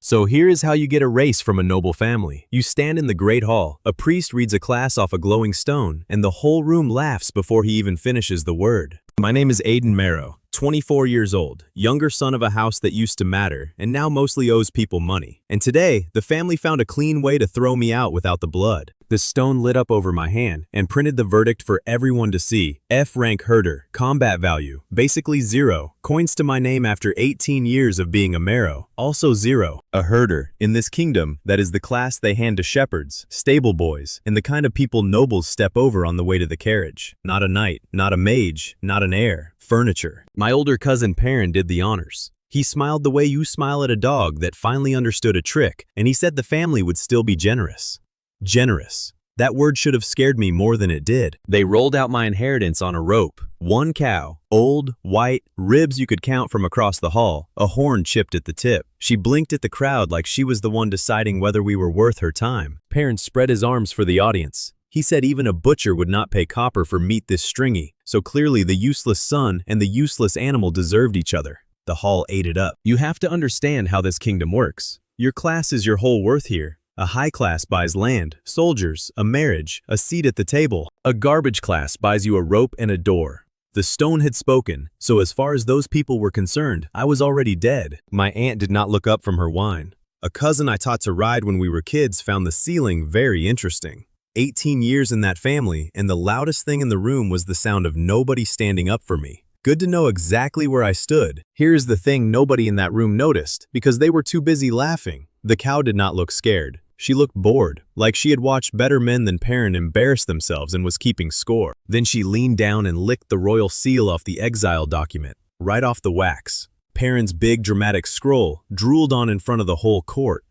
So here is how you get a race from a noble family. You stand in the great hall, a priest reads a class off a glowing stone, and the whole room laughs before he even finishes the word. My name is Aiden Marrow, 24 years old, younger son of a house that used to matter and now mostly owes people money. And today, the family found a clean way to throw me out without the blood. The stone lit up over my hand and printed the verdict for everyone to see. F rank herder, combat value, basically 0. Coins to my name after 18 years of being a Marrow, also 0. A herder, in this kingdom, that is the class they hand to shepherds, stable boys, and the kind of people nobles step over on the way to the carriage. Not a knight, not a mage, not an heir, furniture. My older cousin Perrin did the honors. He smiled the way you smile at a dog that finally understood a trick, and he said the family would still be generous. Generous. That word should have scared me more than it did. They rolled out my inheritance on a rope. One cow, old, white, ribs you could count from across the hall, a horn chipped at the tip. She blinked at the crowd like she was the one deciding whether we were worth her time. Perrin spread his arms for the audience. He said even a butcher would not pay copper for meat this stringy, so clearly the useless son and the useless animal deserved each other. The hall ate it up. You have to understand how this kingdom works. Your class is your whole worth here. A high class buys land, soldiers, a marriage, a seat at the table. A garbage class buys you a rope and a door. The stone had spoken, so as far as those people were concerned, I was already dead. My aunt did not look up from her wine. A cousin I taught to ride when we were kids found the ceiling very interesting. 18 years in that family, and the loudest thing in the room was the sound of nobody standing up for me. Good to know exactly where I stood. Here's the thing nobody in that room noticed, because they were too busy laughing. The cow did not look scared. She looked bored, like she had watched better men than Perrin embarrass themselves and was keeping score. Then she leaned down and licked the royal seal off the Exiled document, right off the wax. Perrin's big dramatic scroll drooled on in front of the whole court.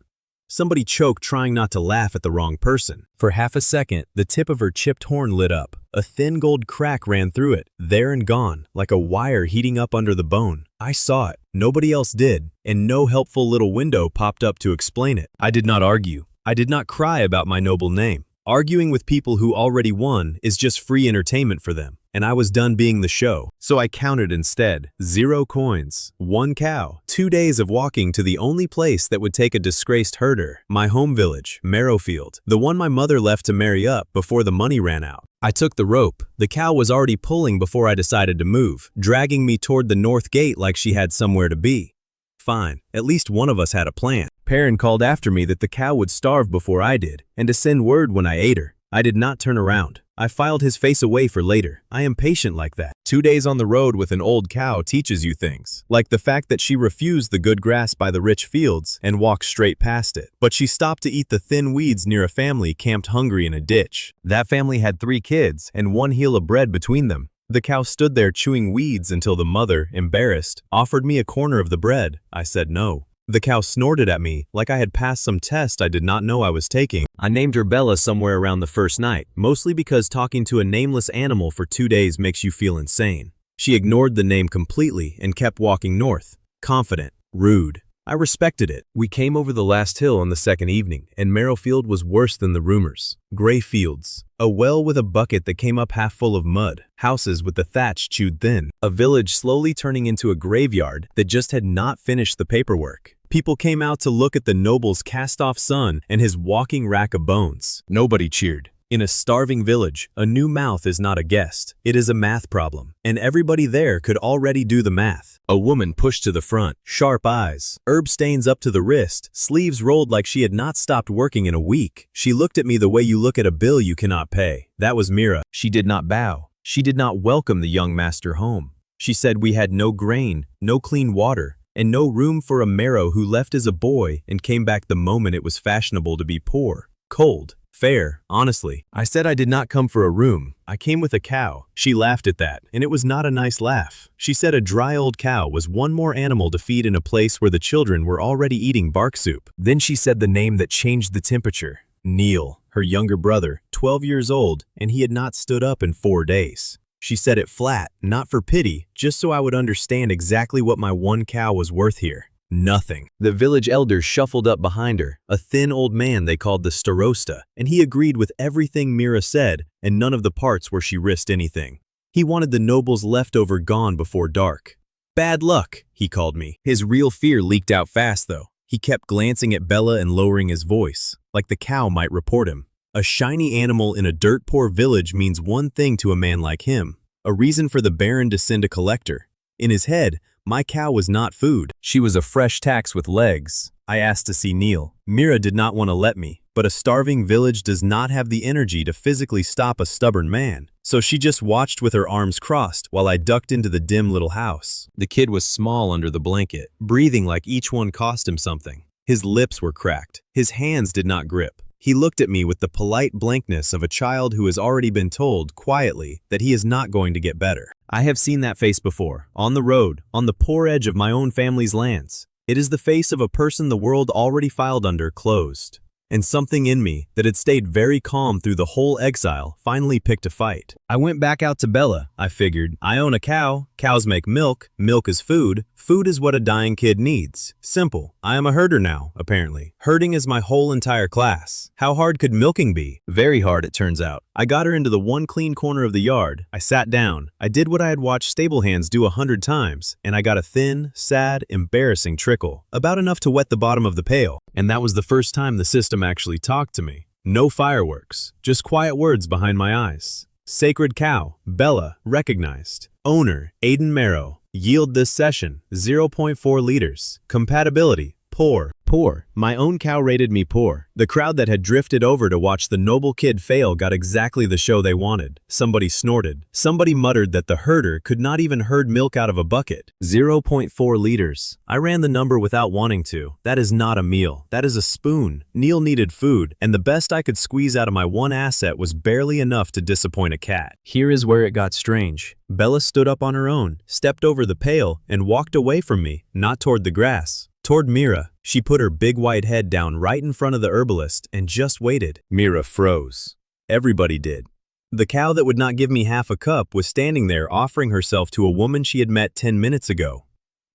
Somebody choked trying not to laugh at the wrong person. For half a second, the tip of her chipped horn lit up. A thin gold crack ran through it, there and gone, like a wire heating up under the bone. I saw it, nobody else did, and no helpful little window popped up to explain it. I did not argue. I did not cry about my noble name. Arguing with people who already won is just free entertainment for them, and I was done being the show. So I counted instead. 0 coins, 1 cow, 2 days of walking to the only place that would take a disgraced herder, my home village, Marrowfield, the one my mother left to marry up before the money ran out. I took the rope. The cow was already pulling before I decided to move, dragging me toward the north gate like she had somewhere to be. Fine, at least one of us had a plan. Perrin called after me that the cow would starve before I did, and to send word when I ate her. I did not turn around. I filed his face away for later. I am patient like that. 2 days on the road with an old cow teaches you things, like the fact that she refused the good grass by the rich fields and walked straight past it. But she stopped to eat the thin weeds near a family camped hungry in a ditch. That family had 3 kids and 1 heel of bread between them. The cow stood there chewing weeds until the mother, embarrassed, offered me a corner of the bread. I said no. The cow snorted at me like I had passed some test I did not know I was taking. I named her Bella somewhere around the first night, mostly because talking to a nameless animal for 2 days makes you feel insane. She ignored the name completely and kept walking north, confident, rude. I respected it. We came over the last hill on the second evening, and Marrowfield was worse than the rumors. Gray fields, a well with a bucket that came up half full of mud, houses with the thatch chewed thin, a village slowly turning into a graveyard that just had not finished the paperwork. People came out to look at the noble's cast-off son and his walking rack of bones. Nobody cheered. In a starving village, a new mouth is not a guest. It is a math problem, and everybody there could already do the math. A woman pushed to the front, sharp eyes, herb stains up to the wrist, sleeves rolled like she had not stopped working in a week. She looked at me the way you look at a bill you cannot pay. That was Mira. She did not bow. She did not welcome the young master home. She said we had no grain, no clean water, and no room for a Marrow who left as a boy and came back the moment it was fashionable to be poor, cold, fair, honestly. I said I did not come for a room. I came with a cow. She laughed at that, and it was not a nice laugh. She said a dry old cow was one more animal to feed in a place where the children were already eating bark soup. Then she said the name that changed the temperature. Neil, her younger brother, 12 years old, and he had not stood up in 4 days. She said it flat, not for pity, just so I would understand exactly what my 1 cow was worth here. Nothing. The village elders shuffled up behind her, a thin old man they called the starosta, and he agreed with everything Mira said, and none of the parts where she risked anything. He wanted the noble's leftover gone before dark. Bad luck, he called me. His real fear leaked out fast, though. He kept glancing at Bella and lowering his voice, like the cow might report him. A shiny animal in a dirt-poor village means one thing to a man like him, a reason for the Baron to send a collector. In his head, my cow was not food. She was a fresh tax with legs. I asked to see Neil. Mira did not want to let me, but a starving village does not have the energy to physically stop a stubborn man. So she just watched with her arms crossed while I ducked into the dim little house. The kid was small under the blanket, breathing like each one cost him something. His lips were cracked. His hands did not grip. He looked at me with the polite blankness of a child who has already been told, quietly, that he is not going to get better. I have seen that face before, on the road, on the poor edge of my own family's lands. It is the face of a person the world already filed under closed. And something in me that had stayed very calm through the whole exile finally picked a fight. I went back out to Bella. I figured, I own a cow, cows make milk, milk is food, food is what a dying kid needs. Simple. I am a herder now, apparently. Herding is my whole entire class. How hard could milking be? Very hard, it turns out. I got her into the one clean corner of the yard. I sat down. I did what I had watched stable hands do 100 times, and I got a thin, sad, embarrassing trickle, about enough to wet the bottom of the pail. And that was the first time the system actually talked to me. No fireworks, just quiet words behind my eyes. Sacred cow, Bella, recognized. Owner, Aiden Marrow. Yield this session, 0.4 liters. Compatibility, poor. Poor. My own cow rated me poor. The crowd that had drifted over to watch the noble kid fail got exactly the show they wanted. Somebody snorted. Somebody muttered that the herder could not even herd milk out of a bucket. 0.4 liters. I ran the number without wanting to. That is not a meal. That is a spoon. Neil needed food, and the best I could squeeze out of my one asset was barely enough to disappoint a cat. Here is where it got strange. Bella stood up on her own, stepped over the pail, and walked away from me, not toward the grass. Toward Mira. She put her big white head down right in front of the herbalist and just waited. Mira froze. Everybody did. The cow that would not give me half a cup was standing there offering herself to a woman she had met 10 minutes ago.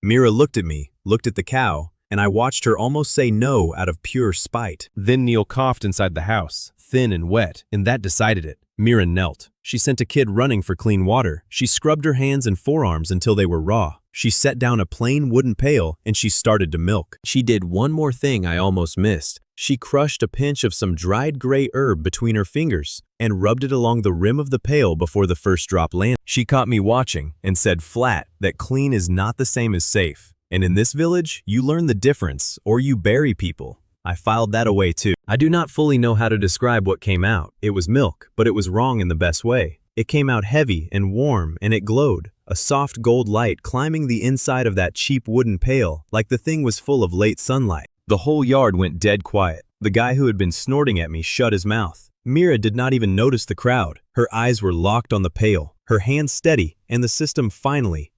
Mira looked at me, looked at the cow, and I watched her almost say no out of pure spite. Then Neil coughed inside the house, thin and wet, and that decided it. Mira knelt. She sent a kid running for clean water. She scrubbed her hands and forearms until they were raw. She set down a plain wooden pail and she started to milk. She did one more thing I almost missed. She crushed a pinch of some dried gray herb between her fingers and rubbed it along the rim of the pail before the first drop landed. She caught me watching and said flat that clean is not the same as safe. And in this village, you learn the difference or you bury people. I filed that away too. I do not fully know how to describe what came out. It was milk, but it was wrong in the best way. It came out heavy and warm and it glowed, a soft gold light climbing the inside of that cheap wooden pail like the thing was full of late sunlight. The whole yard went dead quiet. The guy who had been snorting at me shut his mouth. Mira did not even notice the crowd. Her eyes were locked on the pail, her hands steady, and the system finally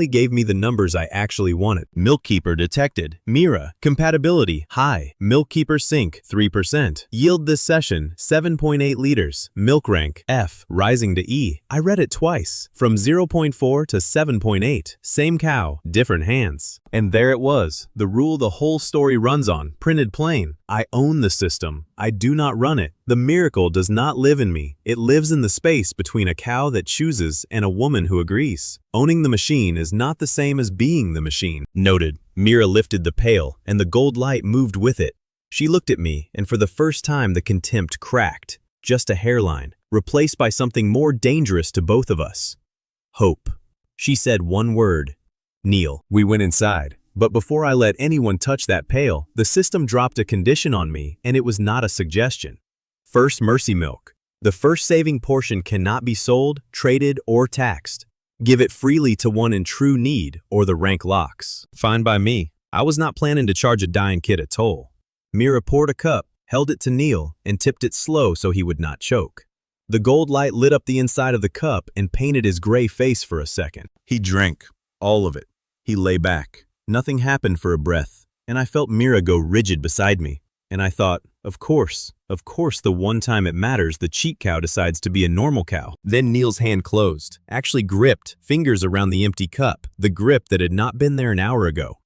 gave me the numbers I actually wanted. Milkkeeper detected. Mira. Compatibility. High. Milkkeeper sync. 3%. Yield this session. 7.8 liters. Milk rank. F. Rising to E. I read it twice. From 0.4 to 7.8. Same cow. Different hands. And there it was. The rule the whole story runs on. Printed plain. I own the system. I do not run it. The miracle does not live in me. It lives in the space between a cow that chooses and a woman who agrees. Owning the machine is not the same as being the machine. Noted. Mira lifted the pail, and the gold light moved with it. She looked at me, and for the first time the contempt cracked. Just a hairline, replaced by something more dangerous to both of us. Hope. She said one word. Neil. We went inside. But before I let anyone touch that pail, the system dropped a condition on me, and it was not a suggestion. First mercy milk. The first saving portion cannot be sold, traded, or taxed. Give it freely to one in true need, or the rank locks. Fine by me. I was not planning to charge a dying kid a toll. Mira poured a cup, held it to Neil, and tipped it slow so he would not choke. The gold light lit up the inside of the cup and painted his gray face for a second. He drank. All of it. He lay back. Nothing happened for a breath, and I felt Mira go rigid beside me. And I thought, of course, the one time it matters, the cheat cow decides to be a normal cow. Then Neil's hand closed, actually gripped, fingers around the empty cup, the grip that had not been there an hour ago.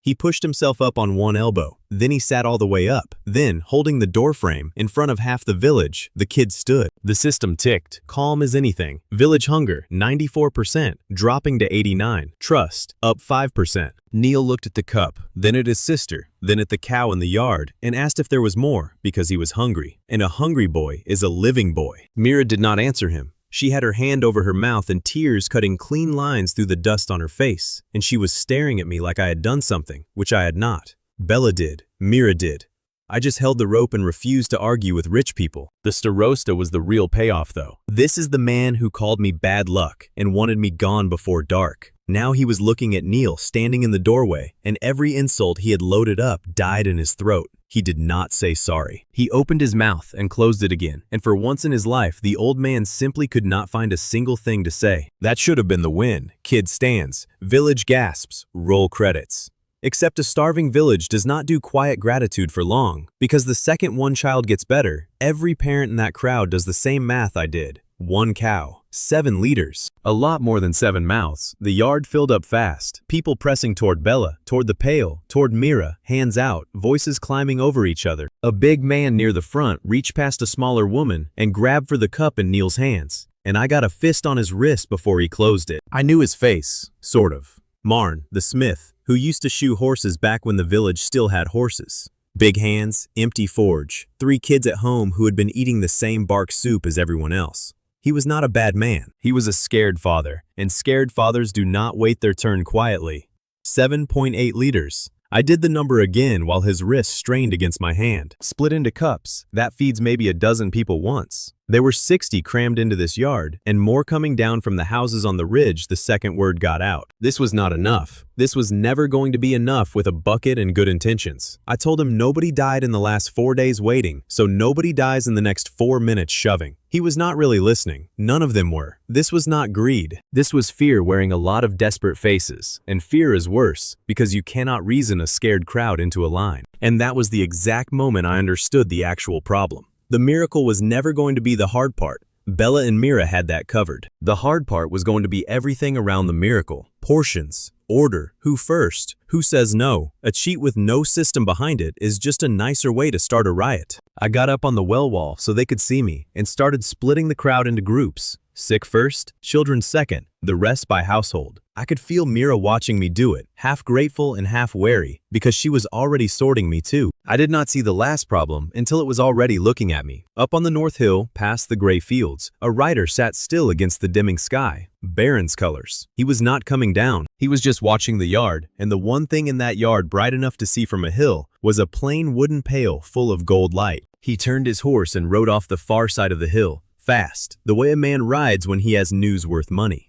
He pushed himself up on one elbow, then he sat all the way up. Then, holding the doorframe, in front of half the village, the kid stood. The system ticked, calm as anything. Village hunger, 94%, dropping to 89. Trust, up 5%. Neil looked at the cup, then at his sister, then at the cow in the yard, and asked if there was more, because he was hungry. And a hungry boy is a living boy. Mira did not answer him. She had her hand over her mouth and tears cutting clean lines through the dust on her face, and she was staring at me like I had done something, which I had not. Bella did. Mira did. I just held the rope and refused to argue with rich people. The starosta was the real payoff, though. This is the man who called me bad luck and wanted me gone before dark. Now he was looking at Neil standing in the doorway, and every insult he had loaded up died in his throat. He did not say sorry. He opened his mouth and closed it again, and for once in his life, the old man simply could not find a single thing to say. That should have been the win. Kid stands. Village gasps. Roll credits. Except a starving village does not do quiet gratitude for long, because the second one child gets better, every parent in that crowd does the same math I did. 1 cow, 7 liters. A lot more than 7 mouths. The yard filled up fast. People pressing toward Bella, toward the pail, toward Mira, hands out, voices climbing over each other. A big man near the front reached past a smaller woman and grabbed for the cup in Neil's hands, and I got a fist on his wrist before he closed it. I knew his face, sort of. Marn, the smith, who used to shoe horses back when the village still had horses. Big hands, empty forge, 3 kids at home who had been eating the same bark soup as everyone else. He was not a bad man. He was a scared father, and scared fathers do not wait their turn quietly. 7.8 liters. I did the number again while his wrist strained against my hand. Split into cups. That feeds maybe a dozen people once. There were 60 crammed into this yard, and more coming down from the houses on the ridge the second word got out. This was not enough. This was never going to be enough with a bucket and good intentions. I told him nobody died in the last 4 days waiting, so nobody dies in the next 4 minutes shoving. He was not really listening. None of them were. This was not greed. This was fear wearing a lot of desperate faces, and fear is worse, because you cannot reason a scared crowd into a line. And that was the exact moment I understood the actual problem. The miracle was never going to be the hard part. Bella and Mira had that covered. The hard part was going to be everything around the miracle. Portions, order, who first, who says no. A cheat with no system behind it is just a nicer way to start a riot. I got up on the well wall so they could see me and started splitting the crowd into groups. Sick first, children second, the rest by household. I could feel Mira watching me do it, half grateful and half wary, because she was already sorting me too. I did not see the last problem until it was already looking at me. Up on the north hill, past the gray fields, a rider sat still against the dimming sky. Baron's colors. He was not coming down. He was just watching the yard, and the one thing in that yard bright enough to see from a hill was a plain wooden pail full of gold light. He turned his horse and rode off the far side of the hill, fast, the way a man rides when he has news worth money.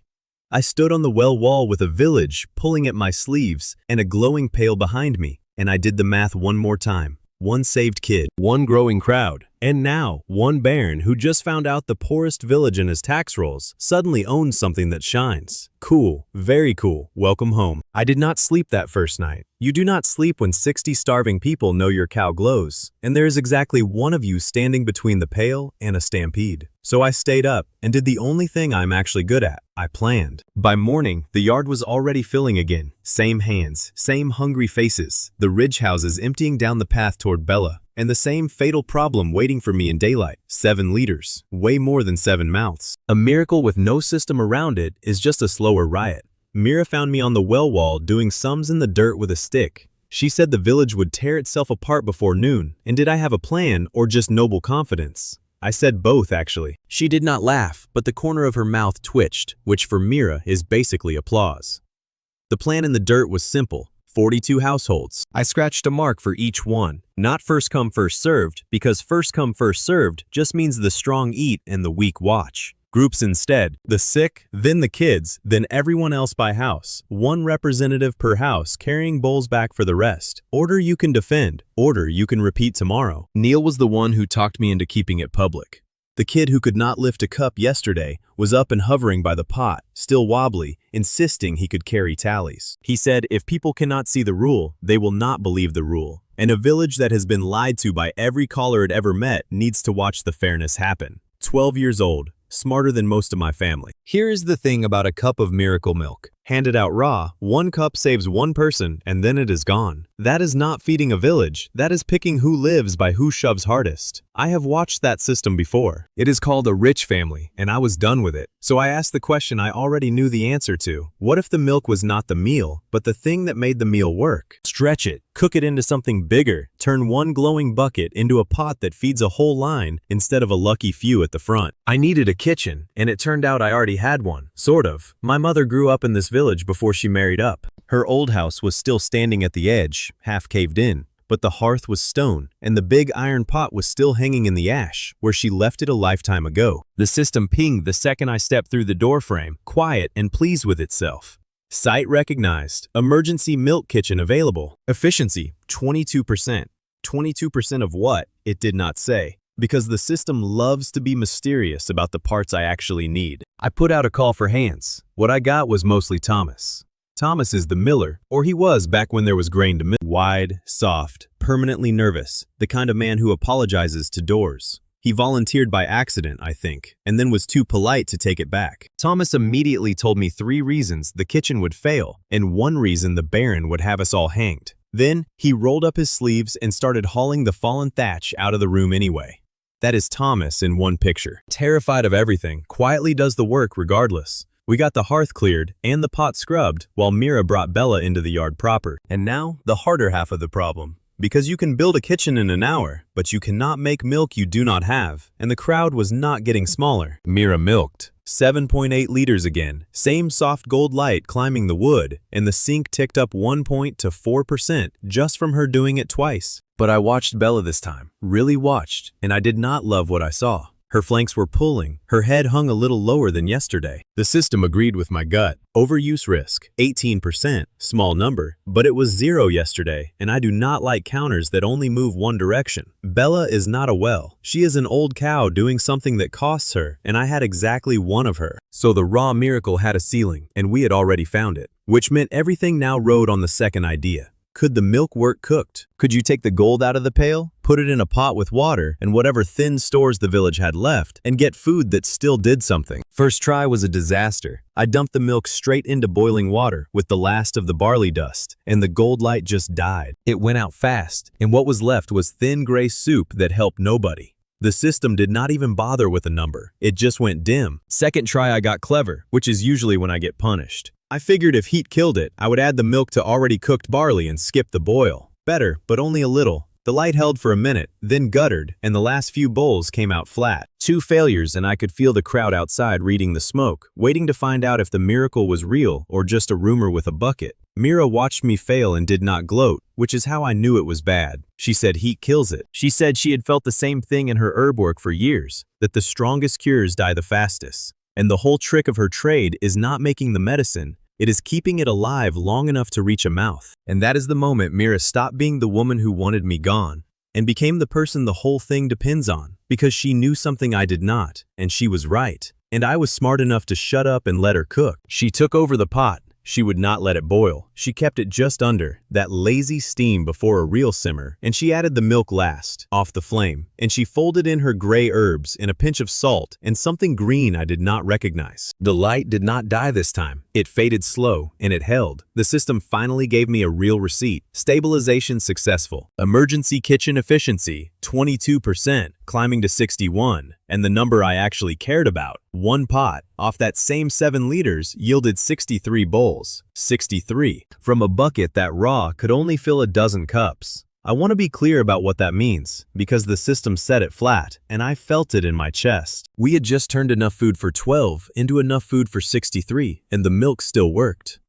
I stood on the well wall with a village pulling at my sleeves and a glowing pail behind me, and I did the math one more time. 1 saved kid, 1 growing crowd, and now 1 baron who just found out the poorest village in his tax rolls suddenly owns something that shines. Cool, very cool, welcome home. I did not sleep that first night. You do not sleep when 60 starving people know your cow glows, and there is exactly 1 of you standing between the pail and a stampede. So I stayed up and did the only thing I'm actually good at. I planned. By morning, the yard was already filling again. Same hands, same hungry faces, the ridge houses emptying down the path toward Bella, and the same fatal problem waiting for me in daylight. 7 liters, way more than 7 mouths. A miracle with no system around it is just a slower riot. Mira found me on the well wall doing sums in the dirt with a stick. She said the village would tear itself apart before noon, and did I have a plan or just noble confidence? I said both, actually. She did not laugh, but the corner of her mouth twitched, which for Mira is basically applause. The plan in the dirt was simple. 42 households. I scratched a mark for each one. Not first come first served, because first come first served just means the strong eat and the weak watch. Groups instead, the sick, then the kids, then everyone else by house. 1 representative per house carrying bowls back for the rest. Order you can defend, order you can repeat tomorrow. Neil was the one who talked me into keeping it public. The kid who could not lift a cup yesterday was up and hovering by the pot, still wobbly, insisting he could carry tallies. He said if people cannot see the rule, they will not believe the rule. And a village that has been lied to by every caller it ever met needs to watch the fairness happen. 12 years old. Smarter than most of my family. Here is the thing about a cup of miracle milk. Handed out raw, 1 cup saves 1 person and then it is gone. That is not feeding a village, that is picking who lives by who shoves hardest. I have watched that system before. It is called a rich family, and I was done with it. So I asked the question I already knew the answer to. What if the milk was not the meal, but the thing that made the meal work? Stretch it, cook it into something bigger, turn one glowing bucket into a pot that feeds a whole line instead of a lucky few at the front. I needed a kitchen, and it turned out I already had one. Sort of. My mother grew up in this village before she married up. Her old house was still standing at the edge, half caved in, but the hearth was stone, and the big iron pot was still hanging in the ash, where she left it a lifetime ago. The system pinged the second I stepped through the doorframe, quiet and pleased with itself. Site recognized. Emergency milk kitchen available. Efficiency, 22%. 22% of what? It did not say, because the system loves to be mysterious about the parts I actually need. I put out a call for hands. What I got was mostly Thomas. Thomas is the miller, or he was back when there was grain to mill. Wide, soft, permanently nervous, the kind of man who apologizes to doors. He volunteered by accident, I think, and then was too polite to take it back. Thomas immediately told me 3 reasons the kitchen would fail, and 1 reason the Baron would have us all hanged. Then, he rolled up his sleeves and started hauling the fallen thatch out of the room anyway. That is Thomas in one picture. Terrified of everything, quietly does the work regardless. We got the hearth cleared and the pot scrubbed while Mira brought Bella into the yard proper. And now, the harder half of the problem. Because you can build a kitchen in an hour, but you cannot make milk you do not have, and the crowd was not getting smaller. Mira milked. 7.8 liters again, same soft gold light climbing the wood, and the sink ticked up 1 point to 4% just from her doing it twice. But I watched Bella this time, really watched, and I did not love what I saw. Her flanks were pulling, her head hung a little lower than yesterday. The system agreed with my gut. Overuse risk, 18%, small number, but it was 0 yesterday, and I do not like counters that only move one direction. Bella is not a well. She is an old cow doing something that costs her, and I had exactly 1 of her. So the raw miracle had a ceiling, and we had already found it, which meant everything now rode on the second idea. Could the milk work cooked? Could you take the gold out of the pail, put it in a pot with water and whatever thin stores the village had left, and get food that still did something? First try was a disaster. I dumped the milk straight into boiling water with the last of the barley dust, and the gold light just died. It went out fast, and what was left was thin gray soup that helped nobody. The system did not even bother with a number. It just went dim. Second try I got clever, which is usually when I get punished. I figured if heat killed it, I would add the milk to already cooked barley and skip the boil. Better, but only a little. The light held for a minute, then guttered, and the last few bowls came out flat. 2 failures, and I could feel the crowd outside reading the smoke, waiting to find out if the miracle was real or just a rumor with a bucket. Mira watched me fail and did not gloat, which is how I knew it was bad. She said heat kills it. She said she had felt the same thing in her herb work for years, that the strongest cures die the fastest. And the whole trick of her trade is not making the medicine, it is keeping it alive long enough to reach a mouth. And that is the moment Mira stopped being the woman who wanted me gone and became the person the whole thing depends on, because she knew something I did not, and she was right. And I was smart enough to shut up and let her cook. She took over the pot. She would not let it boil. She kept it just under, that lazy steam before a real simmer, and she added the milk last, off the flame, and she folded in her gray herbs and a pinch of salt and something green I did not recognize. The light did not die this time. It faded slow, and it held. The system finally gave me a real receipt. Stabilization successful. Emergency kitchen efficiency, 22%, climbing to 61. And the number I actually cared about, 1 pot, off that same 7 liters, yielded 63 bowls. 63. From a bucket that raw could only fill a dozen cups. I want to be clear about what that means, because the system set it flat, and I felt it in my chest. We had just turned enough food for 12 into enough food for 63, and the milk still worked.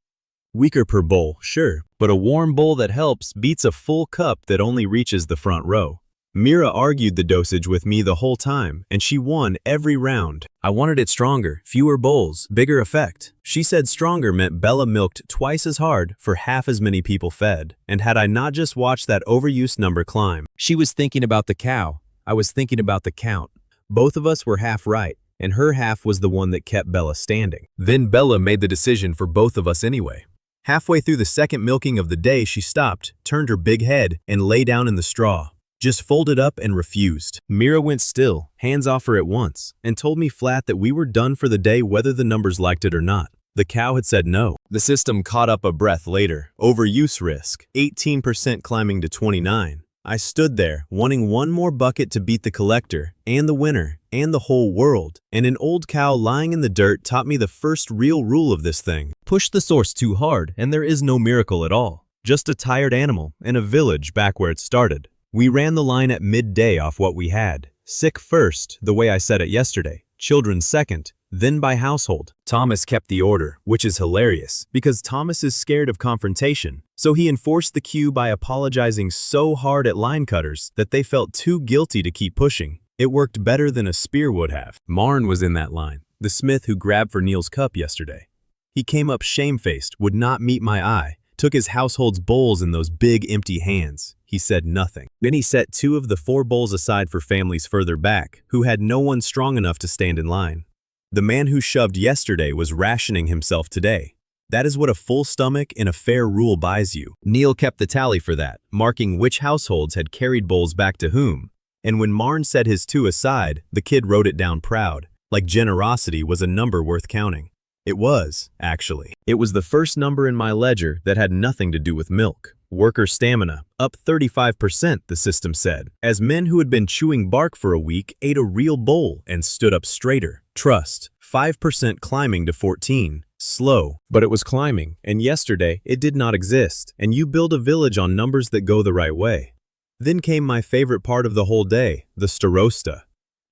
Weaker per bowl, sure, but a warm bowl that helps beats a full cup that only reaches the front row. Mira argued the dosage with me the whole time, and she won every round. I wanted it stronger, fewer bowls, bigger effect. She said stronger meant Bella milked twice as hard for half as many people fed, and had I not just watched that overuse number climb. She was thinking about the cow. I was thinking about the count. Both of us were half right, and her half was the one that kept Bella standing. Then Bella made the decision for both of us anyway. Halfway through the second milking of the day, she stopped, turned her big head, and lay down in the straw. Just folded up and refused. Mira went still, hands off her at once, and told me flat that we were done for the day whether the numbers liked it or not. The cow had said no. The system caught up a breath later. Overuse risk, 18% climbing to 29. I stood there, wanting one more bucket to beat the collector, and the winner, and the whole world. And an old cow lying in the dirt taught me the first real rule of this thing. Push the source too hard, and there is no miracle at all. Just a tired animal, and a village back where it started. We ran the line at midday off what we had. Sick first, the way I said it yesterday. Children second, then by household. Thomas kept the order, which is hilarious, because Thomas is scared of confrontation. So he enforced the queue by apologizing so hard at line cutters that they felt too guilty to keep pushing. It worked better than a spear would have. Marn was in that line, the smith who grabbed for Neil's cup yesterday. He came up shamefaced, would not meet my eye, took his household's bowls in those big empty hands. He said nothing. Then he set 2 of the 4 bowls aside for families further back, who had no one strong enough to stand in line. The man who shoved yesterday was rationing himself today. That is what a full stomach and a fair rule buys you. Neil kept the tally for that, marking which households had carried bowls back to whom. And when Marn set his 2 aside, the kid wrote it down proud, like generosity was a number worth counting. It was, actually. It was the first number in my ledger that had nothing to do with milk. Worker stamina, up 35%, the system said, as men who had been chewing bark for a week ate a real bowl and stood up straighter. Trust, 5% climbing to 14. Slow, but it was climbing, and yesterday it did not exist, and you build a village on numbers that go the right way. Then came my favorite part of the whole day, the starosta.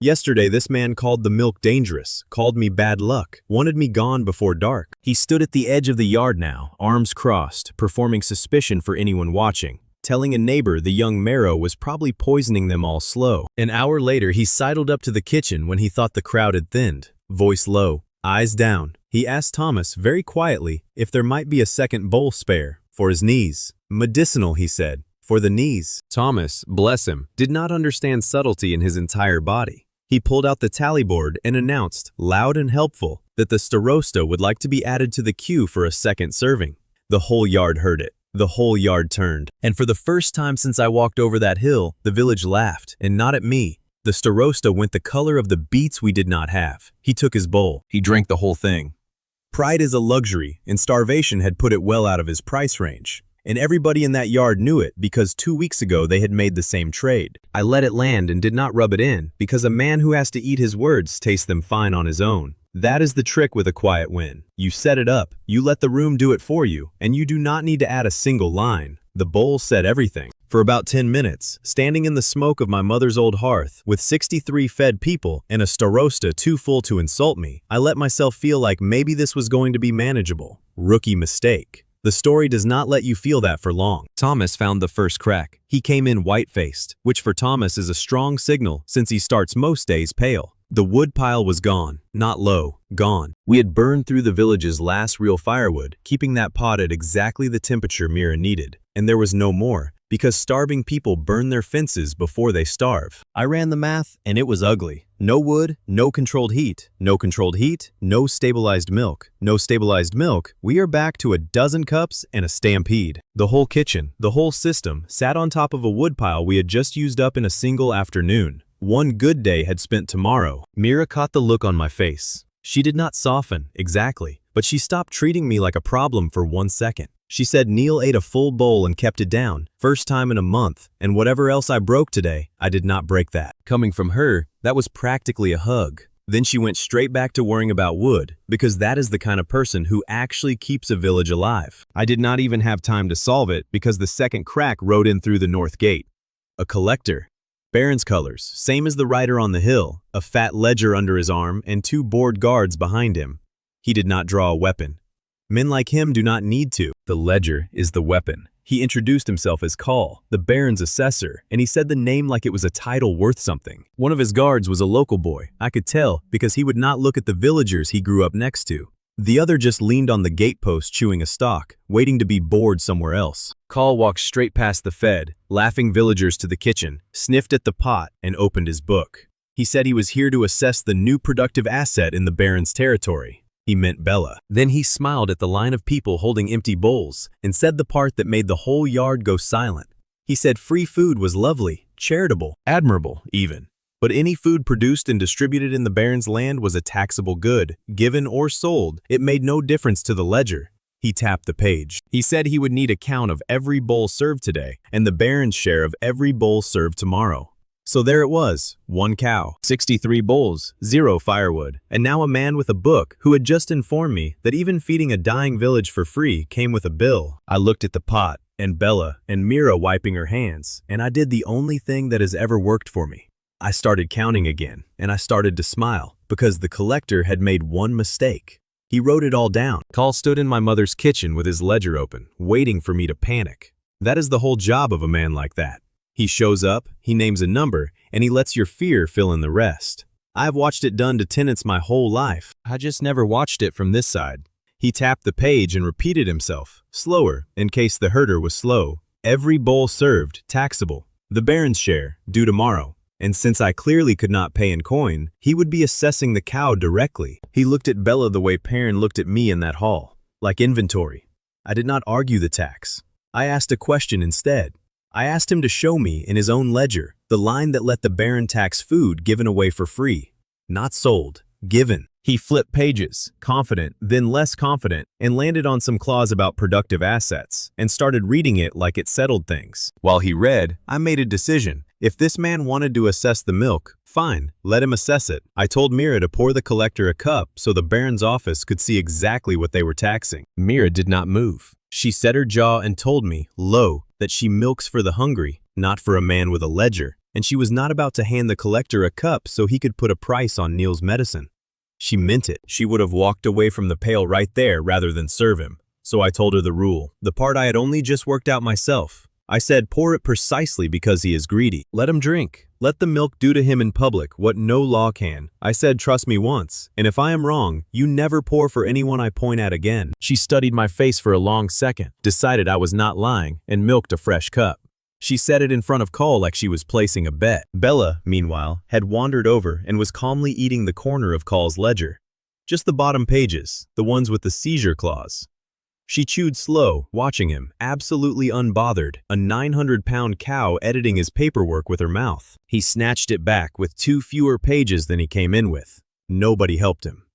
Yesterday, this man called the milk dangerous, called me bad luck, wanted me gone before dark. He stood at the edge of the yard now, arms crossed, performing suspicion for anyone watching, telling a neighbor the young Mira was probably poisoning them all slow. An hour later, he sidled up to the kitchen when he thought the crowd had thinned. Voice low, eyes down. He asked Thomas very quietly if there might be a second bowl spare, for his knees. Medicinal, he said, for the knees. Thomas, bless him, did not understand subtlety in his entire body. He pulled out the tally board and announced, loud and helpful, that the starosta would like to be added to the queue for a second serving. The whole yard heard it. The whole yard turned. And for the first time since I walked over that hill, the village laughed, and not at me. The starosta went the color of the beets we did not have. He took his bowl. He drank the whole thing. Pride is a luxury, and starvation had put it well out of his price range. And everybody in that yard knew it because 2 weeks ago they had made the same trade. I let it land and did not rub it in because a man who has to eat his words tastes them fine on his own. That is the trick with a quiet win. You set it up, you let the room do it for you, and you do not need to add a single line. The bowl said everything. For about 10 minutes, standing in the smoke of my mother's old hearth, with 63 fed people and a starosta too full to insult me, I let myself feel like maybe this was going to be manageable. Rookie mistake. The story does not let you feel that for long. Thomas found the first crack. He came in white-faced, which for Thomas is a strong signal since he starts most days pale. The wood pile was gone, not low, gone. We had burned through the village's last real firewood, keeping that pot at exactly the temperature Mira needed. And there was no more, because starving people burn their fences before they starve. I ran the math, and it was ugly. No wood, no controlled heat. No controlled heat, no stabilized milk. No stabilized milk, we are back to a dozen cups and a stampede. The whole kitchen, the whole system, sat on top of a woodpile we had just used up in a single afternoon. One good day had spent tomorrow. Mira caught the look on my face. She did not soften, exactly, but she stopped treating me like a problem for 1 second. She said Neil ate a full bowl and kept it down, first time in a month, and whatever else I broke today, I did not break that. Coming from her, that was practically a hug. Then she went straight back to worrying about wood, because that is the kind of person who actually keeps a village alive. I did not even have time to solve it because the second crack rode in through the north gate. A collector. Baron's colors, same as the rider on the hill, a fat ledger under his arm and 2 bored guards behind him. He did not draw a weapon. Men like him do not need to. The ledger is the weapon. He introduced himself as Call, the Baron's assessor, and he said the name like it was a title worth something. One of his guards was a local boy, I could tell, because he would not look at the villagers he grew up next to. The other just leaned on the gatepost chewing a stalk, waiting to be bored somewhere else. Call walked straight past the fed, laughing villagers to the kitchen, sniffed at the pot, and opened his book. He said he was here to assess the new productive asset in the Baron's territory. He meant Bella. Then he smiled at the line of people holding empty bowls and said the part that made the whole yard go silent. He said free food was lovely, charitable, admirable even. But any food produced and distributed in the Baron's land was a taxable good, given or sold. It made no difference to the ledger. He tapped the page. He said he would need a count of every bowl served today, and the Baron's share of every bowl served tomorrow. So there it was, 1 cow, 63 bowls, 0 firewood, and now a man with a book who had just informed me that even feeding a dying village for free came with a bill. I looked at the pot, and Bella, and Mira wiping her hands, and I did the only thing that has ever worked for me. I started counting again, and I started to smile, because the collector had made one mistake. He wrote it all down. Carl stood in my mother's kitchen with his ledger open, waiting for me to panic. That is the whole job of a man like that. He shows up, he names a number, and he lets your fear fill in the rest. I've watched it done to tenants my whole life. I just never watched it from this side. He tapped the page and repeated himself, slower, in case the herder was slow. Every bowl served, taxable. The Baron's share, due tomorrow. And since I clearly could not pay in coin, he would be assessing the cow directly. He looked at Bella the way Perrin looked at me in that hall, like inventory. I did not argue the tax. I asked a question instead. I asked him to show me, in his own ledger, the line that let the Baron tax food given away for free. Not sold, given. He flipped pages, confident, then less confident, and landed on some clause about productive assets, and started reading it like it settled things. While he read, I made a decision. If this man wanted to assess the milk, fine, let him assess it. I told Mira to pour the collector a cup so the Baron's office could see exactly what they were taxing. Mira did not move. She set her jaw and told me, low, that she milks for the hungry, not for a man with a ledger, and she was not about to hand the collector a cup so he could put a price on Neil's medicine. She meant it. She would have walked away from the pail right there rather than serve him. So I told her the rule, the part I had only just worked out myself. I said pour it precisely because he is greedy. Let him drink. Let the milk do to him in public what no law can. I said trust me once, and if I am wrong, you never pour for anyone I point at again. She studied my face for a long second, decided I was not lying, and milked a fresh cup. She set it in front of Cole like she was placing a bet. Bella, meanwhile, had wandered over and was calmly eating the corner of Cole's ledger. Just the bottom pages, the ones with the seizure clause. She chewed slow, watching him, absolutely unbothered, a 900-pound cow editing his paperwork with her mouth. He snatched it back with 2 fewer pages than he came in with. Nobody helped him.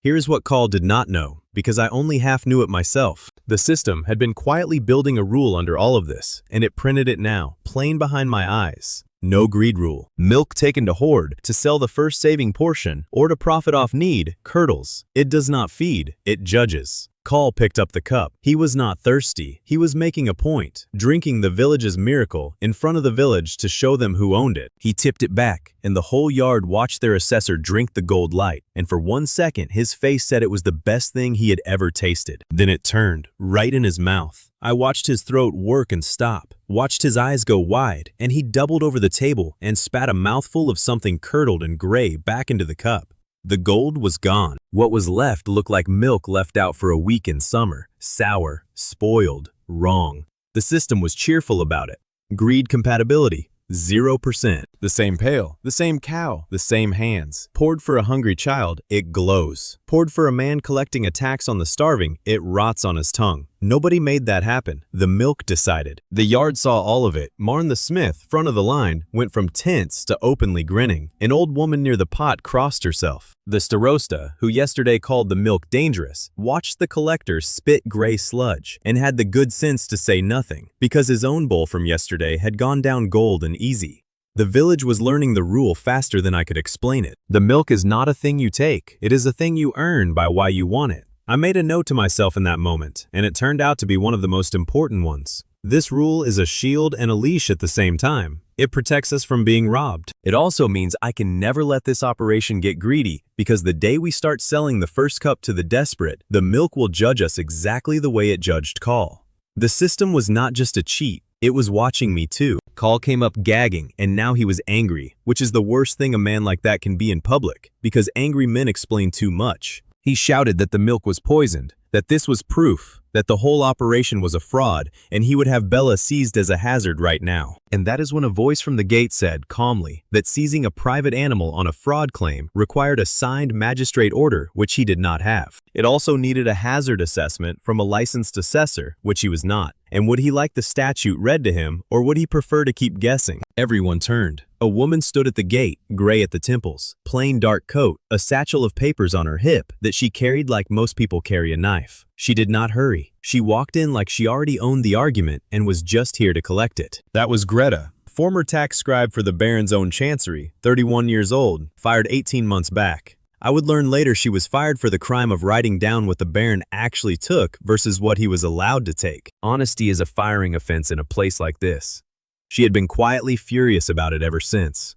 Here's what Call did not know, because I only half knew it myself. The system had been quietly building a rule under all of this, and it printed it now, plain behind my eyes. No greed rule. Milk taken to hoard, to sell the first saving portion, or to profit off need, curdles. It does not feed, it judges. Call picked up the cup. He was not thirsty. He was making a point, drinking the village's miracle in front of the village to show them who owned it. He tipped it back, and the whole yard watched their assessor drink the gold light, and for 1 second his face said it was the best thing he had ever tasted. Then it turned, right in his mouth. I watched his throat work and stop, watched his eyes go wide, and he doubled over the table and spat a mouthful of something curdled and gray back into the cup. The gold was gone. What was left looked like milk left out for a week in summer. Sour, spoiled, wrong. The system was cheerful about it. Greed compatibility, 0%. The same pail, the same cow, the same hands. Poured for a hungry child, it glows. Poured for a man collecting a tax on the starving, it rots on his tongue. Nobody made that happen. The milk decided. The yard saw all of it. Marn the Smith, front of the line, went from tense to openly grinning. An old woman near the pot crossed herself. The starosta, who yesterday called the milk dangerous, watched the collector spit gray sludge and had the good sense to say nothing, because his own bowl from yesterday had gone down gold and easy. The village was learning the rule faster than I could explain it. The milk is not a thing you take. It is a thing you earn by why you want it. I made a note to myself in that moment, and it turned out to be one of the most important ones. This rule is a shield and a leash at the same time. It protects us from being robbed. It also means I can never let this operation get greedy, because the day we start selling the first cup to the desperate, the milk will judge us exactly the way it judged Call. The system was not just a cheat, it was watching me too. Call came up gagging, and now he was angry, which is the worst thing a man like that can be in public, because angry men explain too much. He shouted that the milk was poisoned, that this was proof, that the whole operation was a fraud, and he would have Bella seized as a hazard right now. And that is when a voice from the gate said, calmly, that seizing a private animal on a fraud claim required a signed magistrate order, which he did not have. It also needed a hazard assessment from a licensed assessor, which he was not. And would he like the statute read to him, or would he prefer to keep guessing? Everyone turned. A woman stood at the gate, gray at the temples, plain dark coat, a satchel of papers on her hip that she carried like most people carry a knife. She did not hurry. She walked in like she already owned the argument and was just here to collect it. That was Greta, former tax scribe for the Baron's own chancery, 31 years old, fired 18 months back. I would learn later she was fired for the crime of writing down what the Baron actually took versus what he was allowed to take. Honesty is a firing offense in a place like this. She had been quietly furious about it ever since.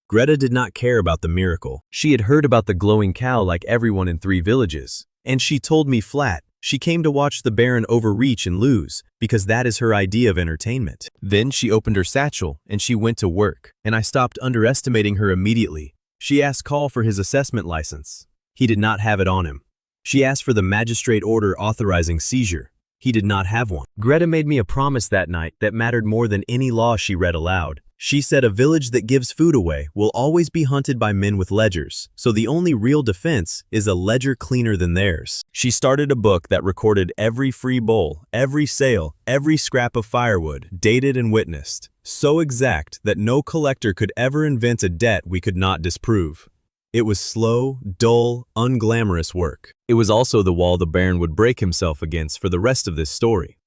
Greta did not care about the miracle. She had heard about the glowing cow like everyone in 3 villages. And she told me flat, she came to watch the Baron overreach and lose, because that is her idea of entertainment. Then she opened her satchel, and she went to work, and I stopped underestimating her immediately. She asked Call for his assessment license. He did not have it on him. She asked for the magistrate order authorizing seizure. He did not have one. Greta made me a promise that night that mattered more than any law she read aloud. She said a village that gives food away will always be hunted by men with ledgers, so the only real defense is a ledger cleaner than theirs. She started a book that recorded every free bowl, every sale, every scrap of firewood, dated and witnessed, so exact that no collector could ever invent a debt we could not disprove. It was slow, dull, unglamorous work. It was also the wall the Baron would break himself against for the rest of this story.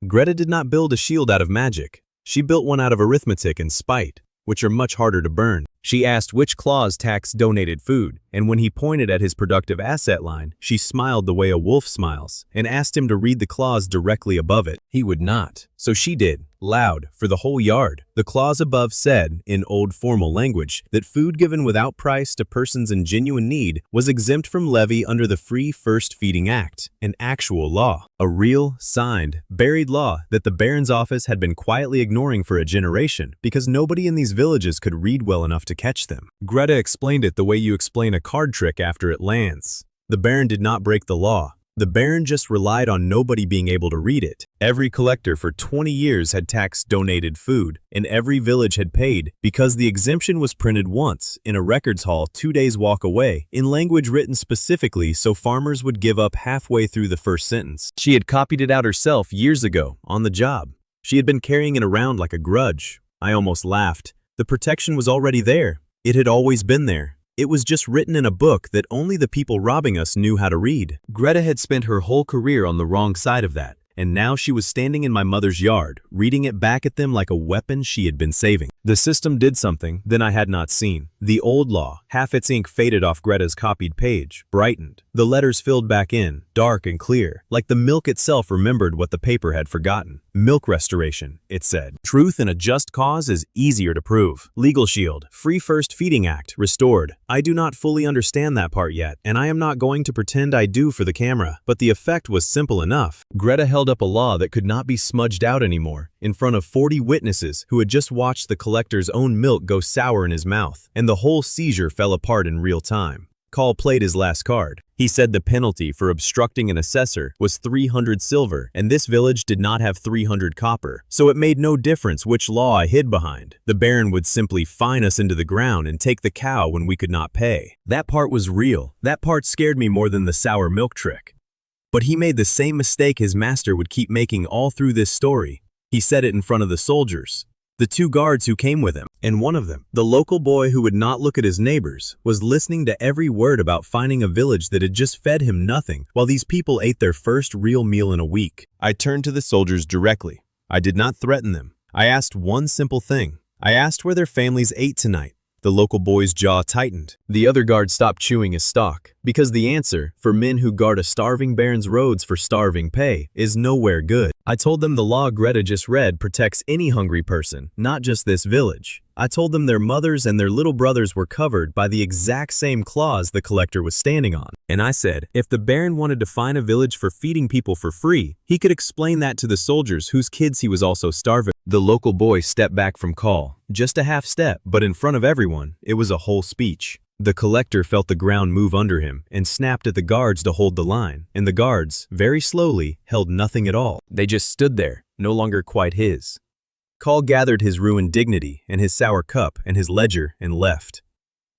Greta did not build a shield out of magic. She built one out of arithmetic and spite, which are much harder to burn. She asked which clause taxed donated food, and when he pointed at his productive asset line, she smiled the way a wolf smiles, and asked him to read the clause directly above it. He would not, so she did, loud, for the whole yard. The clause above said, in old formal language, that food given without price to persons in genuine need was exempt from levy under the Free First Feeding Act, an actual law. A real, signed, buried law that the Baron's office had been quietly ignoring for a generation because nobody in these villages could read well enough to catch them. Greta explained it the way you explain a card trick after it lands. The Baron did not break the law. The Baron just relied on nobody being able to read it. Every collector for 20 years had taxed donated food, and every village had paid because the exemption was printed once in a records hall 2 days' walk away in language written specifically so farmers would give up halfway through the first sentence. She had copied it out herself years ago, on the job. She had been carrying it around like a grudge. I almost laughed. The protection was already there. It had always been there. It was just written in a book that only the people robbing us knew how to read. Greta had spent her whole career on the wrong side of that, and now she was standing in my mother's yard, reading it back at them like a weapon she had been saving. The system did something then I had not seen. The old law, half its ink faded off Greta's copied page, brightened. The letters filled back in, dark and clear, like the milk itself remembered what the paper had forgotten. Milk restoration, it said. Truth in a just cause is easier to prove. Legal shield, Free First Feeding Act, restored. I do not fully understand that part yet, and I am not going to pretend I do for the camera, but the effect was simple enough. Greta held up a law that could not be smudged out anymore, in front of 40 witnesses who had just watched the collector's own milk go sour in his mouth, and the whole seizure fell apart in real time. Call played his last card. He said the penalty for obstructing an assessor was 300 silver, and this village did not have 300 copper, so it made no difference which law I hid behind. The Baron would simply fine us into the ground and take the cow when we could not pay. That part was real. That part scared me more than the sour milk trick. But he made the same mistake his master would keep making all through this story. He said it in front of the soldiers, the 2 guards who came with him, and one of them, the local boy who would not look at his neighbors, was listening to every word about finding a village that had just fed him nothing while these people ate their first real meal in a week. I turned to the soldiers directly. I did not threaten them. I asked one simple thing. I asked where their families ate tonight. The local boy's jaw tightened. The other guard stopped chewing his stock, because the answer, for men who guard a starving baron's roads for starving pay, is nowhere good. I told them the law Greta just read protects any hungry person, not just this village. I told them their mothers and their little brothers were covered by the exact same clause the collector was standing on. And I said, if the Baron wanted to fine a village for feeding people for free, he could explain that to the soldiers whose kids he was also starving. The local boy stepped back from call. Just a half step, but in front of everyone, it was a whole speech. The collector felt the ground move under him and snapped at the guards to hold the line, and the guards, very slowly, held nothing at all. They just stood there, no longer quite his. Call gathered his ruined dignity and his sour cup and his ledger and left.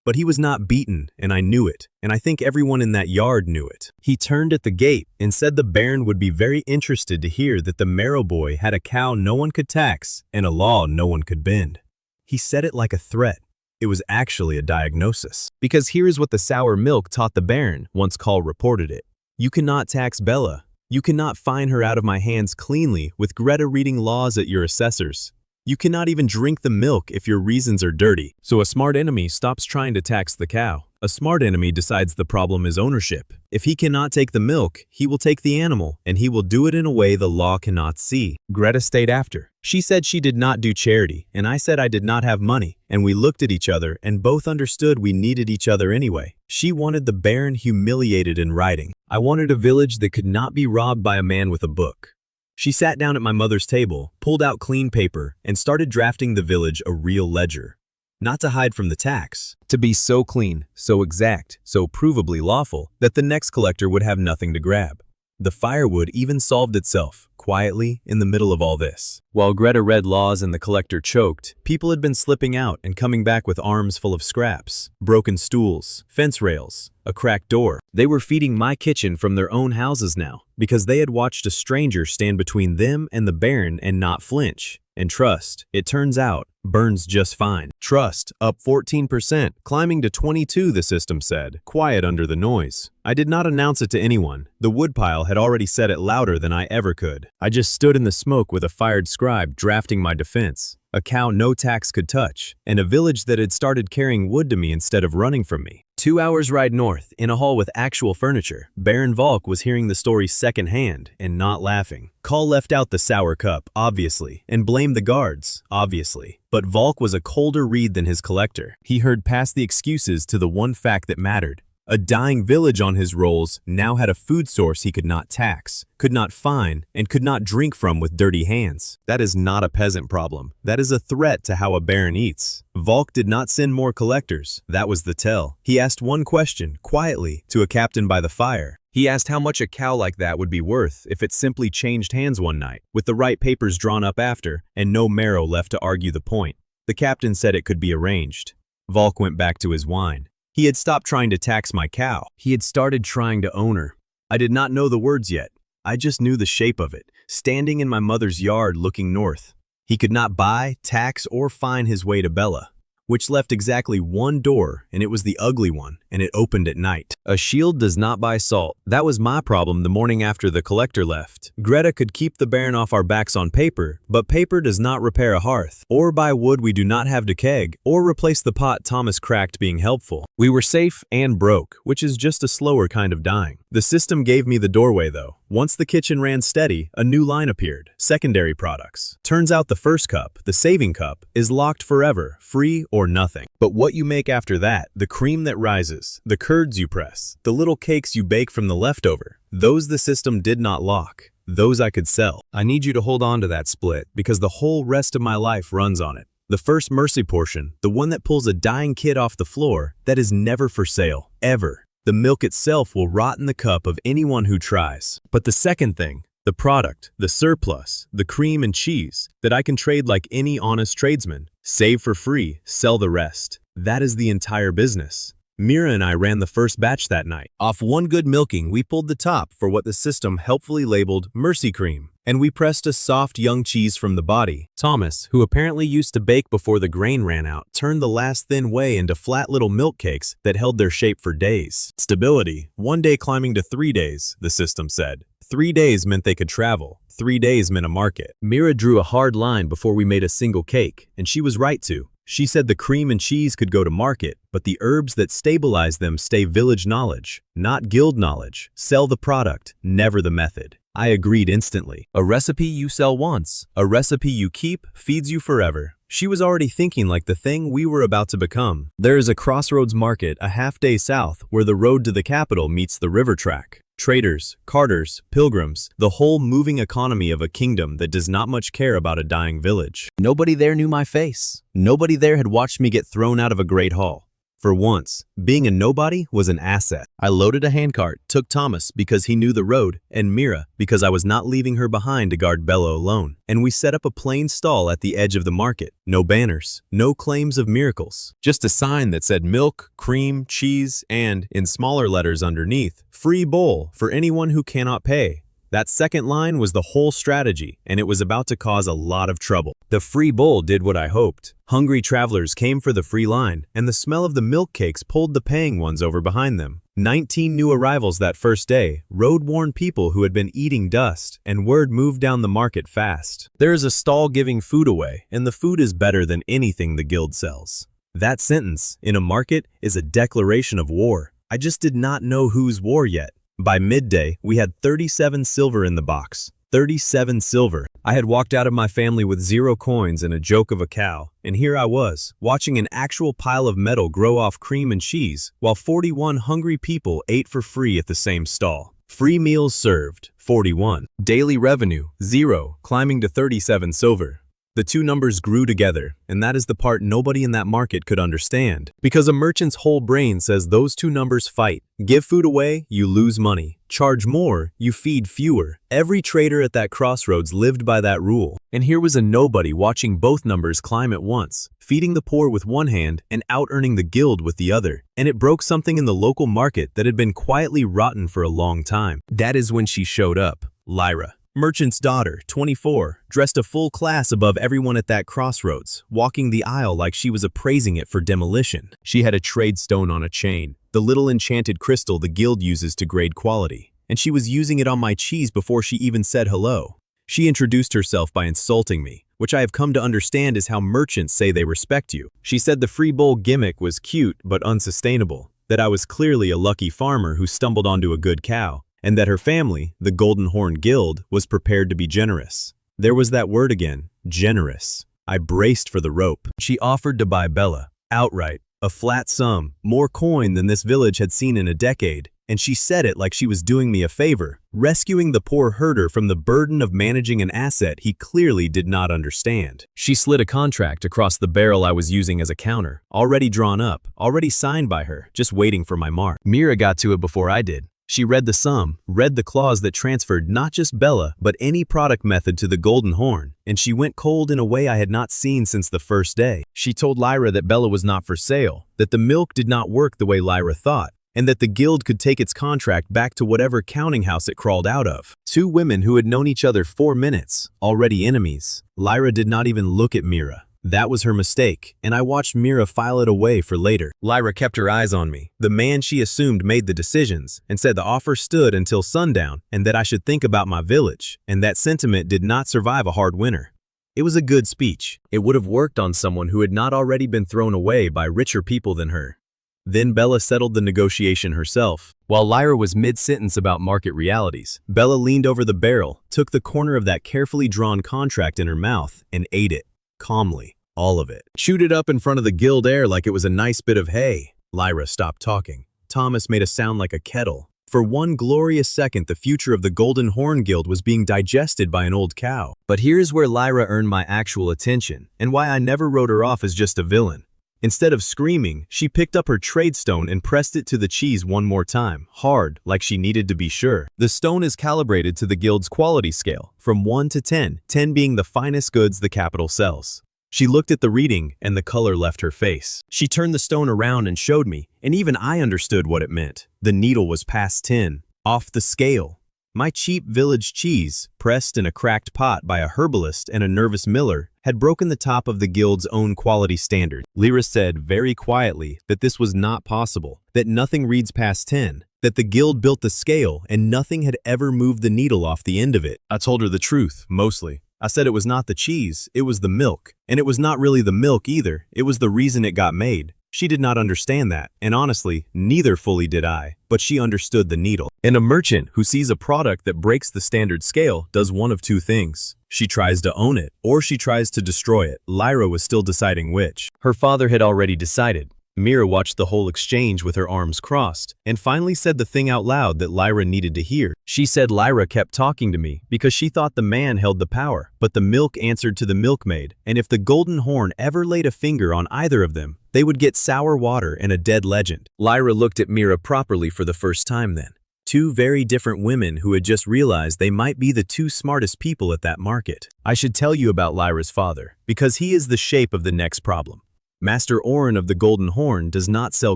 But he was not beaten, and I knew it, and I think everyone in that yard knew it. He turned at the gate and said the Baron would be very interested to hear that the Marrow boy had a cow no one could tax and a law no one could bend. He said it like a threat. It was actually a diagnosis. Because here's what the sour milk taught the Baron once Call reported it. You cannot tax Bella. You cannot fine her out of my hands cleanly with Greta reading laws at your assessors. You cannot even drink the milk if your reasons are dirty. So a smart enemy stops trying to tax the cow. A smart enemy decides the problem is ownership. If he cannot take the milk, he will take the animal, and he will do it in a way the law cannot see. Greta stayed after. She said she did not do charity, and I said I did not have money, and we looked at each other and both understood we needed each other anyway. She wanted the Baron humiliated in writing. I wanted a village that could not be robbed by a man with a book. She sat down at my mother's table, pulled out clean paper, and started drafting the village a real ledger. Not to hide from the tax, to be so clean, so exact, so provably lawful that the next collector would have nothing to grab. The firewood even solved itself, quietly, in the middle of all this. While Greta read laws and the collector choked, people had been slipping out and coming back with arms full of scraps, broken stools, fence rails, a cracked door. They were feeding my kitchen from their own houses now, because they had watched a stranger stand between them and the Baron and not flinch. And trust, it turns out, burns just fine. Trust, up 14%, climbing to 22, the system said, quiet under the noise. I did not announce it to anyone. The woodpile had already said it louder than I ever could. I just stood in the smoke with a fired scribe drafting my defense. A cow no tax could touch, and a village that had started carrying wood to me instead of running from me. 2 hours ride north, in a hall with actual furniture, Baron Volk was hearing the story secondhand and not laughing. Call left out the sour cup, obviously, and blamed the guards, obviously. But Volk was a colder read than his collector. He heard past the excuses to the one fact that mattered. A dying village on his rolls now had a food source he could not tax, could not fine, and could not drink from with dirty hands. That is not a peasant problem. That is a threat to how a baron eats. Volk did not send more collectors. That was the tell. He asked one question, quietly, to a captain by the fire. He asked how much a cow like that would be worth if it simply changed hands one night, with the right papers drawn up after, and no marrow left to argue the point. The captain said it could be arranged. Volk went back to his wine. He had stopped trying to tax my cow. He had started trying to own her. I did not know the words yet. I just knew the shape of it, standing in my mother's yard looking north. He could not buy, tax, or fine his way to Bella, which left exactly one door, and it was the ugly one, and it opened at night. A shield does not buy salt. That was my problem the morning after the collector left. Greta could keep the Baron off our backs on paper, but paper does not repair a hearth, or buy wood we do not have to keg, or replace the pot Thomas cracked being helpful. We were safe and broke, which is just a slower kind of dying. The system gave me the doorway though. Once the kitchen ran steady, a new line appeared, secondary products. Turns out the first cup, the saving cup, is locked forever, free or nothing. But what you make after that, the cream that rises, the curds you press, the little cakes you bake from the leftover, those the system did not lock. Those I could sell. I need you to hold on to that split because the whole rest of my life runs on it. The first mercy portion, the one that pulls a dying kid off the floor, that is never for sale, ever. The milk itself will rot in the cup of anyone who tries. But the second thing, the product, the surplus, the cream and cheese, that I can trade like any honest tradesman, save for free, sell the rest. That is the entire business. Mira and I ran the first batch that night. Off one good milking, we pulled the top for what the system helpfully labeled Mercy Cream, and we pressed a soft young cheese from the body. Thomas, who apparently used to bake before the grain ran out, turned the last thin whey into flat little milk cakes that held their shape for days. Stability, 1 day climbing to 3 days, the system said. 3 days meant they could travel. 3 days meant a market. Mira drew a hard line before we made a single cake, and she was right to. She said the cream and cheese could go to market, but the herbs that stabilize them stay village knowledge, not guild knowledge. Sell the product, never the method. I agreed instantly. A recipe you sell once, a recipe you keep, feeds you forever. She was already thinking like the thing we were about to become. There is a crossroads market a half-day south where the road to the capital meets the river track. Traders, carters, pilgrims, the whole moving economy of a kingdom that does not much care about a dying village. Nobody there knew my face. Nobody there had watched me get thrown out of a great hall. For once, being a nobody was an asset. I loaded a handcart, took Thomas because he knew the road, and Mira because I was not leaving her behind to guard Bella alone. And we set up a plain stall at the edge of the market. No banners, no claims of miracles. Just a sign that said milk, cream, cheese, and, in smaller letters underneath, free bowl for anyone who cannot pay. That second line was the whole strategy, and it was about to cause a lot of trouble. The free bowl did what I hoped. Hungry travelers came for the free line, and the smell of the milk cakes pulled the paying ones over behind them. 19 new arrivals that first day, road-worn people who had been eating dust, and word moved down the market fast. There is a stall giving food away, and the food is better than anything the guild sells. That sentence, in a market, is a declaration of war. I just did not know whose war yet. By midday, we had 37 silver in the box. 37 silver. I had walked out of my family with 0 coins and a joke of a cow, and here I was, watching an actual pile of metal grow off cream and cheese, while 41 hungry people ate for free at the same stall. Free meals served, 41. Daily revenue, 0, climbing to 37 silver. The two numbers grew together, and that is the part nobody in that market could understand. Because a merchant's whole brain says those two numbers fight. Give food away, you lose money. Charge more, you feed fewer. Every trader at that crossroads lived by that rule. And here was a nobody watching both numbers climb at once, feeding the poor with one hand and out-earning the guild with the other. And it broke something in the local market that had been quietly rotten for a long time. That is when she showed up, Lyra. Merchant's daughter, 24, dressed a full class above everyone at that crossroads, walking the aisle like she was appraising it for demolition. She had a trade stone on a chain, the little enchanted crystal the guild uses to grade quality, and she was using it on my cheese before she even said hello. She introduced herself by insulting me, which I have come to understand is how merchants say they respect you. She said the free bowl gimmick was cute but unsustainable, that I was clearly a lucky farmer who stumbled onto a good cow, and that her family, the Golden Horn Guild, was prepared to be generous. There was that word again, generous. I braced for the rope. She offered to buy Bella, outright, a flat sum, more coin than this village had seen in a decade, and she said it like she was doing me a favor, rescuing the poor herder from the burden of managing an asset he clearly did not understand. She slid a contract across the barrel I was using as a counter, already drawn up, already signed by her, just waiting for my mark. Mira got to it before I did. She read the sum, read the clause that transferred not just Bella, but any product method to the Golden Horn, and she went cold in a way I had not seen since the first day. She told Lyra that Bella was not for sale, that the milk did not work the way Lyra thought, and that the guild could take its contract back to whatever counting house it crawled out of. Two women who had known each other 4 minutes, already enemies. Lyra did not even look at Mira. That was her mistake, and I watched Mira file it away for later. Lyra kept her eyes on me. The man she assumed made the decisions, and said the offer stood until sundown, and that I should think about my village, and that sentiment did not survive a hard winter. It was a good speech. It would have worked on someone who had not already been thrown away by richer people than her. Then Bella settled the negotiation herself. While Lyra was mid-sentence about market realities, Bella leaned over the barrel, took the corner of that carefully drawn contract in her mouth, and ate it. Calmly, all of it. Chewed it up in front of the guild air like it was a nice bit of hay. Lyra stopped talking. Thomas made a sound like a kettle. For one glorious second, the future of the Golden Horn Guild was being digested by an old cow. But here's where Lyra earned my actual attention, and why I never wrote her off as just a villain. Instead of screaming, she picked up her trade stone and pressed it to the cheese one more time, hard, like she needed to be sure. The stone is calibrated to the guild's quality scale, from 1 to 10, 10 being the finest goods the capital sells. She looked at the reading, and the color left her face. She turned the stone around and showed me, and even I understood what it meant. The needle was past 10, off the scale. My cheap village cheese, pressed in a cracked pot by a herbalist and a nervous miller, had broken the top of the guild's own quality standard. Lyra said very quietly that this was not possible, that nothing reads past 10, that the guild built the scale and nothing had ever moved the needle off the end of it. I told her the truth, mostly. I said it was not the cheese, it was the milk. And it was not really the milk either, it was the reason it got made. She did not understand that, and honestly, neither fully did I, but she understood the needle. And a merchant who sees a product that breaks the standard scale does one of two things. She tries to own it, or she tries to destroy it. Lyra was still deciding which. Her father had already decided. Mira watched the whole exchange with her arms crossed, and finally said the thing out loud that Lyra needed to hear. She said Lyra kept talking to me because she thought the man held the power, but the milk answered to the milkmaid, and if the Golden Horn ever laid a finger on either of them, they would get sour water and a dead legend. Lyra looked at Mira properly for the first time then. Two very different women who had just realized they might be the two smartest people at that market. I should tell you about Lyra's father, because he is the shape of the next problem. Master Orin of the Golden Horn does not sell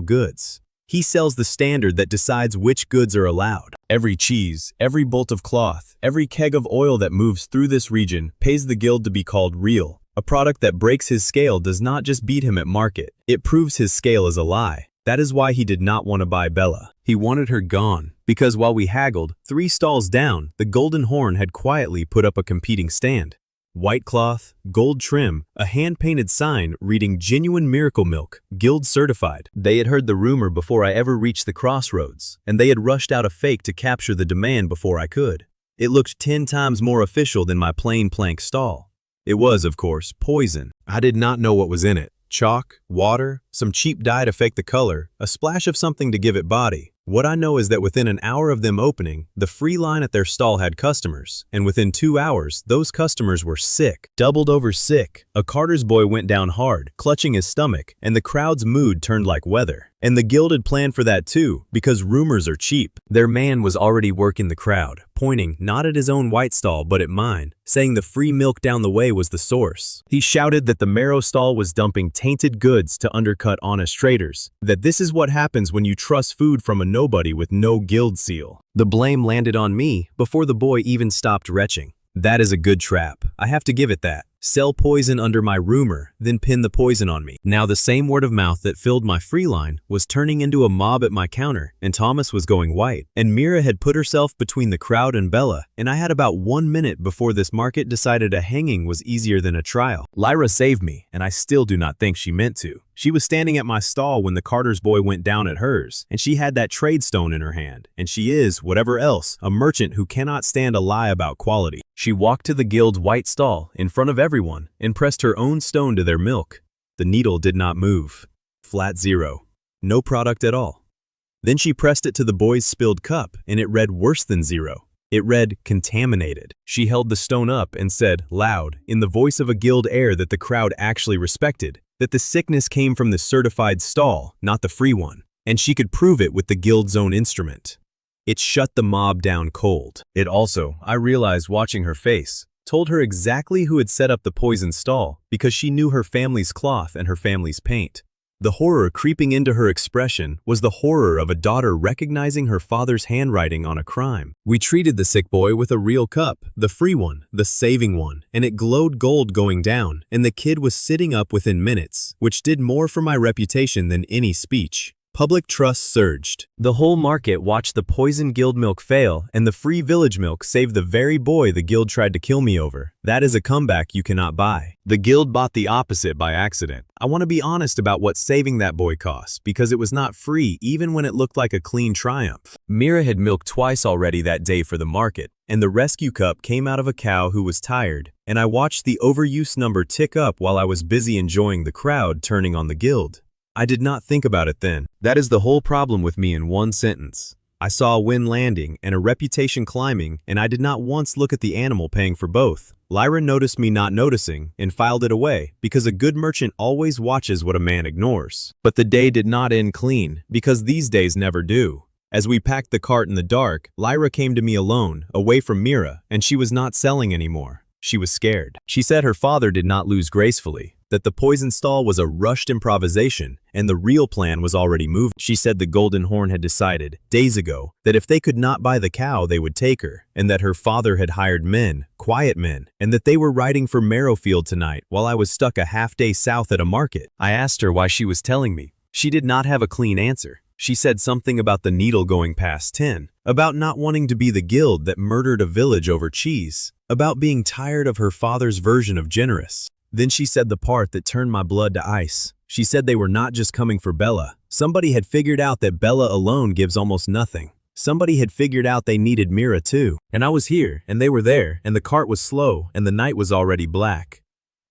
goods. He sells the standard that decides which goods are allowed. Every cheese, every bolt of cloth, every keg of oil that moves through this region pays the guild to be called real. A product that breaks his scale does not just beat him at market, it proves his scale is a lie. That is why he did not want to buy Bella. He wanted her gone, because while we haggled, 3 stalls down, the Golden Horn had quietly put up a competing stand. White cloth, gold trim, a hand-painted sign reading Genuine Miracle Milk, Guild Certified. They had heard the rumor before I ever reached the crossroads, and they had rushed out a fake to capture the demand before I could. It looked 10 times more official than my plain plank stall. It was, of course, poison. I did not know what was in it. Chalk, water, some cheap dye to fake the color, a splash of something to give it body. What I know is that within an hour of them opening, the free line at their stall had customers, and within 2 hours, those customers were sick, doubled over sick. A Carter's boy went down hard, clutching his stomach, and the crowd's mood turned like weather. And the guild had planned for that too, because rumors are cheap. Their man was already working the crowd, pointing not at his own white stall but at mine, saying the free milk down the way was the source. He shouted that the marrow stall was dumping tainted goods to undercut honest traders, that this is what happens when you trust food from a nobody with no guild seal. The blame landed on me before the boy even stopped retching. That is a good trap. I have to give it that. Sell poison under my rumor, then pin the poison on me. Now the same word of mouth that filled my free line was turning into a mob at my counter, and Thomas was going white. And Mira had put herself between the crowd and Bella, and I had about 1 minute before this market decided a hanging was easier than a trial. Lyra saved me, and I still do not think she meant to. She was standing at my stall when the Carter's boy went down at hers, and she had that trade stone in her hand, and she is, whatever else, a merchant who cannot stand a lie about quality. She walked to the guild's white stall in front of everyone and pressed her own stone to their milk. The needle did not move. Flat zero. No product at all. Then she pressed it to the boy's spilled cup, and it read worse than zero. It read contaminated. She held the stone up and said, loud, in the voice of a guild heir that the crowd actually respected, that the sickness came from the certified stall, not the free one, and she could prove it with the guild's own instrument. It shut the mob down cold. It also, I realized watching her face, told her exactly who had set up the poison stall because she knew her family's cloth and her family's paint. The horror creeping into her expression was the horror of a daughter recognizing her father's handwriting on a crime. We treated the sick boy with a real cup, the free one, the saving one, and it glowed gold going down, and the kid was sitting up within minutes, which did more for my reputation than any speech. Public trust surged. The whole market watched the poison guild milk fail, and the free village milk saved the very boy the guild tried to kill me over. That is a comeback you cannot buy. The guild bought the opposite by accident. I want to be honest about what saving that boy cost, because it was not free even when it looked like a clean triumph. Mira had milked twice already that day for the market, and the rescue cup came out of a cow who was tired, and I watched the overuse number tick up while I was busy enjoying the crowd turning on the guild. I did not think about it then. That is the whole problem with me in one sentence. I saw a win landing and a reputation climbing, and I did not once look at the animal paying for both. Lyra noticed me not noticing and filed it away because a good merchant always watches what a man ignores. But the day did not end clean, because these days never do. As we packed the cart in the dark, Lyra came to me alone, away from Mira, and she was not selling anymore. She was scared. She said her father did not lose gracefully, that the poison stall was a rushed improvisation, and the real plan was already moved. She said the Golden Horn had decided, days ago, that if they could not buy the cow, they would take her, and that her father had hired men, quiet men, and that they were riding for Marrowfield tonight while I was stuck a half-day south at a market. I asked her why she was telling me. She did not have a clean answer. She said something about the needle going past 10, about not wanting to be the guild that murdered a village over cheese, about being tired of her father's version of generous. Then she said the part that turned my blood to ice. She said they were not just coming for Bella. Somebody had figured out that Bella alone gives almost nothing. Somebody had figured out they needed Mira too. And I was here, and they were there, and the cart was slow, and the night was already black.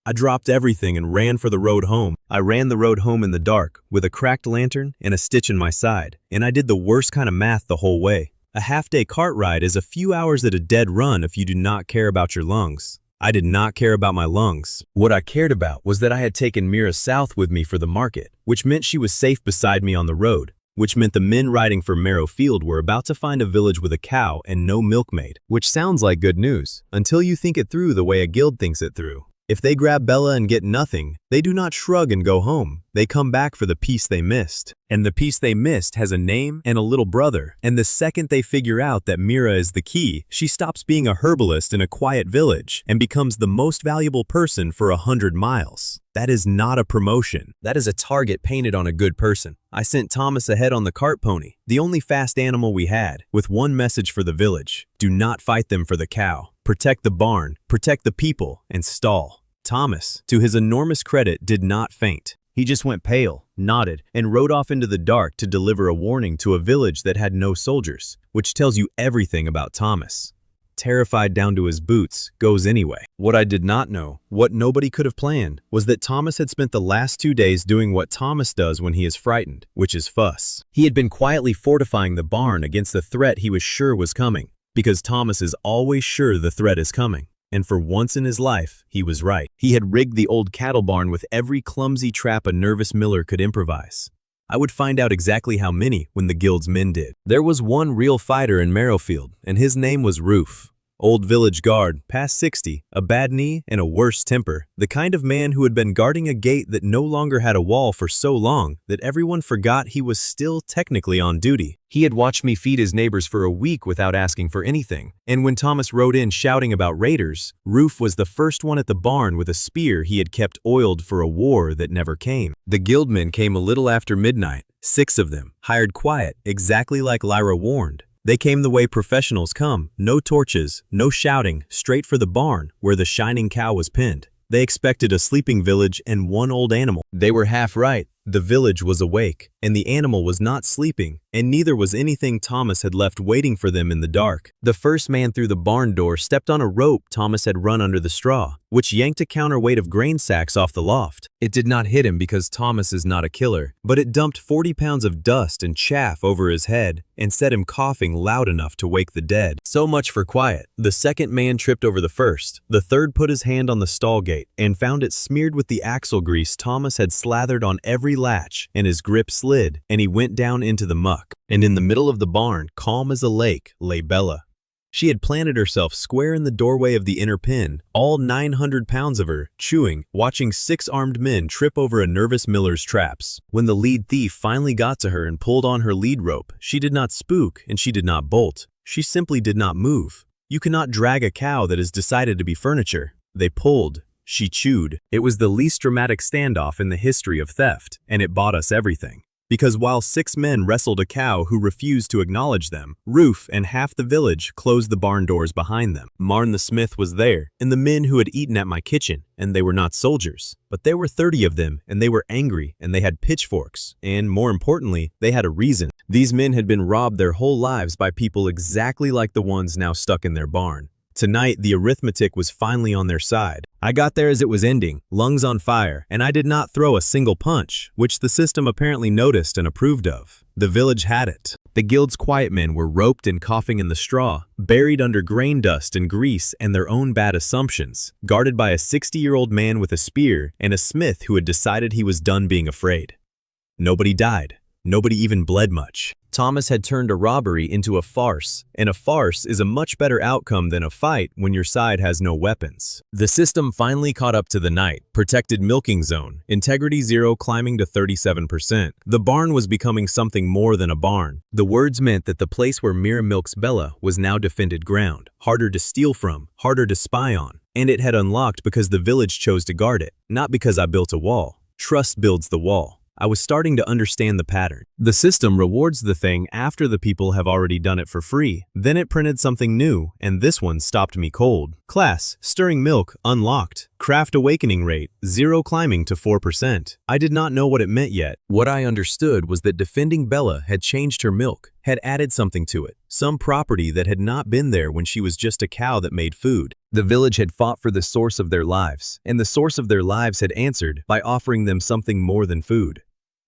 I dropped everything and ran for the road home. I ran the road home in the dark, with a cracked lantern and a stitch in my side, and I did the worst kind of math the whole way. A half-day cart ride is a few hours at a dead run if you do not care about your lungs. I did not care about my lungs. What I cared about was that I had taken Mira south with me for the market, which meant she was safe beside me on the road, which meant the men riding for Marrowfield were about to find a village with a cow and no milkmaid, which sounds like good news, until you think it through the way a guild thinks it through. If they grab Bella and get nothing, they do not shrug and go home. They come back for the piece they missed. And the piece they missed has a name and a little brother. And the second they figure out that Mira is the key, she stops being a herbalist in a quiet village and becomes the most valuable person for 100 miles. That is not a promotion. That is a target painted on a good person. I sent Thomas ahead on the cart pony, the only fast animal we had, with one message for the village. Do not fight them for the cow. Protect the barn, protect the people, and stall. Thomas, to his enormous credit, did not faint. He just went pale, nodded, and rode off into the dark to deliver a warning to a village that had no soldiers, which tells you everything about Thomas. Terrified down to his boots, goes anyway. What I did not know, what nobody could have planned, was that Thomas had spent the last 2 days doing what Thomas does when he is frightened, which is fuss. He had been quietly fortifying the barn against the threat he was sure was coming, because Thomas is always sure the threat is coming. And for once in his life, he was right. He had rigged the old cattle barn with every clumsy trap a nervous miller could improvise. I would find out exactly how many when the guild's men did. There was one real fighter in Marrowfield, and his name was Roof. Old village guard, past 60, a bad knee, and a worse temper. The kind of man who had been guarding a gate that no longer had a wall for so long that everyone forgot he was still technically on duty. He had watched me feed his neighbors for a week without asking for anything. And when Thomas rode in shouting about raiders, Roof was the first one at the barn with a spear he had kept oiled for a war that never came. The guildmen came a little after midnight, 6 of them, hired quiet, exactly like Lyra warned. They came the way professionals come, no torches, no shouting, straight for the barn where the shining cow was pinned. They expected a sleeping village and one old animal. They were half right. The village was awake, and the animal was not sleeping, and neither was anything Thomas had left waiting for them in the dark. The first man through the barn door stepped on a rope Thomas had run under the straw, which yanked a counterweight of grain sacks off the loft. It did not hit him because Thomas is not a killer, but it dumped 40 pounds of dust and chaff over his head and set him coughing loud enough to wake the dead. So much for quiet. The second man tripped over the first. The third put his hand on the stall gate and found it smeared with the axle grease Thomas had slathered on every latch, and his grip slid, and he went down into the muck. And in the middle of the barn, calm as a lake, lay Bella. She had planted herself square in the doorway of the inner pen, all 900 pounds of her, chewing, watching 6 armed men trip over a nervous miller's traps. When the lead thief finally got to her and pulled on her lead rope, she did not spook and she did not bolt. She simply did not move. You cannot drag a cow that has decided to be furniture. They pulled. She chewed. It was the least dramatic standoff in the history of theft, and it bought us everything. Because while 6 men wrestled a cow who refused to acknowledge them, Roof and half the village closed the barn doors behind them. Marn the smith was there, and the men who had eaten at my kitchen, and they were not soldiers. But there were 30 of them, and they were angry, and they had pitchforks, and more importantly, they had a reason. These men had been robbed their whole lives by people exactly like the ones now stuck in their barn. Tonight, the arithmetic was finally on their side. I got there as it was ending, lungs on fire, and I did not throw a single punch, which the system apparently noticed and approved of. The village had it. The guild's quiet men were roped and coughing in the straw, buried under grain dust and grease and their own bad assumptions, guarded by a 60-year-old man with a spear and a smith who had decided he was done being afraid. Nobody died. Nobody even bled much. Thomas had turned a robbery into a farce, and a farce is a much better outcome than a fight when your side has no weapons. The system finally caught up to the night. Protected milking zone, integrity 0 climbing to 37%. The barn was becoming something more than a barn. The words meant that the place where Mira milks Bella was now defended ground, harder to steal from, harder to spy on. And it had unlocked because the village chose to guard it, not because I built a wall. Trust builds the wall. I was starting to understand the pattern. The system rewards the thing after the people have already done it for free. Then it printed something new, and this one stopped me cold. Class, stirring milk, unlocked. Craft awakening rate, 0 climbing to 4%. I did not know what it meant yet. What I understood was that defending Bella had changed her milk, had added something to it, some property that had not been there when she was just a cow that made food. The village had fought for the source of their lives, and the source of their lives had answered by offering them something more than food.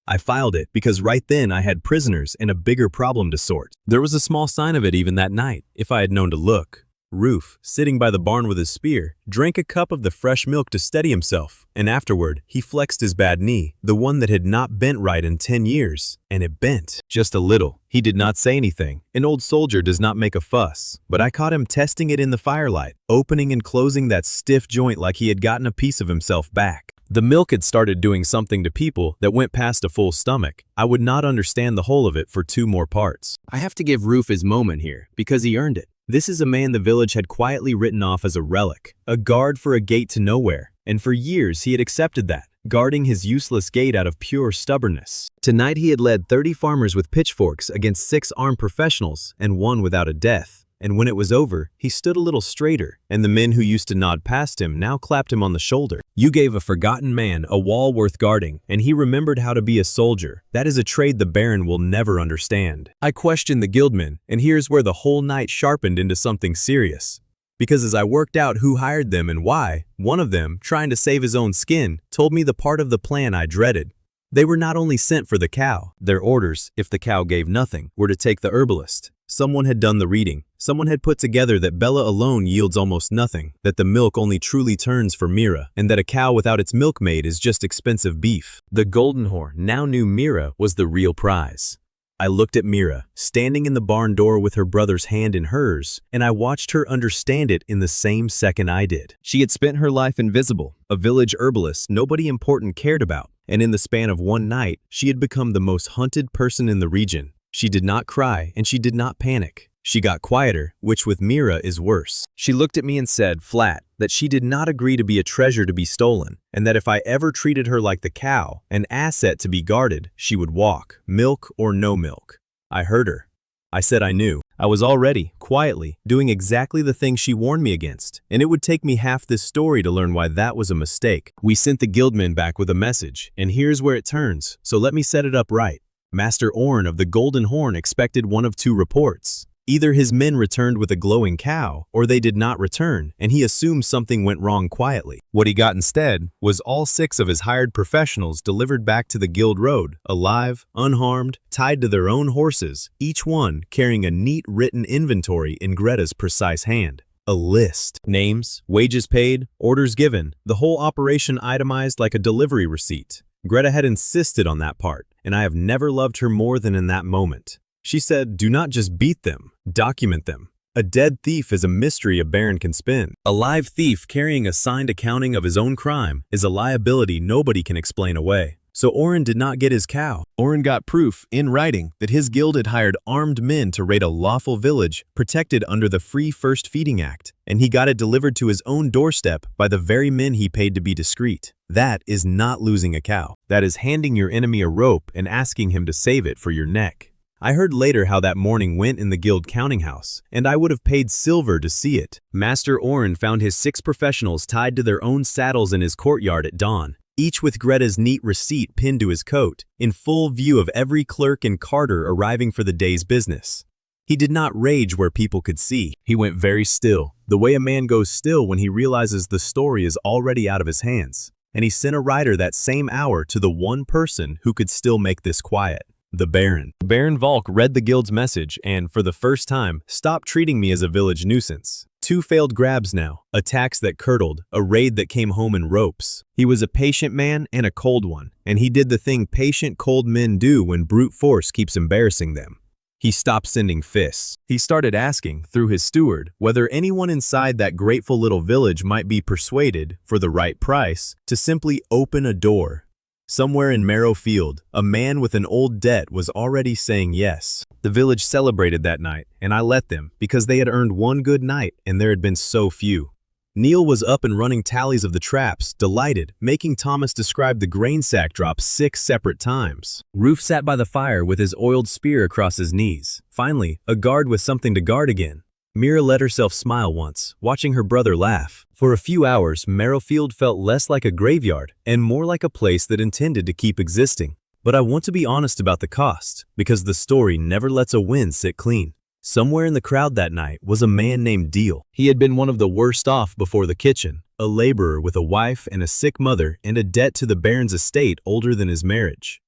I filed it because right then I had prisoners and a bigger problem to sort. There was a small sign of it even that night, if I had known to look. Roof, sitting by the barn with his spear, drank a cup of the fresh milk to steady himself, and afterward, he flexed his bad knee, the one that had not bent right in 10 years, and it bent. Just a little. He did not say anything. An old soldier does not make a fuss, but I caught him testing it in the firelight, opening and closing that stiff joint like he had gotten a piece of himself back. The milk had started doing something to people that went past a full stomach. I would not understand the whole of it for 2 more parts. I have to give Roof his moment here, because he earned it. This is a man the village had quietly written off as a relic, a guard for a gate to nowhere, and for years he had accepted that, guarding his useless gate out of pure stubbornness. Tonight he had led 30 farmers with pitchforks against 6 armed professionals and 1 without a death. And when it was over, he stood a little straighter, and the men who used to nod past him now clapped him on the shoulder. You gave a forgotten man a wall worth guarding, and he remembered how to be a soldier. That is a trade the Baron will never understand. I questioned the guildmen, and here's where the whole night sharpened into something serious. Because as I worked out who hired them and why, one of them, trying to save his own skin, told me the part of the plan I dreaded. They were not only sent for the cow. Their orders, if the cow gave nothing, were to take the herbalist. Someone had done the reading. Someone had put together that Bella alone yields almost nothing, that the milk only truly turns for Mira, and that a cow without its milkmaid is just expensive beef. The Golden Horn now knew Mira was the real prize. I looked at Mira, standing in the barn door with her brother's hand in hers, and I watched her understand it in the same second I did. She had spent her life invisible, a village herbalist nobody important cared about, and in the span of one night, she had become the most hunted person in the region. She did not cry, and she did not panic. She got quieter, which with Mira is worse. She looked at me and said, flat, that she did not agree to be a treasure to be stolen, and that if I ever treated her like the cow, an asset to be guarded, she would walk, milk or no milk. I heard her. I said I knew. I was already, quietly, doing exactly the thing she warned me against, and it would take me half this story to learn why that was a mistake. We sent the guildmen back with a message, and here's where it turns, so let me set it up right. Master Orn of the Golden Horn expected one of 2 reports. Either his men returned with a glowing cow, or they did not return, and he assumed something went wrong quietly. What he got instead was all 6 of his hired professionals delivered back to the guild road, alive, unharmed, tied to their own horses, each one carrying a neat written inventory in Greta's precise hand. A list. Names, wages paid, orders given, the whole operation itemized like a delivery receipt. Greta had insisted on that part, and I have never loved her more than in that moment. She said, do not just beat them, document them. A dead thief is a mystery a baron can spin. A live thief carrying a signed accounting of his own crime is a liability nobody can explain away. So Oren did not get his cow. Oren got proof, in writing, that his guild had hired armed men to raid a lawful village protected under the Free First Feeding Act, and he got it delivered to his own doorstep by the very men he paid to be discreet. That is not losing a cow. That is handing your enemy a rope and asking him to save it for your neck. I heard later how that morning went in the guild counting house, and I would have paid silver to see it. Master Oren found his 6 professionals tied to their own saddles in his courtyard at dawn, each with Greta's neat receipt pinned to his coat, in full view of every clerk and carter arriving for the day's business. He did not rage where people could see. He went very still, the way a man goes still when he realizes the story is already out of his hands, and he sent a rider that same hour to the one person who could still make this quiet. The Baron. Baron Valk read the guild's message and, for the first time, stopped treating me as a village nuisance. 2 failed grabs now, attacks that curdled, a raid that came home in ropes. He was a patient man and a cold one, and he did the thing patient, cold men do when brute force keeps embarrassing them. He stopped sending fists. He started asking, through his steward, whether anyone inside that grateful little village might be persuaded, for the right price, to simply open a door. Somewhere in Marrow Field, a man with an old debt was already saying yes. The village celebrated that night, and I let them, because they had earned one good night, and there had been so few. Neil was up and running tallies of the traps, delighted, making Thomas describe the grain sack drop 6 separate times. Roof sat by the fire with his oiled spear across his knees. Finally, a guard with something to guard again. Mira let herself smile once, watching her brother laugh. For a few hours, Marrowfield felt less like a graveyard and more like a place that intended to keep existing. But I want to be honest about the cost, because the story never lets a win sit clean. Somewhere in the crowd that night was a man named Deal. He had been one of the worst off before the kitchen, a laborer with a wife and a sick mother and a debt to the Baron's estate older than his marriage.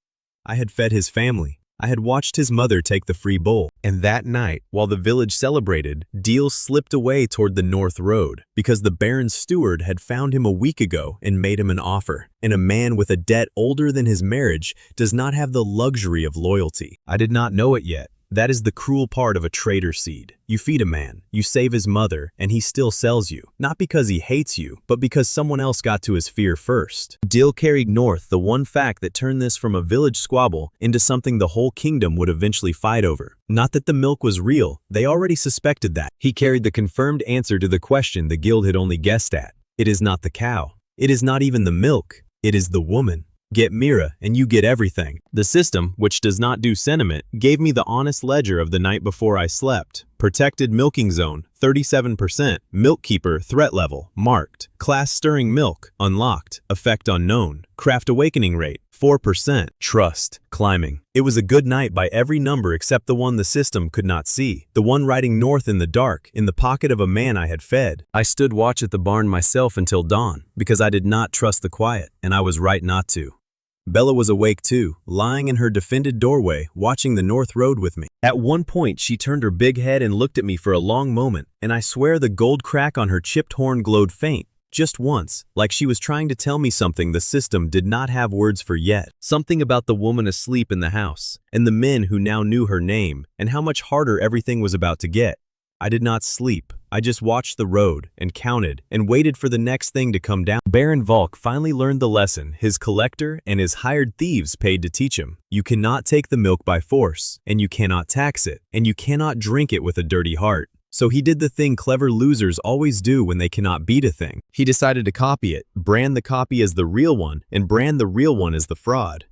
I had fed his family. I had watched his mother take the free bowl, and that night, while the village celebrated, Deal slipped away toward the North Road because the Baron's steward had found him a week ago and made him an offer. And a man with a debt older than his marriage does not have the luxury of loyalty. I did not know it yet. That is the cruel part of a traitor seed. You feed a man, you save his mother, and he still sells you. Not because he hates you, but because someone else got to his fear first. Dill carried north the one fact that turned this from a village squabble into something the whole kingdom would eventually fight over. Not that the milk was real, they already suspected that. He carried the confirmed answer to the question the guild had only guessed at. It is not the cow. It is not even the milk. It is the woman. Get Mira, and you get everything. The system, which does not do sentiment, gave me the honest ledger of the night before I slept. Protected milking zone, 37%. Milk keeper, threat level, marked. Class stirring milk, unlocked. Effect unknown. Craft awakening rate, 4%. Trust, climbing. It was a good night by every number except the one the system could not see. The one riding north in the dark, in the pocket of a man I had fed. I stood watch at the barn myself until dawn, because I did not trust the quiet, and I was right not to. Bella was awake too, lying in her defended doorway, watching the North Road with me. At one point, she turned her big head and looked at me for a long moment, and I swear the gold crack on her chipped horn glowed faint, just once, like she was trying to tell me something the system did not have words for yet. Something about the woman asleep in the house, and the men who now knew her name, and how much harder everything was about to get. I did not sleep. I just watched the road and counted and waited for the next thing to come down. Baron Volk finally learned the lesson his collector and his hired thieves paid to teach him. You cannot take the milk by force, and you cannot tax it, and you cannot drink it with a dirty heart. So he did the thing clever losers always do when they cannot beat a thing. He decided to copy it, brand the copy as the real one, and brand the real one as the fraud.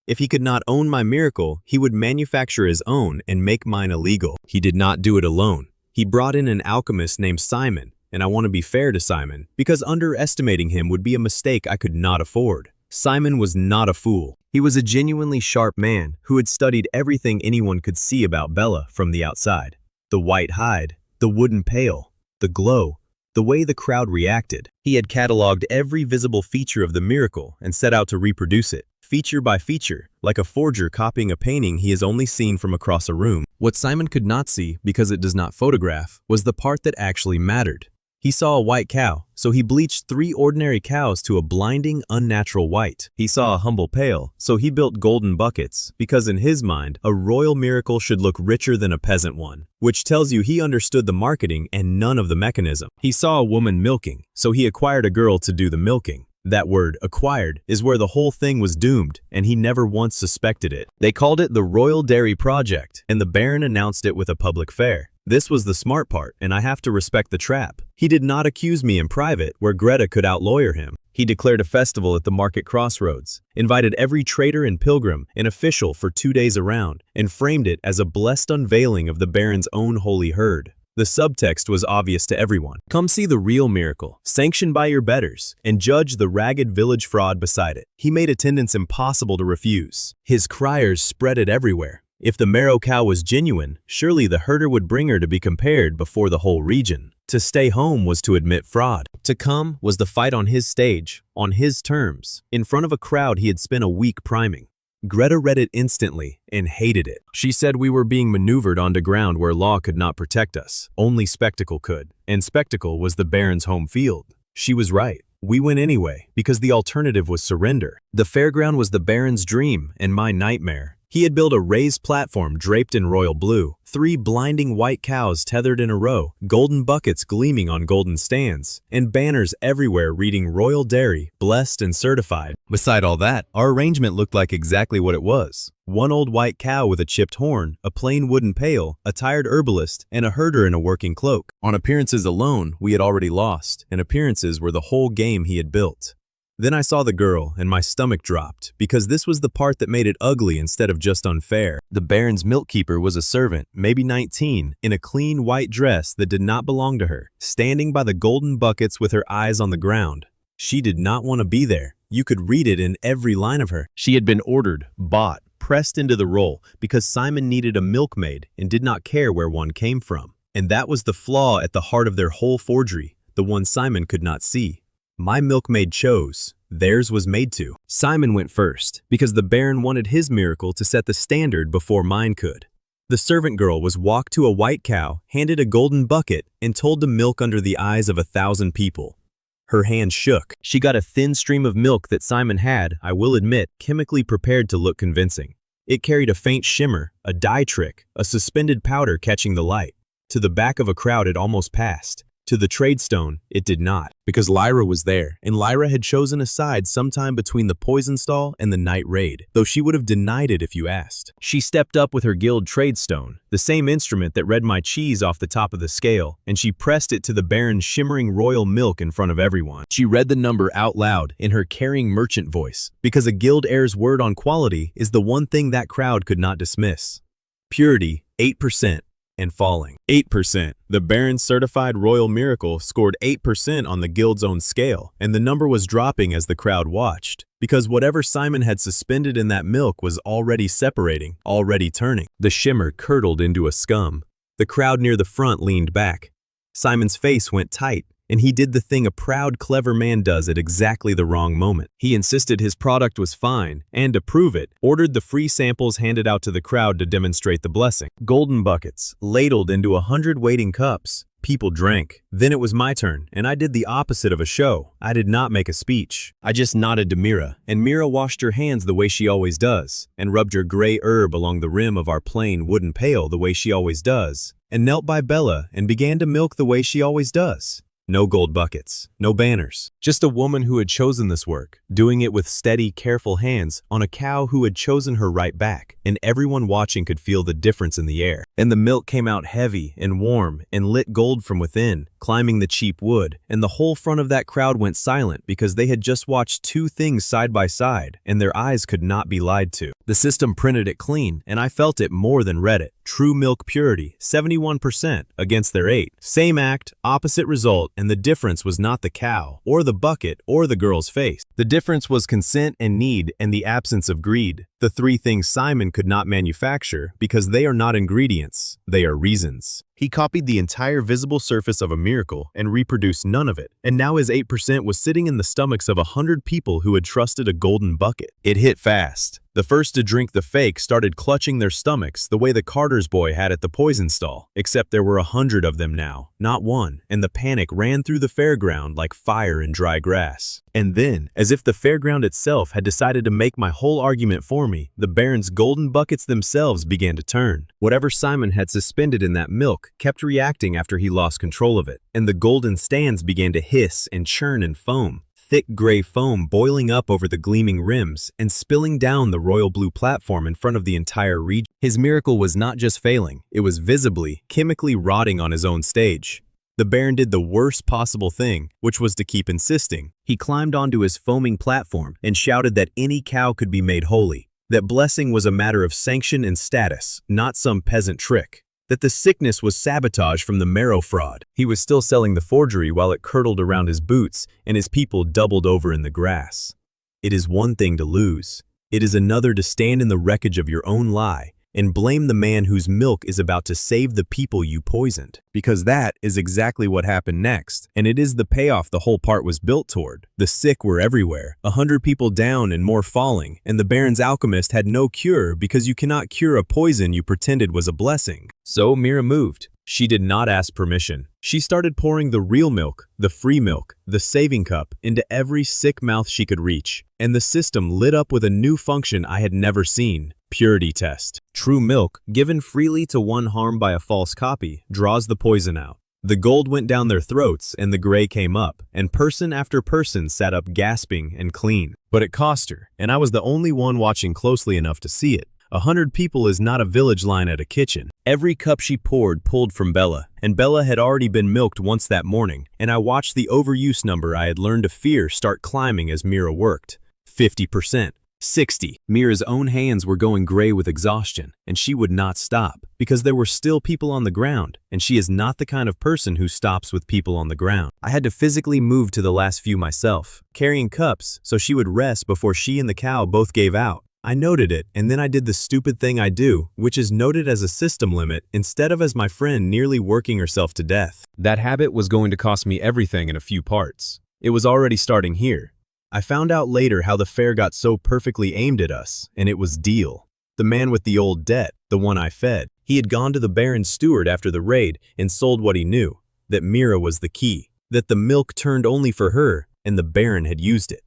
If he could not own my miracle, he would manufacture his own and make mine illegal. He did not do it alone. He brought in an alchemist named Simon, and I want to be fair to Simon, because underestimating him would be a mistake I could not afford. Simon was not a fool. He was a genuinely sharp man who had studied everything anyone could see about Bella from the outside. The white hide, the wooden pail, the glow, the way the crowd reacted. He had cataloged every visible feature of the miracle and set out to reproduce it, feature by feature, like a forger copying a painting he has only seen from across a room. What Simon could not see, because it does not photograph, was the part that actually mattered. He saw a white cow, so he bleached 3 ordinary cows to a blinding, unnatural white. He saw a humble pail, so he built golden buckets, because in his mind, a royal miracle should look richer than a peasant one, which tells you he understood the marketing and none of the mechanism. He saw a woman milking, so he acquired a girl to do the milking. That word, acquired, is where the whole thing was doomed, and he never once suspected it. They called it the Royal Dairy Project, and the Baron announced it with a public fair. This was the smart part, and I have to respect the trap. He did not accuse me in private, where Greta could outlawyer him. He declared a festival at the market crossroads, invited every trader and pilgrim, and official for 2 days around, and framed it as a blessed unveiling of the Baron's own holy herd. The subtext was obvious to everyone. Come see the real miracle, sanctioned by your betters, and judge the ragged village fraud beside it. He made attendance impossible to refuse. His criers spread it everywhere. If the marrow cow was genuine, surely the herder would bring her to be compared before the whole region. To stay home was to admit fraud. To come was the fight on his stage, on his terms, in front of a crowd he had spent a week priming. Greta read it instantly and hated it. She said we were being maneuvered onto ground where law could not protect us. Only spectacle could, and spectacle was the Baron's home field. She was right. We went anyway, because the alternative was surrender. The fairground was the Baron's dream and my nightmare. He had built a raised platform draped in royal blue, 3 blinding white cows tethered in a row, golden buckets gleaming on golden stands, and banners everywhere reading Royal Dairy, blessed and certified. Beside all that, our arrangement looked like exactly what it was. 1 old white cow with a chipped horn, a plain wooden pail, a tired herbalist, and a herder in a working cloak. On appearances alone, we had already lost, and appearances were the whole game he had built. Then I saw the girl, and my stomach dropped, because this was the part that made it ugly instead of just unfair. The Baron's milk keeper was a servant, maybe 19, in a clean white dress that did not belong to her, standing by the golden buckets with her eyes on the ground. She did not want to be there. You could read it in every line of her. She had been ordered, bought, pressed into the role, because Simon needed a milkmaid and did not care where one came from. And that was the flaw at the heart of their whole forgery, the one Simon could not see. My milkmaid chose, Theirs was made to. Simon went first, because the Baron wanted his miracle to set the standard before mine could. The servant girl was walked to a white cow, handed a golden bucket, and told to milk under the eyes of 1,000 people. Her hand shook. She got a thin stream of milk that Simon had, I will admit, chemically prepared to look convincing. It carried a faint shimmer, a dye trick, a suspended powder catching the light. To the back of a crowd it almost passed. To the tradestone, it did not, because Lyra was there, and Lyra had chosen a side sometime between the poison stall and the night raid, though she would have denied it if you asked. She stepped up with her guild tradestone, the same instrument that read my cheese off the top of the scale, and she pressed it to the Baron's shimmering royal milk in front of everyone. She read the number out loud in her carrying merchant voice, because a guild heir's word on quality is the one thing that crowd could not dismiss. Purity, 8%. And falling. 8%. The Baron's certified royal miracle scored 8% on the guild's own scale, and the number was dropping as the crowd watched, because whatever Simon had suspended in that milk was already separating, already turning. The shimmer curdled into a scum. The crowd near the front leaned back. Simon's face went tight, and he did the thing a proud, clever man does at exactly the wrong moment. He insisted his product was fine, and to prove it, ordered the free samples handed out to the crowd to demonstrate the blessing. Golden buckets, ladled into 100 waiting cups. People drank. Then it was my turn, and I did the opposite of a show. I did not make a speech. I just nodded to Mira, and Mira washed her hands the way she always does, and rubbed her gray herb along the rim of our plain wooden pail the way she always does, and knelt by Bella and began to milk the way she always does. No gold buckets, no banners. Just a woman who had chosen this work, doing it with steady, careful hands on a cow who had chosen her right back, and everyone watching could feel the difference in the air. And the milk came out heavy and warm and lit gold from within, climbing the cheap wood, and the whole front of that crowd went silent because they had just watched two things side by side, and their eyes could not be lied to. The system printed it clean, and I felt it more than read it. True milk purity, 71% against their 8. Same act, opposite result, and the difference was not the cow, or the bucket, or the girl's face. The difference was consent and need and the absence of greed. The three things Simon could not manufacture because they are not ingredients, they are reasons. He copied the entire visible surface of a miracle and reproduced none of it, and now his 8% was sitting in the stomachs of 100 people who had trusted a golden bucket. It hit fast. The first to drink the fake started clutching their stomachs the way the carter's boy had at the poison stall, except there were 100 of them now, not one, and the panic ran through the fairground like fire in dry grass. And then, as if the fairground itself had decided to make my whole argument for me, the Baron's golden buckets themselves began to turn. Whatever Simon had suspended in that milk kept reacting after he lost control of it, and the golden stands began to hiss and churn and foam. Thick gray foam boiling up over the gleaming rims and spilling down the royal blue platform in front of the entire region. His miracle was not just failing, it was visibly, chemically rotting on his own stage. The Baron did the worst possible thing, which was to keep insisting. He climbed onto his foaming platform and shouted that any cow could be made holy, that blessing was a matter of sanction and status, not some peasant trick. That the sickness was sabotage from the marrow fraud. He was still selling the forgery while it curdled around his boots and his people doubled over in the grass. It is one thing to lose. It is another to stand in the wreckage of your own lie and blame the man whose milk is about to save the people you poisoned. Because that is exactly what happened next, and it is the payoff the whole part was built toward. The sick were everywhere, 100 people down and more falling, and the Baron's alchemist had no cure because you cannot cure a poison you pretended was a blessing. So Mira moved. She did not ask permission. She started pouring the real milk, the free milk, the saving cup into every sick mouth she could reach, and the system lit up with a new function I had never seen. Purity test. True milk, given freely to one harmed by a false copy, draws the poison out. The gold went down their throats and the gray came up, and person after person sat up gasping and clean. But it cost her, and I was the only one watching closely enough to see it. 100 people is not a village line at a kitchen. Every cup she poured pulled from Bella, and Bella had already been milked once that morning, and I watched the overuse number I had learned to fear start climbing as Mira worked. 50%. 60. Mira's own hands were going gray with exhaustion, and she would not stop, because there were still people on the ground, and she is not the kind of person who stops with people on the ground. I had to physically move to the last few myself, carrying cups so she would rest before she and the cow both gave out. I noted it, and then I did the stupid thing I do, which is noted as a system limit instead of as my friend nearly working herself to death. That habit was going to cost me everything in a few parts. It was already starting here. I found out later how the fair got so perfectly aimed at us, and it was Deal. The man with the old debt, the one I fed. He had gone to the Baron's steward after the raid and sold what he knew, that Mira was the key, that the milk turned only for her, and the Baron had used it.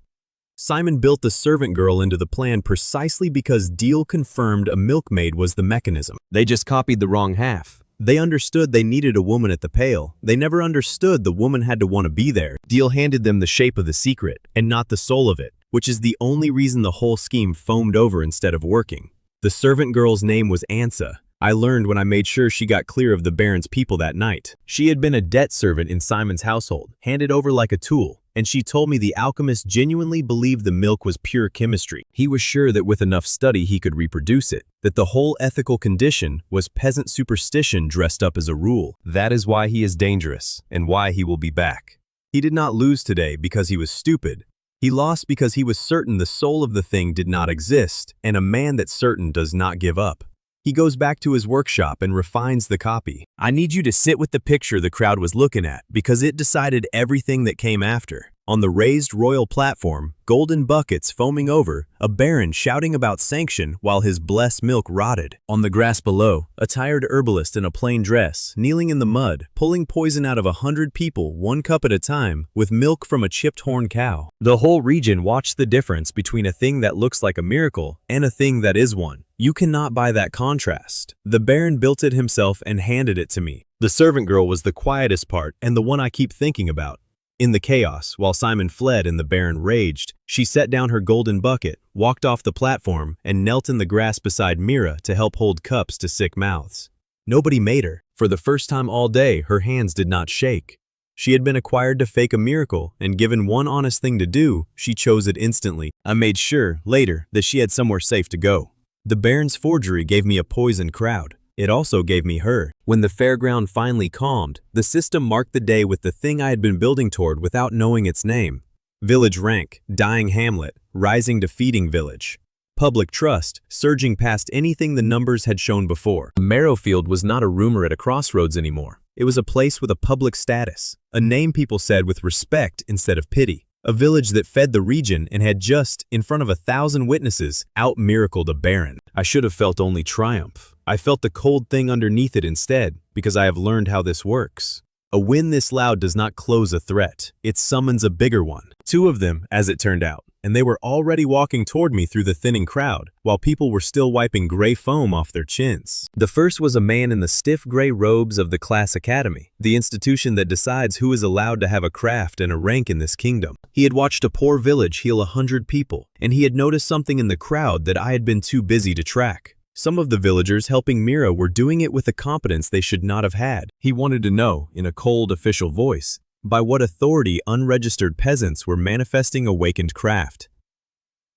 Simon built the servant girl into the plan precisely because Deal confirmed a milkmaid was the mechanism. They just copied the wrong half. They understood they needed a woman at the pail. They never understood the woman had to want to be there. Deal handed them the shape of the secret, and not the soul of it, which is the only reason the whole scheme foamed over instead of working. The servant girl's name was Ansa. I learned when I made sure she got clear of the Baron's people that night. She had been a debt servant in Simon's household, handed over like a tool, and she told me the alchemist genuinely believed the milk was pure chemistry. He was sure that with enough study he could reproduce it, that the whole ethical condition was peasant superstition dressed up as a rule. That is why he is dangerous, and why he will be back. He did not lose today because he was stupid. He lost because he was certain the soul of the thing did not exist, and a man that's certain does not give up. He goes back to his workshop and refines the copy. I need you to sit with the picture the crowd was looking at, because it decided everything that came after. On the raised royal platform, golden buckets foaming over, a baron shouting about sanction while his blessed milk rotted. On the grass below, a tired herbalist in a plain dress, kneeling in the mud, pulling poison out of 100 people 1 cup at a time, with milk from a chipped horn cow. The whole region watched the difference between a thing that looks like a miracle and a thing that is one. You cannot buy that contrast. The baron built it himself and handed it to me. The servant girl was the quietest part and the one I keep thinking about. In the chaos, while Simon fled and the Baron raged, she set down her golden bucket, walked off the platform, and knelt in the grass beside Mira to help hold cups to sick mouths. Nobody made her. For the first time all day, her hands did not shake. She had been acquired to fake a miracle, and given one honest thing to do, she chose it instantly. I made sure, later, that she had somewhere safe to go. The Baron's forgery gave me a poisoned crowd. It also gave me her. When the fairground finally calmed, the system marked the day with the thing I had been building toward without knowing its name. Village rank, dying hamlet, rising defeating village. Public trust, surging past anything the numbers had shown before. Marrowfield was not a rumor at a crossroads anymore. It was a place with a public status, a name people said with respect instead of pity. A village that fed the region and had just, in front of 1,000 witnesses, out-miracled a baron. I should have felt only triumph. I felt the cold thing underneath it instead, because I have learned how this works. A win this loud does not close a threat. It summons a bigger one. 2 of them, as it turned out, and they were already walking toward me through the thinning crowd, while people were still wiping gray foam off their chins. The first was a man in the stiff gray robes of the class academy, the institution that decides who is allowed to have a craft and a rank in this kingdom. He had watched a poor village heal 100 people, and he had noticed something in the crowd that I had been too busy to track. Some of the villagers helping Mira were doing it with a competence they should not have had. He wanted to know, in a cold official voice, by what authority unregistered peasants were manifesting awakened craft.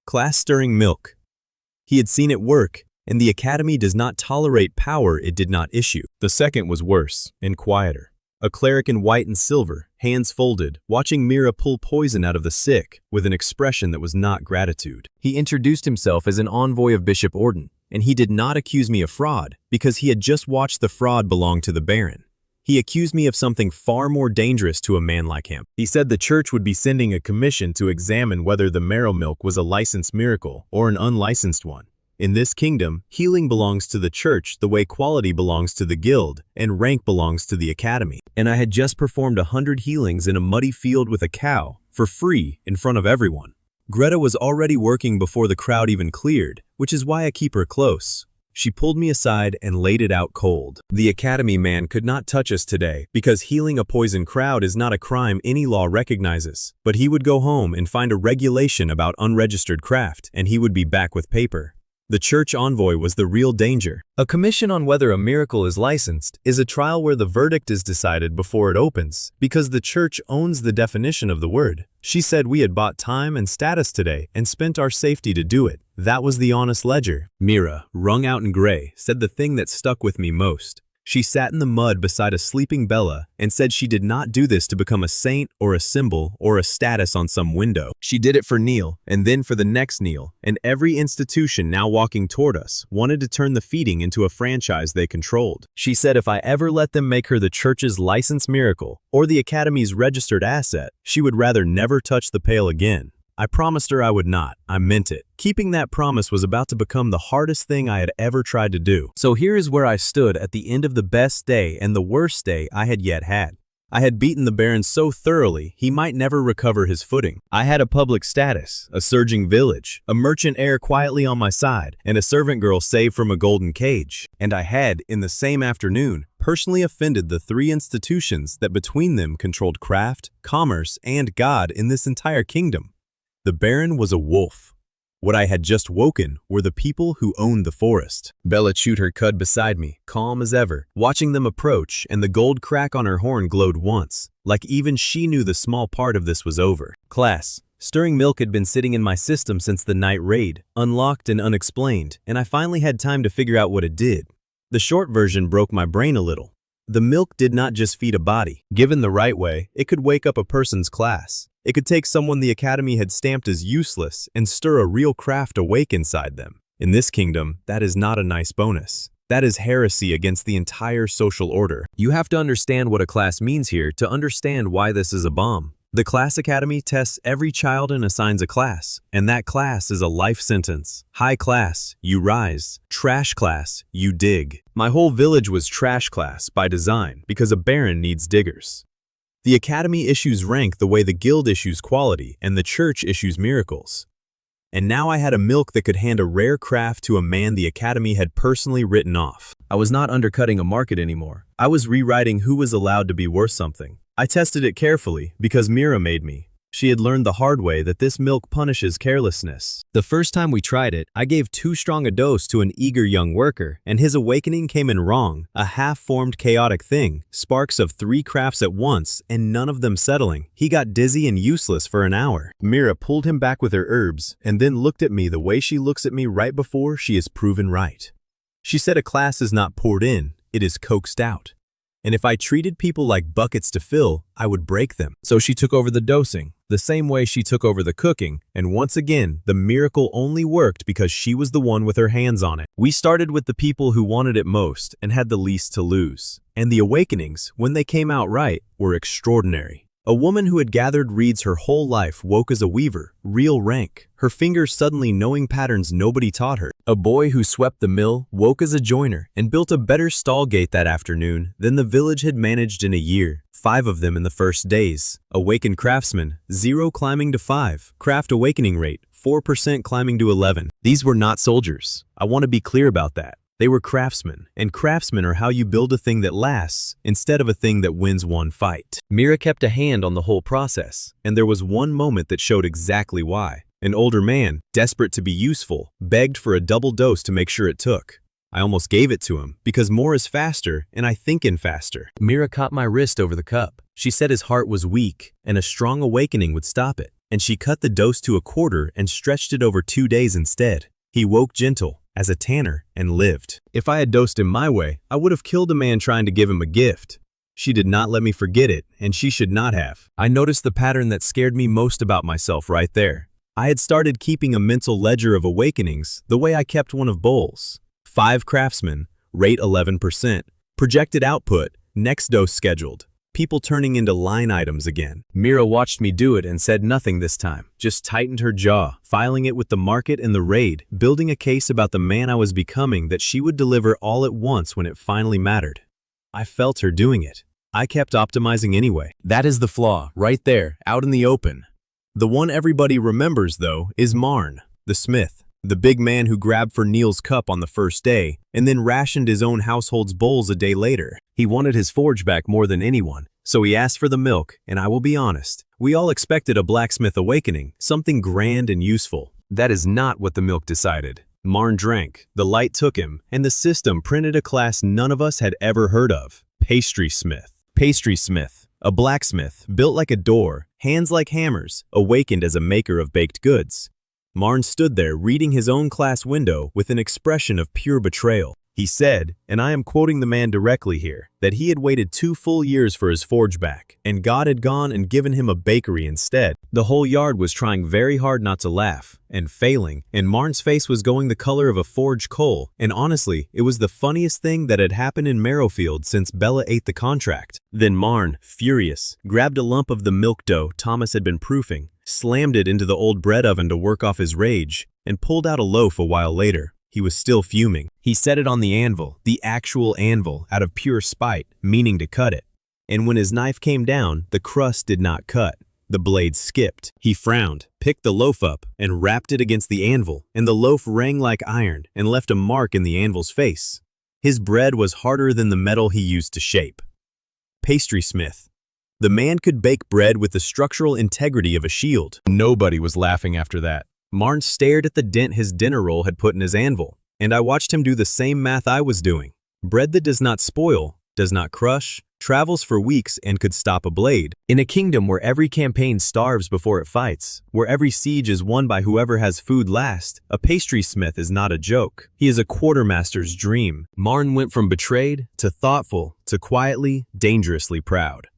Class-stirring milk. He had seen it work, and the academy does not tolerate power it did not issue. The second was worse and quieter. A cleric in white and silver, hands folded, watching Mira pull poison out of the sick with an expression that was not gratitude. He introduced himself as an envoy of Bishop Orden, and he did not accuse me of fraud because he had just watched the fraud belong to the Baron. He accused me of something far more dangerous to a man like him. He said the church would be sending a commission to examine whether the marrow milk was a licensed miracle or an unlicensed one. In this kingdom, healing belongs to the church the way quality belongs to the guild and rank belongs to the academy. And I had just performed 100 healings in a muddy field with a cow, for free, in front of everyone. Greta was already working before the crowd even cleared, which is why I keep her close. She pulled me aside and laid it out cold. The academy man could not touch us today because healing a poisoned crowd is not a crime any law recognizes. But he would go home and find a regulation about unregistered craft, and he would be back with paper. The church envoy was the real danger. A commission on whether a miracle is licensed is a trial where the verdict is decided before it opens, because the church owns the definition of the word. She said we had bought time and status today and spent our safety to do it. That was the honest ledger. Mira, wrung out in gray, said the thing that stuck with me most. She sat in the mud beside a sleeping Bella and said she did not do this to become a saint or a symbol or a status on some window. She did it for Neil and then for the next Neil, and every institution now walking toward us wanted to turn the feeding into a franchise they controlled. She said if I ever let them make her the church's licensed miracle or the academy's registered asset, she would rather never touch the pail again. I promised her I would not. I meant it. Keeping that promise was about to become the hardest thing I had ever tried to do. So here is where I stood at the end of the best day and the worst day I had yet had. I had beaten the Baron so thoroughly he might never recover his footing. I had a public status, a surging village, a merchant heir quietly on my side, and a servant girl saved from a golden cage. And I had, in the same afternoon, personally offended the three institutions that between them controlled craft, commerce, and God in this entire kingdom. The Baron was a wolf. What I had just woken were the people who owned the forest. Bella chewed her cud beside me, calm as ever, watching them approach, and the gold crack on her horn glowed once, like even she knew the small part of this was over. Class. Stirring milk had been sitting in my system since the night raid, unlocked and unexplained, and I finally had time to figure out what it did. The short version broke my brain a little. The milk did not just feed a body. Given the right way, it could wake up a person's class. It could take someone the Academy had stamped as useless and stir a real craft awake inside them. In this kingdom, that is not a nice bonus. That is heresy against the entire social order. You have to understand what a class means here to understand why this is a bomb. The Class Academy tests every child and assigns a class, and that class is a life sentence. High class, you rise. Trash class, you dig. My whole village was trash class by design because a baron needs diggers. The Academy issues rank the way the guild issues quality and the church issues miracles. And now I had a milk that could hand a rare craft to a man the Academy had personally written off. I was not undercutting a market anymore. I was rewriting who was allowed to be worth something. I tested it carefully because Mira made me. She had learned the hard way that this milk punishes carelessness. The first time we tried it, I gave too strong a dose to an eager young worker, and his awakening came in wrong, a half-formed chaotic thing, sparks of 3 crafts at once, and none of them settling. He got dizzy and useless for an hour. Mira pulled him back with her herbs, and then looked at me the way she looks at me right before she is proven right. She said a class is not poured in, it is coaxed out. And if I treated people like buckets to fill, I would break them. So she took over the dosing, the same way she took over the cooking, and once again, the miracle only worked because she was the one with her hands on it. We started with the people who wanted it most and had the least to lose. And the awakenings, when they came out right, were extraordinary. A woman who had gathered reeds her whole life woke as a weaver, real rank, her fingers suddenly knowing patterns nobody taught her. A boy who swept the mill woke as a joiner and built a better stall gate that afternoon than the village had managed in a year, 5 of them in the first days. Awakened craftsman, 0 climbing to 5, craft awakening rate, 4% climbing to 11. These were not soldiers. I want to be clear about that. They were craftsmen, and craftsmen are how you build a thing that lasts instead of a thing that wins one fight. Mira kept a hand on the whole process, and there was one moment that showed exactly why. An older man, desperate to be useful, begged for a double dose to make sure it took. I almost gave it to him, because more is faster, and I think in faster. Mira caught my wrist over the cup. She said his heart was weak, and a strong awakening would stop it. And she cut the dose to a quarter and stretched it over 2 days instead. He woke gentle, as a tanner, and lived. If I had dosed him my way, I would have killed a man trying to give him a gift. She did not let me forget it, and she should not have. I noticed the pattern that scared me most about myself right there. I had started keeping a mental ledger of awakenings the way I kept one of Bowles. 5 craftsmen, rate 11%, projected output, next dose scheduled. People turning into line items again. Mira watched me do it and said nothing this time, just tightened her jaw, filing it with the market and the raid, building a case about the man I was becoming that she would deliver all at once when it finally mattered. I felt her doing it. I kept optimizing anyway. That is the flaw, right there, out in the open. The one everybody remembers, though, is Marn, the smith, the big man who grabbed for Neil's cup on the first day and then rationed his own household's bowls a day later. He wanted his forge back more than anyone, so he asked for the milk, and I will be honest, we all expected a blacksmith awakening, something grand and useful. That is not what the milk decided. Marn drank, the light took him, and the system printed a class none of us had ever heard of, pastry smith. Pastry smith, a blacksmith, built like a door, hands like hammers, awakened as a maker of baked goods. Marn stood there reading his own class window with an expression of pure betrayal. He said, and I am quoting the man directly here, that he had waited 2 full years for his forge back, and God had gone and given him a bakery instead. The whole yard was trying very hard not to laugh, and failing, and Marn's face was going the color of a forged coal, and honestly, it was the funniest thing that had happened in Marrowfield since Bella ate the contract. Then Marn, furious, grabbed a lump of the milk dough Thomas had been proofing, slammed it into the old bread oven to work off his rage, and pulled out a loaf a while later. He was still fuming. He set it on the anvil, the actual anvil, out of pure spite, meaning to cut it. And when his knife came down, the crust did not cut. The blade skipped. He frowned, picked the loaf up, and rapped it against the anvil, and the loaf rang like iron and left a mark in the anvil's face. His bread was harder than the metal he used to shape. Pastry smith. The man could bake bread with the structural integrity of a shield. Nobody was laughing after that. Marn stared at the dent his dinner roll had put in his anvil, and I watched him do the same math I was doing. Bread that does not spoil, does not crush, travels for weeks and could stop a blade. In a kingdom where every campaign starves before it fights, where every siege is won by whoever has food last, a pastry smith is not a joke. He is a quartermaster's dream. Marn went from betrayed to thoughtful to quietly, dangerously proud.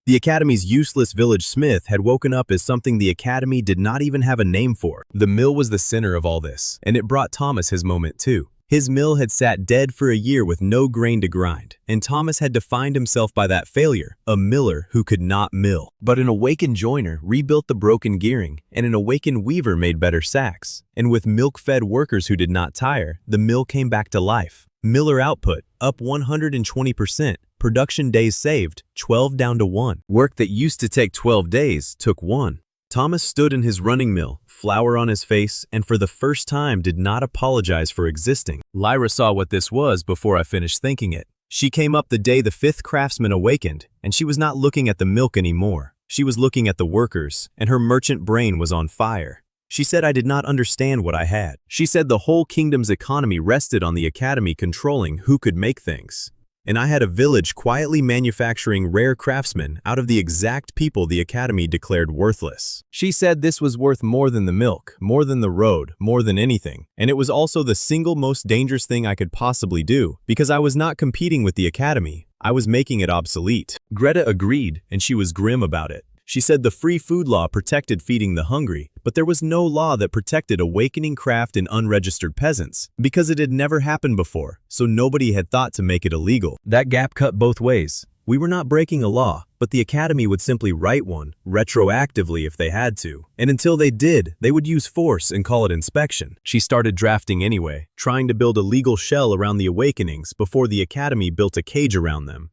The Academy's useless village smith had woken up as something the Academy did not even have a name for. The mill was the center of all this, and it brought Thomas his moment too. His mill had sat dead for a year with no grain to grind, and Thomas had defined himself by that failure, a miller who could not mill. But an awakened joiner rebuilt the broken gearing, and an awakened weaver made better sacks. And with milk-fed workers who did not tire, the mill came back to life. Miller output, up 120%. Production days saved, 12 down to 1. Work that used to take 12 days took 1. Thomas stood in his running mill, flour on his face, and for the first time did not apologize for existing. Lyra saw what this was before I finished thinking it. She came up the day the 5th craftsman awakened, and she was not looking at the milk anymore. She was looking at the workers, and her merchant brain was on fire. She said I did not understand what I had. She said the whole kingdom's economy rested on the Academy controlling who could make things. And I had a village quietly manufacturing rare craftsmen out of the exact people the Academy declared worthless. She said this was worth more than the milk, more than the road, more than anything. And it was also the single most dangerous thing I could possibly do, because I was not competing with the Academy. I was making it obsolete. Greta agreed, and she was grim about it. She said the free food law protected feeding the hungry, but there was no law that protected awakening craft in unregistered peasants, because it had never happened before, so nobody had thought to make it illegal. That gap cut both ways. We were not breaking a law, but the Academy would simply write one, retroactively if they had to. And until they did, they would use force and call it inspection. She started drafting anyway, trying to build a legal shell around the awakenings before the Academy built a cage around them.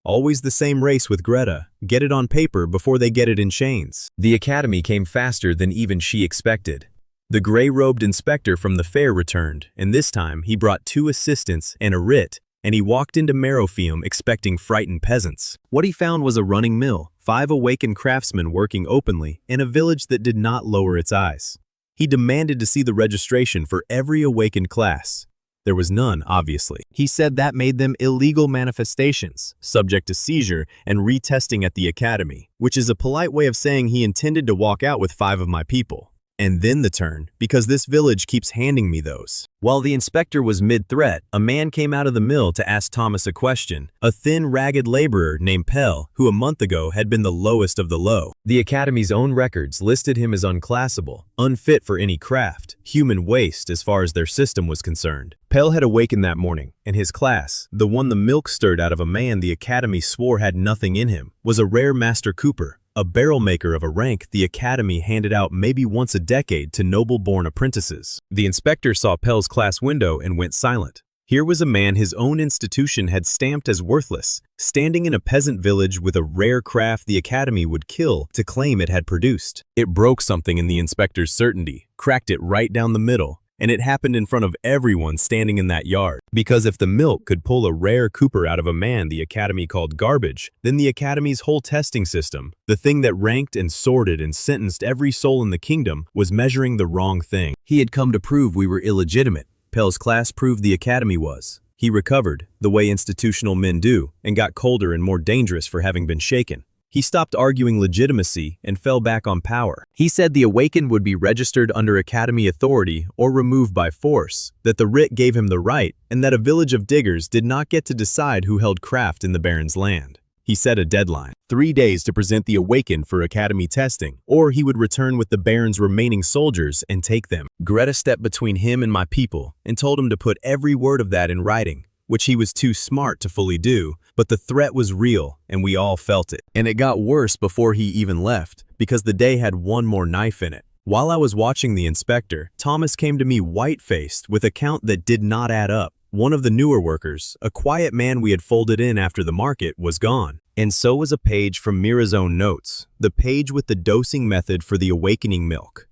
Always the same race with Greta. Get it on paper before they get it in chains. The Academy came faster than even she expected. The gray-robed inspector from the fair returned, and this time he brought 2 assistants and a writ, and he walked into Marrowfium expecting frightened peasants. What he found was a running mill, 5 awakened craftsmen working openly, and a village that did not lower its eyes. He demanded to see the registration for every awakened class. There was none, obviously. He said that made them illegal manifestations, subject to seizure and retesting at the Academy, which is a polite way of saying he intended to walk out with 5 of my people. And then the turn, because this village keeps handing me those. While the inspector was mid-threat, a man came out of the mill to ask Thomas a question, a thin, ragged laborer named Pell, who a month ago had been the lowest of the low. The Academy's own records listed him as unclassable, unfit for any craft, human waste as far as their system was concerned. Pell had awakened that morning, and his class, the one the milk stirred out of a man the Academy swore had nothing in him, was a rare master cooper. A barrel maker of a rank the Academy handed out maybe once a decade to noble-born apprentices. The inspector saw Pell's class window and went silent. Here was a man his own institution had stamped as worthless, standing in a peasant village with a rare craft the Academy would kill to claim it had produced. It broke something in the inspector's certainty, cracked it right down the middle, and it happened in front of everyone standing in that yard. Because if the milk could pull a rare cooper out of a man the Academy called garbage, then the Academy's whole testing system, the thing that ranked and sorted and sentenced every soul in the kingdom, was measuring the wrong thing. He had come to prove we were illegitimate. Pell's class proved the Academy was. He recovered, the way institutional men do, and got colder and more dangerous for having been shaken. He stopped arguing legitimacy and fell back on power. He said the awakened would be registered under Academy authority or removed by force, that the writ gave him the right, and that a village of diggers did not get to decide who held craft in the Baron's land. He set a deadline, 3 days to present the awakened for Academy testing, or he would return with the Baron's remaining soldiers and take them. Greta stepped between him and my people and told him to put every word of that in writing. which he was too smart to fully do, but the threat was real, and we all felt it. And it got worse before he even left, because the day had one more knife in it. While I was watching the inspector, Thomas came to me white-faced with a count that did not add up. One of the newer workers, a quiet man we had folded in after the market, was gone. And so was a page from Mira's own notes, the page with the dosing method for the awakening milk.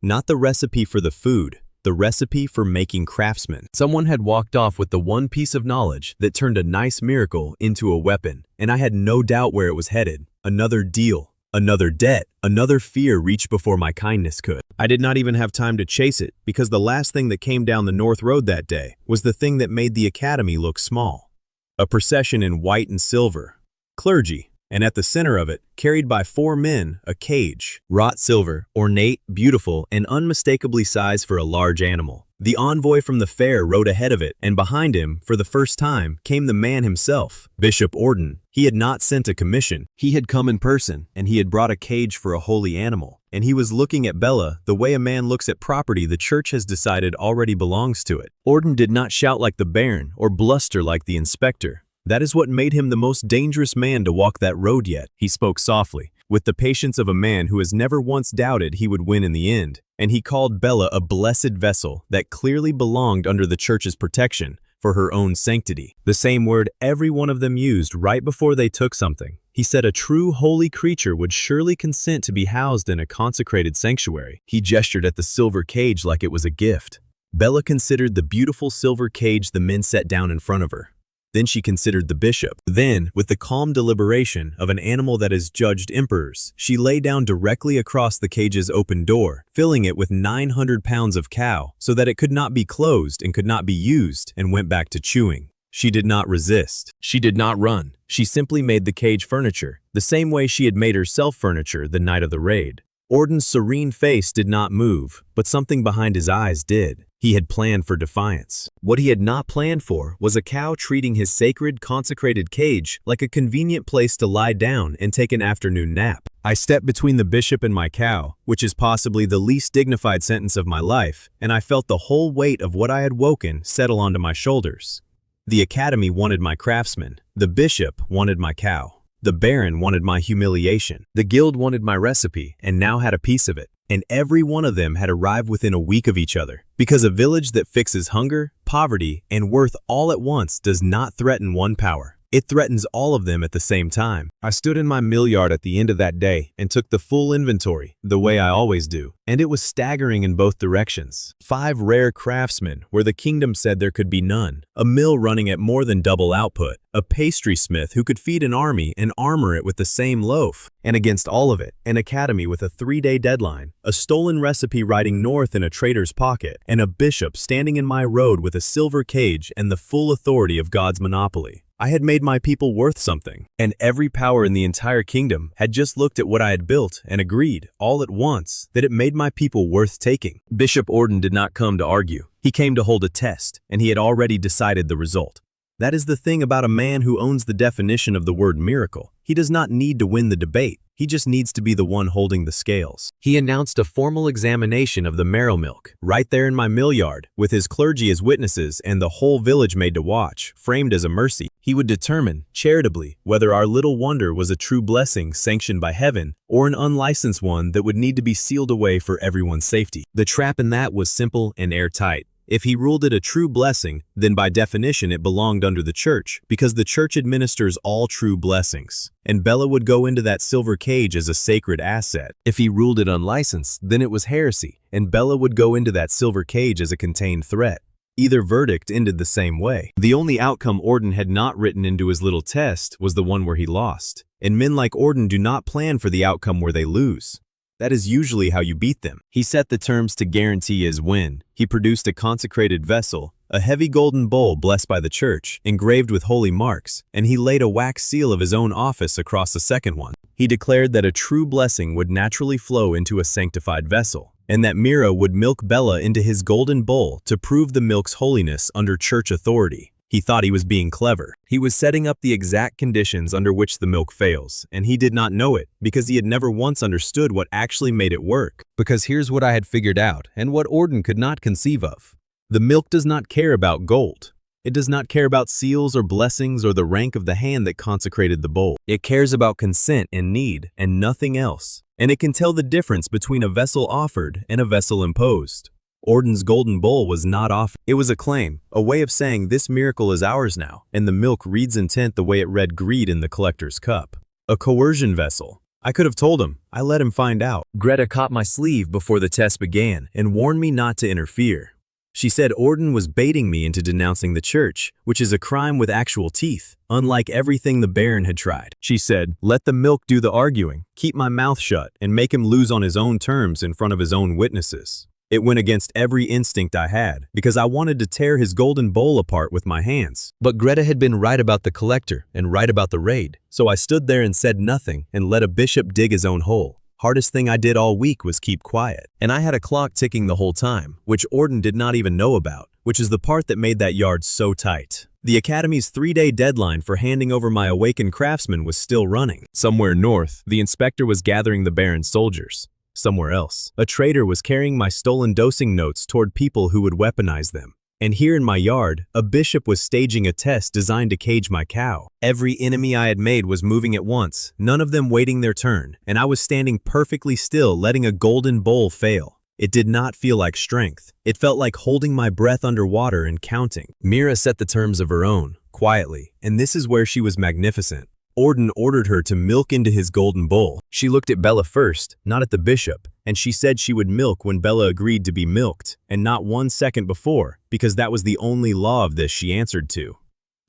Not the recipe for the food, the recipe for making craftsmen. Someone had walked off with the one piece of knowledge that turned a nice miracle into a weapon, and I had no doubt where it was headed. Another deal, another debt, another fear reached before my kindness could. I did not even have time to chase it, because the last thing that came down the North Road that day was the thing that made the academy look small. A procession in white and silver. Clergy. And at the center of it, carried by 4 men, a cage. Wrought silver, ornate, beautiful, and unmistakably sized for a large animal. The envoy from the fair rode ahead of it, and behind him, for the first time, came the man himself, Bishop Orden. He had not sent a commission. He had come in person, and he had brought a cage for a holy animal. And he was looking at Bella the way a man looks at property the church has decided already belongs to it. Orden did not shout like the baron or bluster like the inspector. That is what made him the most dangerous man to walk that road yet. He spoke softly, with the patience of a man who has never once doubted he would win in the end, and he called Bella a blessed vessel that clearly belonged under the church's protection for her own sanctity. The same word every one of them used right before they took something. He said a true holy creature would surely consent to be housed in a consecrated sanctuary. He gestured at the silver cage like it was a gift. Bella considered the beautiful silver cage the men set down in front of her. Then she considered the bishop. Then, with the calm deliberation of an animal that has judged emperors, she lay down directly across the cage's open door, filling it with 900 pounds of cow, so that it could not be closed and could not be used, and went back to chewing. She did not resist. She did not run. She simply made the cage furniture, the same way she had made herself furniture the night of the raid. Orden's serene face did not move, but something behind his eyes did. He had planned for defiance. What he had not planned for was a cow treating his sacred, consecrated cage like a convenient place to lie down and take an afternoon nap. I stepped between the bishop and my cow, which is possibly the least dignified sentence of my life, and I felt the whole weight of what I had woken settle onto my shoulders. The academy wanted my craftsman. The bishop wanted my cow. The baron wanted my humiliation. The guild wanted my recipe and now had a piece of it. And every one of them had arrived within a week of each other. Because a village that fixes hunger, poverty, and worth all at once does not threaten one power. It threatens all of them at the same time. I stood in my mill yard at the end of that day and took the full inventory, the way I always do, and it was staggering in both directions. 5 rare craftsmen where the kingdom said there could be none, a mill running at more than double output, a pastry smith who could feed an army and armor it with the same loaf, and against all of it, an academy with a 3-day deadline, a stolen recipe riding north in a trader's pocket, and a bishop standing in my road with a silver cage and the full authority of God's monopoly. I had made my people worth something, and every power in the entire kingdom had just looked at what I had built and agreed, all at once, that it made my people worth taking. Bishop Orden did not come to argue. He came to hold a test, and he had already decided the result. That is the thing about a man who owns the definition of the word miracle. He does not need to win the debate. He just needs to be the one holding the scales. He announced a formal examination of the marrow milk, right there in my mill yard, with his clergy as witnesses and the whole village made to watch, framed as a mercy. He would determine, charitably, whether our little wonder was a true blessing sanctioned by heaven, or an unlicensed one that would need to be sealed away for everyone's safety. The trap in that was simple and airtight. If he ruled it a true blessing, then by definition it belonged under the church, because the church administers all true blessings. And Bella would go into that silver cage as a sacred asset. If he ruled it unlicensed, then it was heresy, and Bella would go into that silver cage as a contained threat. Either verdict ended the same way. The only outcome Orden had not written into his little test was the one where he lost. And men like Orden do not plan for the outcome where they lose. That is usually how you beat them. He set the terms to guarantee his win. He produced a consecrated vessel, a heavy golden bowl blessed by the church, engraved with holy marks, and he laid a wax seal of his own office across the second one. He declared that a true blessing would naturally flow into a sanctified vessel, and that Mira would milk Bella into his golden bowl to prove the milk's holiness under church authority. He thought he was being clever. He was setting up the exact conditions under which the milk fails, and he did not know it because he had never once understood what actually made it work. Because here's what I had figured out and what Orden could not conceive of. The milk does not care about gold. It does not care about seals or blessings or the rank of the hand that consecrated the bowl. It cares about consent and need and nothing else. And it can tell the difference between a vessel offered and a vessel imposed. Orden's golden bowl was not offered. It was a claim, a way of saying this miracle is ours now, and the milk reads intent the way it read greed in the collector's cup. A coercion vessel. I could have told him. I let him find out. Greta caught my sleeve before the test began and warned me not to interfere. She said Orden was baiting me into denouncing the church, which is a crime with actual teeth, unlike everything the Baron had tried. She said, let the milk do the arguing, keep my mouth shut, and make him lose on his own terms in front of his own witnesses. It went against every instinct I had, because I wanted to tear his golden bowl apart with my hands. But Greta had been right about the collector and right about the raid, so I stood there and said nothing and let a bishop dig his own hole. Hardest thing I did all week was keep quiet. And I had a clock ticking the whole time, which Orden did not even know about, which is the part that made that yard so tight. The Academy's 3-day deadline for handing over my awakened craftsman was still running. Somewhere north, the inspector was gathering the Baron's soldiers. Somewhere else, a trader was carrying my stolen dosing notes toward people who would weaponize them. And here in my yard, a bishop was staging a test designed to cage my cow. Every enemy I had made was moving at once, none of them waiting their turn, and I was standing perfectly still, letting a golden bowl fail. It did not feel like strength. It felt like holding my breath underwater and counting. Mira set the terms of her own, quietly, and this is where she was magnificent. Orden ordered her to milk into his golden bowl. She looked at Bella first, not at the bishop, and she said she would milk when Bella agreed to be milked, and not 1 second before, because that was the only law of this she answered to.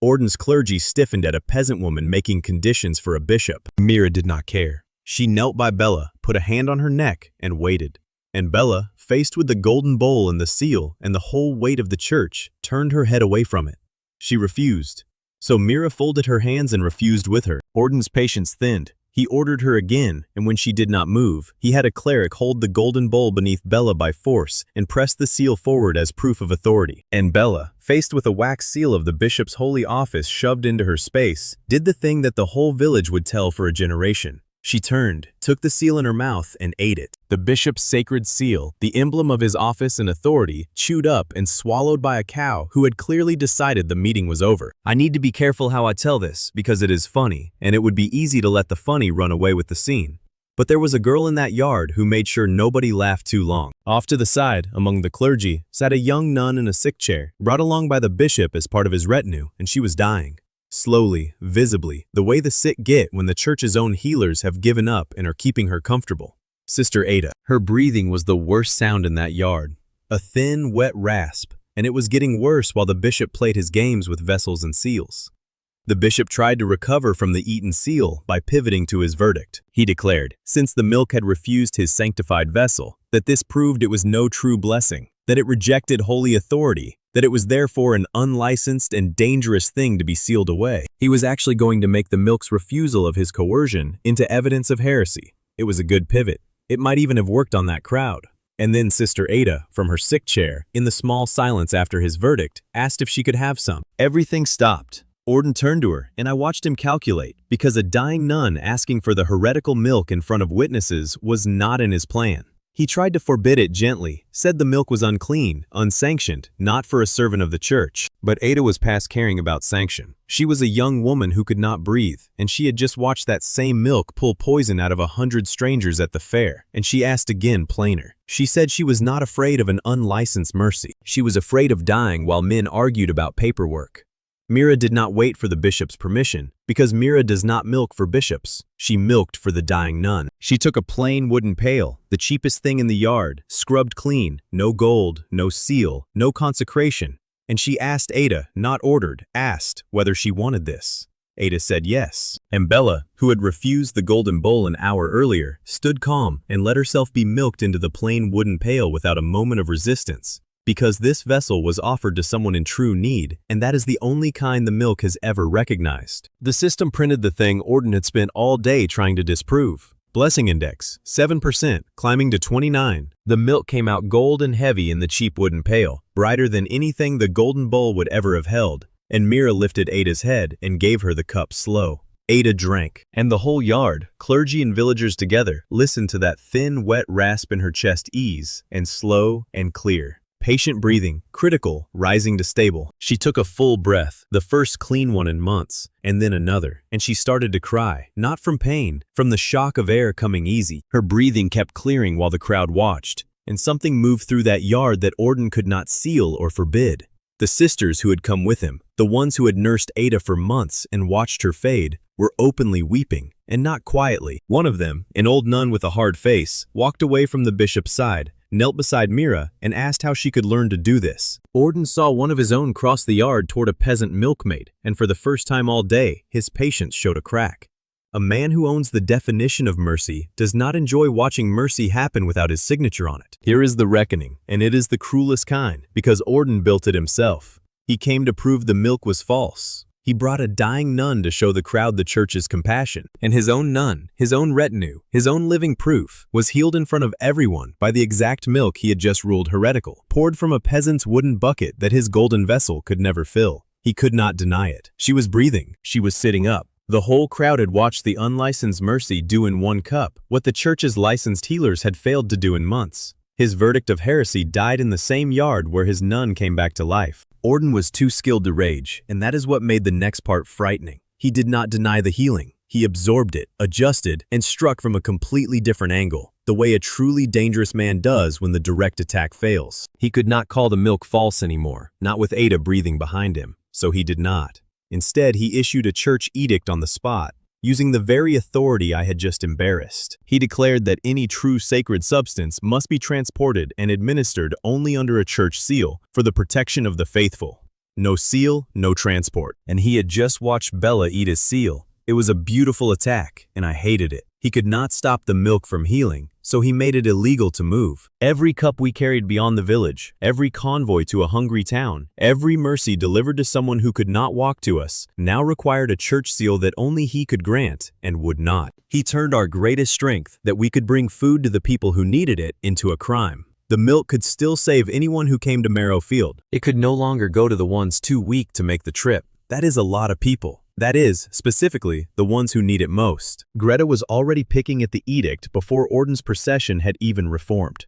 Orden's clergy stiffened at a peasant woman making conditions for a bishop. Mira did not care. She knelt by Bella, put a hand on her neck, and waited. And Bella, faced with the golden bowl and the seal and the whole weight of the church, turned her head away from it. She refused. So Mira folded her hands and refused with her. Orden's patience thinned. He ordered her again, and when she did not move, he had a cleric hold the golden bowl beneath Bella by force and press the seal forward as proof of authority. And Bella, faced with a wax seal of the bishop's holy office shoved into her space, did the thing that the whole village would tell for a generation. She turned, took the seal in her mouth, and ate it. The bishop's sacred seal, the emblem of his office and authority, chewed up and swallowed by a cow who had clearly decided the meeting was over. I need to be careful how I tell this, because it is funny, and it would be easy to let the funny run away with the scene. But there was a girl in that yard who made sure nobody laughed too long. Off to the side, among the clergy, sat a young nun in a sick chair, brought along by the bishop as part of his retinue, and she was dying. Slowly, visibly, the way the sick get when the church's own healers have given up and are keeping her comfortable. Sister Ada. Her breathing was the worst sound in that yard. A thin, wet rasp, and it was getting worse while the bishop played his games with vessels and seals. The bishop tried to recover from the eaten seal by pivoting to his verdict. He declared, since the milk had refused his sanctified vessel, that this proved it was no true blessing, that it rejected holy authority, that it was therefore an unlicensed and dangerous thing to be sealed away. He was actually going to make the milk's refusal of his coercion into evidence of heresy. It was a good pivot. It might even have worked on that crowd. And then Sister Ada, from her sick chair, in the small silence after his verdict, asked if she could have some. Everything stopped. Orden turned to her, and I watched him calculate, because a dying nun asking for the heretical milk in front of witnesses was not in his plan. He tried to forbid it gently, said the milk was unclean, unsanctioned, not for a servant of the church. But Ada was past caring about sanction. She was a young woman who could not breathe, and she had just watched that same milk pull poison out of 100 strangers at the fair, and she asked again plainer. She said she was not afraid of an unlicensed mercy. She was afraid of dying while men argued about paperwork. Mira did not wait for the bishop's permission, because Mira does not milk for bishops. She milked for the dying nun. She took a plain wooden pail, the cheapest thing in the yard, scrubbed clean, no gold, no seal, no consecration, and she asked Ada, not ordered, asked whether she wanted this. Ada said yes. And Bella, who had refused the golden bowl an hour earlier, stood calm and let herself be milked into the plain wooden pail without a moment of resistance. Because this vessel was offered to someone in true need, and that is the only kind the milk has ever recognized. The system printed the thing Orden had spent all day trying to disprove. Blessing index, 7%, climbing to 29. The milk came out gold and heavy in the cheap wooden pail, brighter than anything the golden bowl would ever have held, and Mira lifted Ada's head and gave her the cup slow. Ada drank, and the whole yard, clergy and villagers together, listened to that thin, wet rasp in her chest ease, and slow and clear. Patient breathing, critical, rising to stable. She took a full breath, the first clean one in months, and then another, and she started to cry, not from pain, from the shock of air coming easy. Her breathing kept clearing while the crowd watched, and something moved through that yard that Orden could not seal or forbid. The sisters who had come with him, the ones who had nursed Ada for months and watched her fade, were openly weeping, and not quietly. One of them, an old nun with a hard face, walked away from the bishop's side, knelt beside Mira, and asked how she could learn to do this. Orden saw one of his own cross the yard toward a peasant milkmaid, and for the first time all day, his patience showed a crack. A man who owns the definition of mercy does not enjoy watching mercy happen without his signature on it. Here is the reckoning, and it is the cruelest kind, because Orden built it himself. He came to prove the milk was false. He brought a dying nun to show the crowd the church's compassion, and his own nun, his own retinue, his own living proof, was healed in front of everyone by the exact milk he had just ruled heretical, poured from a peasant's wooden bucket that his golden vessel could never fill. He could not deny it. She was breathing. She was sitting up. The whole crowd had watched the unlicensed mercy do in one cup what the church's licensed healers had failed to do in months. His verdict of heresy died in the same yard where his nun came back to life. Orden was too skilled to rage, and that is what made the next part frightening. He did not deny the healing. He absorbed it, adjusted, and struck from a completely different angle, the way a truly dangerous man does when the direct attack fails. He could not call the milk false anymore, not with Ada breathing behind him, so he did not. Instead, he issued a church edict on the spot, using the very authority I had just embarrassed. He declared that any true sacred substance must be transported and administered only under a church seal for the protection of the faithful. No seal, no transport. And he had just watched Bella eat his seal. It was a beautiful attack, and I hated it. He could not stop the milk from healing, so he made it illegal to move. Every cup we carried beyond the village, every convoy to a hungry town, every mercy delivered to someone who could not walk to us, now required a church seal that only he could grant, and would not. He turned our greatest strength, that we could bring food to the people who needed it, into a crime. The milk could still save anyone who came to Marrow Field. It could no longer go to the ones too weak to make the trip. That is a lot of people. That is, specifically, the ones who need it most. Greta was already picking at the edict before Orden's procession had even reformed.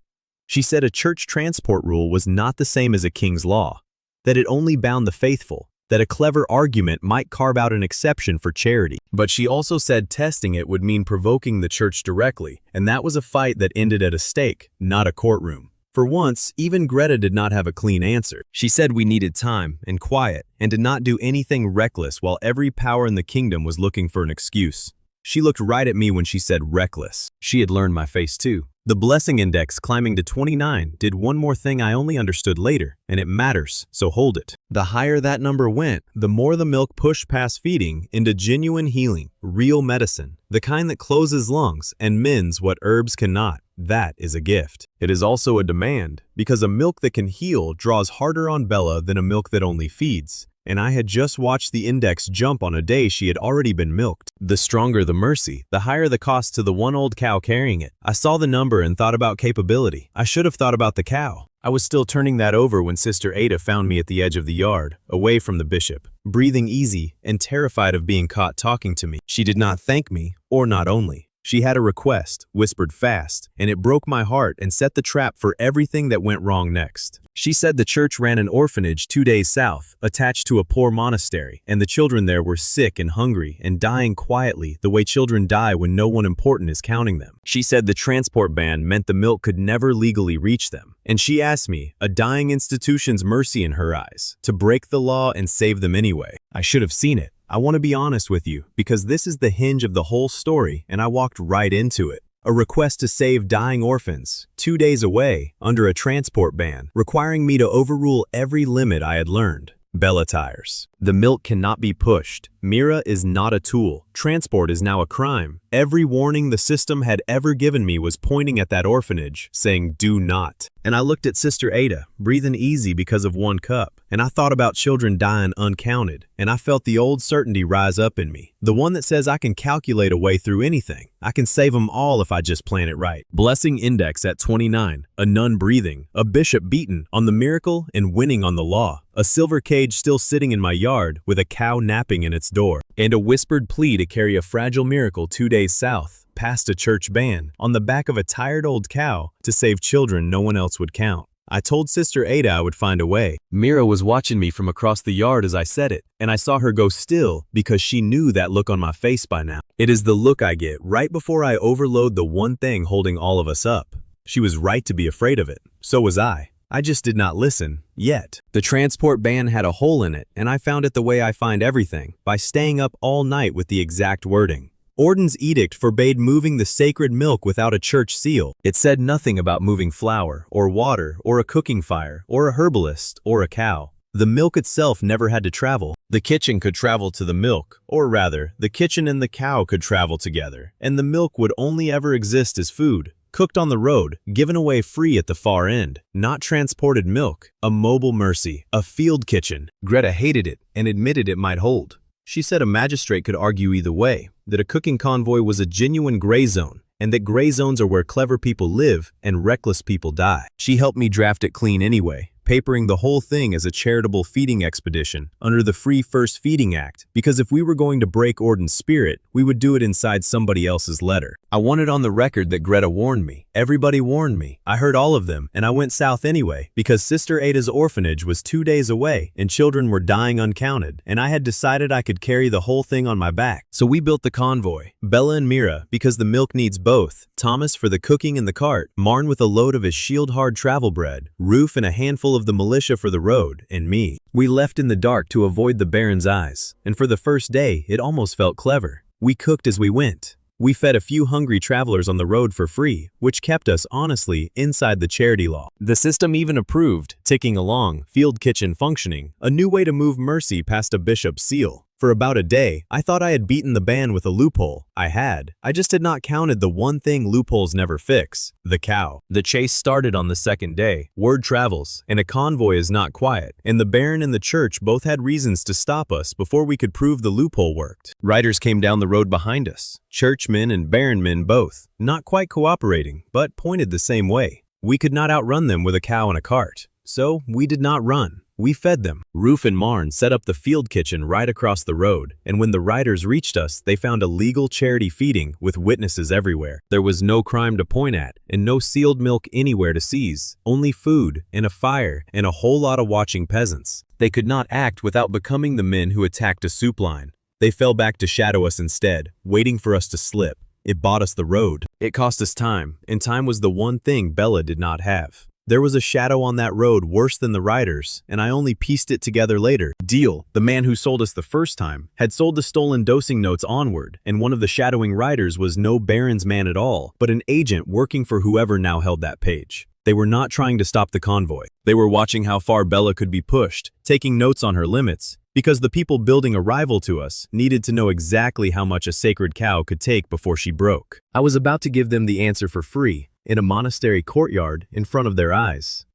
She said a church transport rule was not the same as a king's law, that it only bound the faithful, that a clever argument might carve out an exception for charity. But she also said testing it would mean provoking the church directly, and that was a fight that ended at a stake, not a courtroom. For once, even Greta did not have a clean answer. She said we needed time and quiet and did not do anything reckless while every power in the kingdom was looking for an excuse. She looked right at me when she said reckless. She had learned my face too. The blessing index climbing to 29 did one more thing I only understood later, and it matters, so hold it. The higher that number went, the more the milk pushed past feeding into genuine healing, real medicine, the kind that closes lungs and mends what herbs cannot. That is a gift. It is also a demand, because a milk that can heal draws harder on Bella than a milk that only feeds. And I had just watched the index jump on a day she had already been milked. The stronger the mercy, the higher the cost to the one old cow carrying it. I saw the number and thought about capability. I should have thought about the cow. I was still turning that over when Sister Ada found me at the edge of the yard, away from the bishop, breathing easy and terrified of being caught talking to me. She did not thank me, or not only. She had a request, whispered fast, and it broke my heart and set the trap for everything that went wrong next. She said the church ran an orphanage 2 days south, attached to a poor monastery, and the children there were sick and hungry and dying quietly the way children die when no one important is counting them. She said the transport ban meant the milk could never legally reach them. And she asked me, a dying institution's mercy in her eyes, to break the law and save them anyway. I should have seen it. I want to be honest with you, because this is the hinge of the whole story, and I walked right into it. A request to save dying orphans, 2 days away, under a transport ban, requiring me to overrule every limit I had learned. Bella tires. The milk cannot be pushed. Mira is not a tool. Transport is now a crime. Every warning the system had ever given me was pointing at that orphanage, saying do not. And I looked at Sister Ada, breathing easy because of one cup. And I thought about children dying uncounted. And I felt the old certainty rise up in me. The one that says I can calculate a way through anything. I can save them all if I just plan it right. Blessing index at 29. A nun breathing. A bishop beaten on the miracle and winning on the law. A silver cage still sitting in my yard with a cow napping in its door. And a whispered plea to carry a fragile miracle 2 days south, past a church ban, on the back of a tired old cow to save children no one else would count. I told Sister Ada I would find a way. Mira was watching me from across the yard as I said it, and I saw her go still because she knew that look on my face by now. It is the look I get right before I overload the one thing holding all of us up. She was right to be afraid of it. So was I. I just did not listen, yet. The transport ban had a hole in it, and I found it the way I find everything, by staying up all night with the exact wording. Orden's edict forbade moving the sacred milk without a church seal. It said nothing about moving flour, or water, or a cooking fire, or a herbalist, or a cow. The milk itself never had to travel. The kitchen could travel to the milk, or rather, the kitchen and the cow could travel together, and the milk would only ever exist as food. Cooked on the road, given away free at the far end, not transported milk, a mobile mercy, a field kitchen. Greta hated it and admitted it might hold. She said a magistrate could argue either way, that a cooking convoy was a genuine gray zone, and that gray zones are where clever people live and reckless people die. She helped me draft it clean anyway, papering the whole thing as a charitable feeding expedition under the Free First Feeding Act, because if we were going to break Orden's spirit, we would do it inside somebody else's letter. I wanted on the record that Greta warned me. Everybody warned me. I heard all of them, and I went south anyway, because Sister Ada's orphanage was 2 days away, and children were dying uncounted, and I had decided I could carry the whole thing on my back. So we built the convoy, Bella and Mira, because the milk needs both, Thomas for the cooking and the cart, Marn with a load of his shield-hard travel bread, Roof and a handful of the militia for the road, and me. We left in the dark to avoid the Baron's eyes, and for the first day, it almost felt clever. We cooked as we went. We fed a few hungry travelers on the road for free, which kept us, honestly, inside the charity law. The system even approved, ticking along, field kitchen functioning, a new way to move mercy past a bishop's seal. For about a day, I thought I had beaten the ban with a loophole. I had. I just had not counted the one thing loopholes never fix: the cow. The chase started on the second day. Word travels, and a convoy is not quiet, and the Baron and the church both had reasons to stop us before we could prove the loophole worked. Riders came down the road behind us. Churchmen and Baronmen both, not quite cooperating, but pointed the same way. We could not outrun them with a cow and a cart, so we did not run. We fed them. Roof and Marn set up the field kitchen right across the road, and when the riders reached us, they found a legal charity feeding with witnesses everywhere. There was no crime to point at, and no sealed milk anywhere to seize, only food, and a fire, and a whole lot of watching peasants. They could not act without becoming the men who attacked a soup line. They fell back to shadow us instead, waiting for us to slip. It bought us the road. It cost us time, and time was the one thing Bella did not have. There was a shadow on that road worse than the riders, and I only pieced it together later. Deal, the man who sold us the first time, had sold the stolen dosing notes onward, and one of the shadowing riders was no Baron's man at all, but an agent working for whoever now held that page. They were not trying to stop the convoy. They were watching how far Bella could be pushed, taking notes on her limits, because the people building a rival to us needed to know exactly how much a sacred cow could take before she broke. I was about to give them the answer for free, in a monastery courtyard in front of their eyes.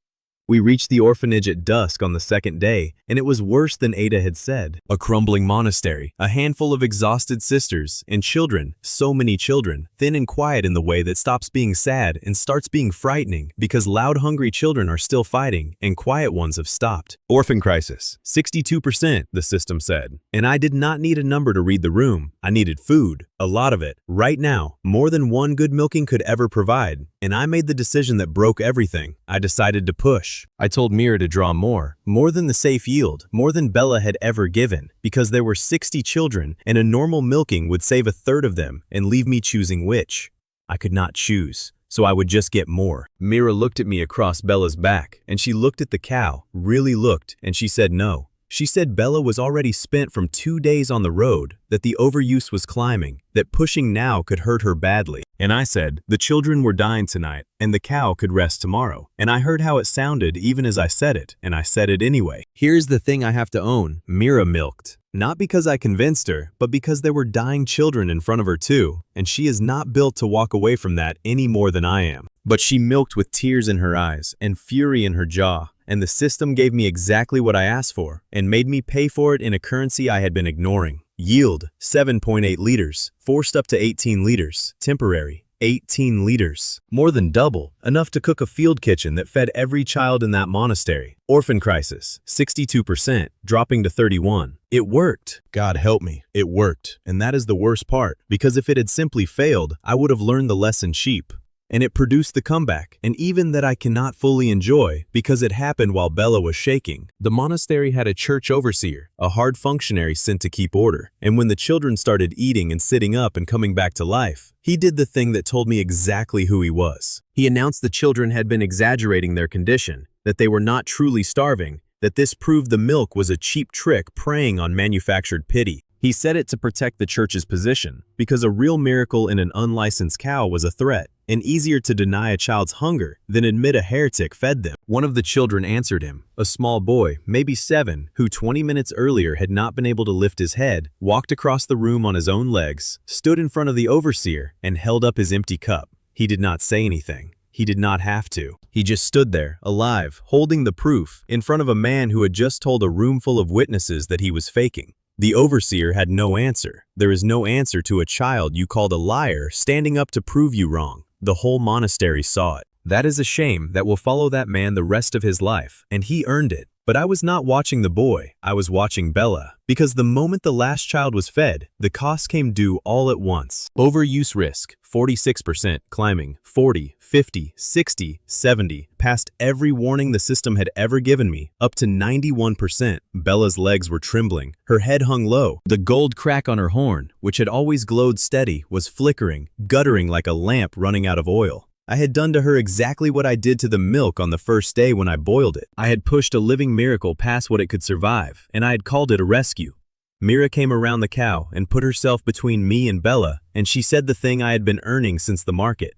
We reached the orphanage at dusk on the second day, and it was worse than Ada had said. A crumbling monastery, a handful of exhausted sisters, and children, so many children, thin and quiet in the way that stops being sad and starts being frightening because loud, hungry children are still fighting and quiet ones have stopped. Orphan crisis, 62%, the system said. And I did not need a number to read the room. I needed food, a lot of it, right now, more than one good milking could ever provide. And I made the decision that broke everything. I decided to push. I told Mira to draw more than the safe yield, more than Bella had ever given, because there were 60 children, and a normal milking would save a third of them and leave me choosing which. I could not choose, so I would just get more. Mira looked at me across Bella's back, and she looked at the cow, really looked, and she said no. She said Bella was already spent from 2 days on the road, that the overuse was climbing, that pushing now could hurt her badly. And I said, the children were dying tonight, and the cow could rest tomorrow. And I heard how it sounded even as I said it, and I said it anyway. Here's the thing I have to own. Mira milked. Not because I convinced her, but because there were dying children in front of her too, and she is not built to walk away from that any more than I am. But she milked with tears in her eyes and fury in her jaw, and the system gave me exactly what I asked for, and made me pay for it in a currency I had been ignoring. Yield, 7.8 liters, forced up to 18 liters, temporary, 18 liters. More than double, enough to cook a field kitchen that fed every child in that monastery. Orphan crisis, 62%, dropping to 31. It worked. God help me, it worked. And that is the worst part, because if it had simply failed, I would have learned the lesson cheap. And it produced the comeback, and even that I cannot fully enjoy because it happened while Bella was shaking. The monastery had a church overseer, a hard functionary sent to keep order, and when the children started eating and sitting up and coming back to life, he did the thing that told me exactly who he was. He announced the children had been exaggerating their condition, that they were not truly starving, that this proved the milk was a cheap trick preying on manufactured pity. He said it to protect the church's position, because a real miracle in an unlicensed cow was a threat, and easier to deny a child's hunger than admit a heretic fed them. One of the children answered him, a small boy, maybe 7, who 20 minutes earlier had not been able to lift his head, walked across the room on his own legs, stood in front of the overseer, and held up his empty cup. He did not say anything. He did not have to. He just stood there, alive, holding the proof, in front of a man who had just told a room full of witnesses that he was faking. The overseer had no answer. There is no answer to a child you called a liar standing up to prove you wrong. The whole monastery saw it. That is a shame that will follow that man the rest of his life, and he earned it. But I was not watching the boy, I was watching Bella, because the moment the last child was fed, the cost came due all at once. Overuse risk, 46%, climbing, 40, 50, 60, 70, past every warning the system had ever given me, up to 91%. Bella's legs were trembling, her head hung low. The gold crack on her horn, which had always glowed steady, was flickering, guttering like a lamp running out of oil. I had done to her exactly what I did to the milk on the first day when I boiled it. I had pushed a living miracle past what it could survive, and I had called it a rescue. Mira came around the cow and put herself between me and Bella, and she said the thing I had been earning since the market.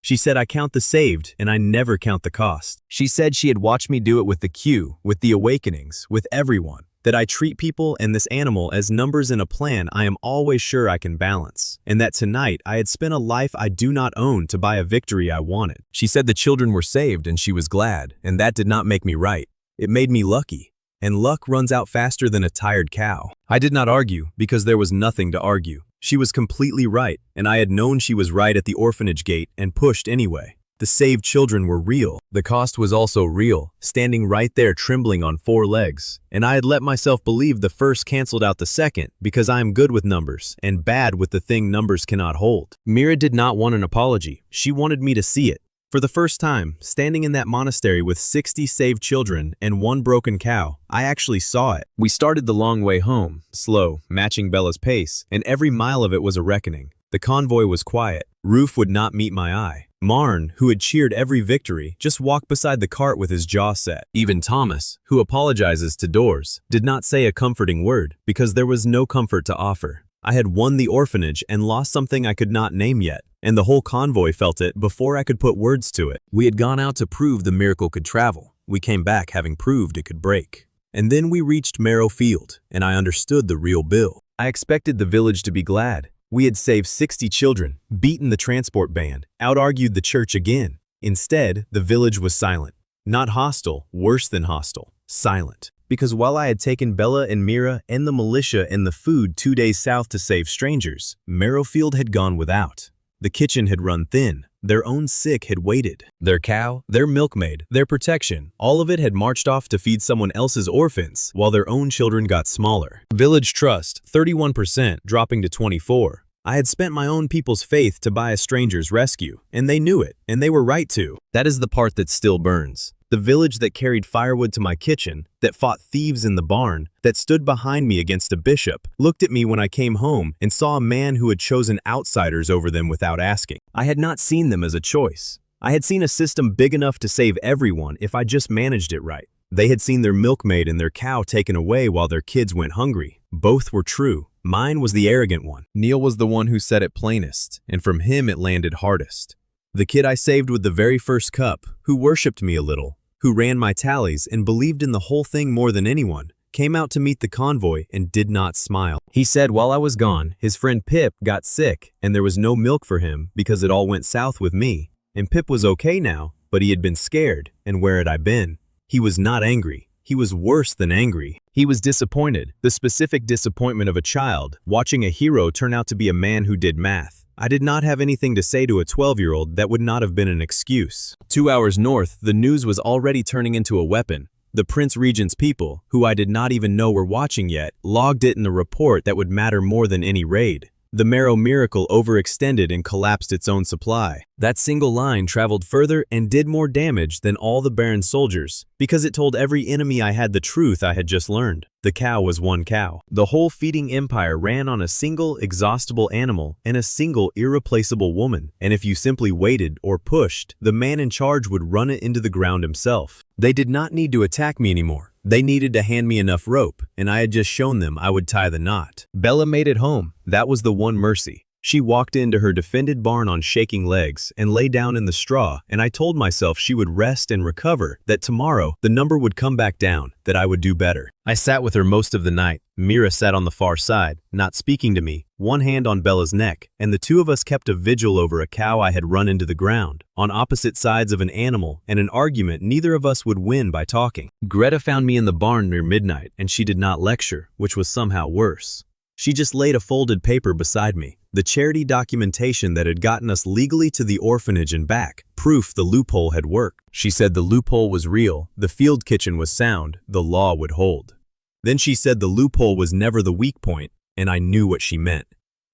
She said I count the saved, and I never count the cost. She said she had watched me do it with the Q, with the awakenings, with everyone. That I treat people and this animal as numbers in a plan I am always sure I can balance, and that tonight I had spent a life I do not own to buy a victory I wanted. She said the children were saved and she was glad, and that did not make me right. It made me lucky, and luck runs out faster than a tired cow. I did not argue because there was nothing to argue. She was completely right, and I had known she was right at the orphanage gate and pushed anyway. The saved children were real. The cost was also real, standing right there trembling on 4 legs. And I had let myself believe the first canceled out the second because I am good with numbers and bad with the thing numbers cannot hold. Mira did not want an apology. She wanted me to see it. For the first time, standing in that monastery with 60 saved children and 1 broken cow, I actually saw it. We started the long way home, slow, matching Bella's pace, and every mile of it was a reckoning. The convoy was quiet. Roof would not meet my eye. Marn, who had cheered every victory, just walked beside the cart with his jaw set. Even Thomas, who apologizes to doors, did not say a comforting word because there was no comfort to offer. I had won the orphanage and lost something I could not name yet, and the whole convoy felt it before I could put words to it. We had gone out to prove the miracle could travel. We came back having proved it could break. And then we reached Marrow Field, and I understood the real bill. I expected the village to be glad. We had saved 60 children, beaten the transport band, out-argued the church again. Instead, the village was silent. Not hostile, worse than hostile, silent. Because while I had taken Bella and Mira and the militia and the food 2 days south to save strangers, Marrowfield had gone without. The kitchen had run thin. Their own sick had waited. Their cow, their milkmaid, their protection, all of it had marched off to feed someone else's orphans while their own children got smaller. Village trust, 31%, dropping to 24%. I had spent my own people's faith to buy a stranger's rescue, and they knew it, and they were right to. That is the part that still burns. The village that carried firewood to my kitchen, that fought thieves in the barn, that stood behind me against a bishop, looked at me when I came home and saw a man who had chosen outsiders over them without asking. I had not seen them as a choice. I had seen a system big enough to save everyone if I just managed it right. They had seen their milkmaid and their cow taken away while their kids went hungry. Both were true. Mine was the arrogant one. Neil was the one who said it plainest, and from him it landed hardest. The kid I saved with the very first cup, who worshipped me a little, who ran my tallies and believed in the whole thing more than anyone, came out to meet the convoy and did not smile. He said while I was gone, his friend Pip got sick and there was no milk for him because it all went south with me. And Pip was okay now, but he had been scared, and where had I been? He was not angry. He was worse than angry. He was disappointed, the specific disappointment of a child, watching a hero turn out to be a man who did math. I did not have anything to say to a 12-year-old that would not have been an excuse. 2 hours north, the news was already turning into a weapon. The Prince Regent's people, who I did not even know were watching yet, logged it in a report that would matter more than any raid. The marrow miracle overextended and collapsed its own supply. That single line traveled further and did more damage than all the Baron soldiers, because it told every enemy I had the truth I had just learned. The cow was one cow. The whole feeding empire ran on a single exhaustible animal and a single irreplaceable woman, and if you simply waited or pushed, the man in charge would run it into the ground himself. They did not need to attack me anymore. They needed to hand me enough rope, and I had just shown them I would tie the knot. Bella made it home. That was the one mercy. She walked into her defended barn on shaking legs and lay down in the straw, and I told myself she would rest and recover, that tomorrow the number would come back down, that I would do better. I sat with her most of the night. Mira sat on the far side, not speaking to me, one hand on Bella's neck, and the two of us kept a vigil over a cow I had run into the ground, on opposite sides of an animal, and an argument neither of us would win by talking. Greta found me in the barn near midnight, and she did not lecture, which was somehow worse. She just laid a folded paper beside me, the charity documentation that had gotten us legally to the orphanage and back, proof the loophole had worked. She said the loophole was real, the field kitchen was sound, the law would hold. Then she said the loophole was never the weak point, and I knew what she meant.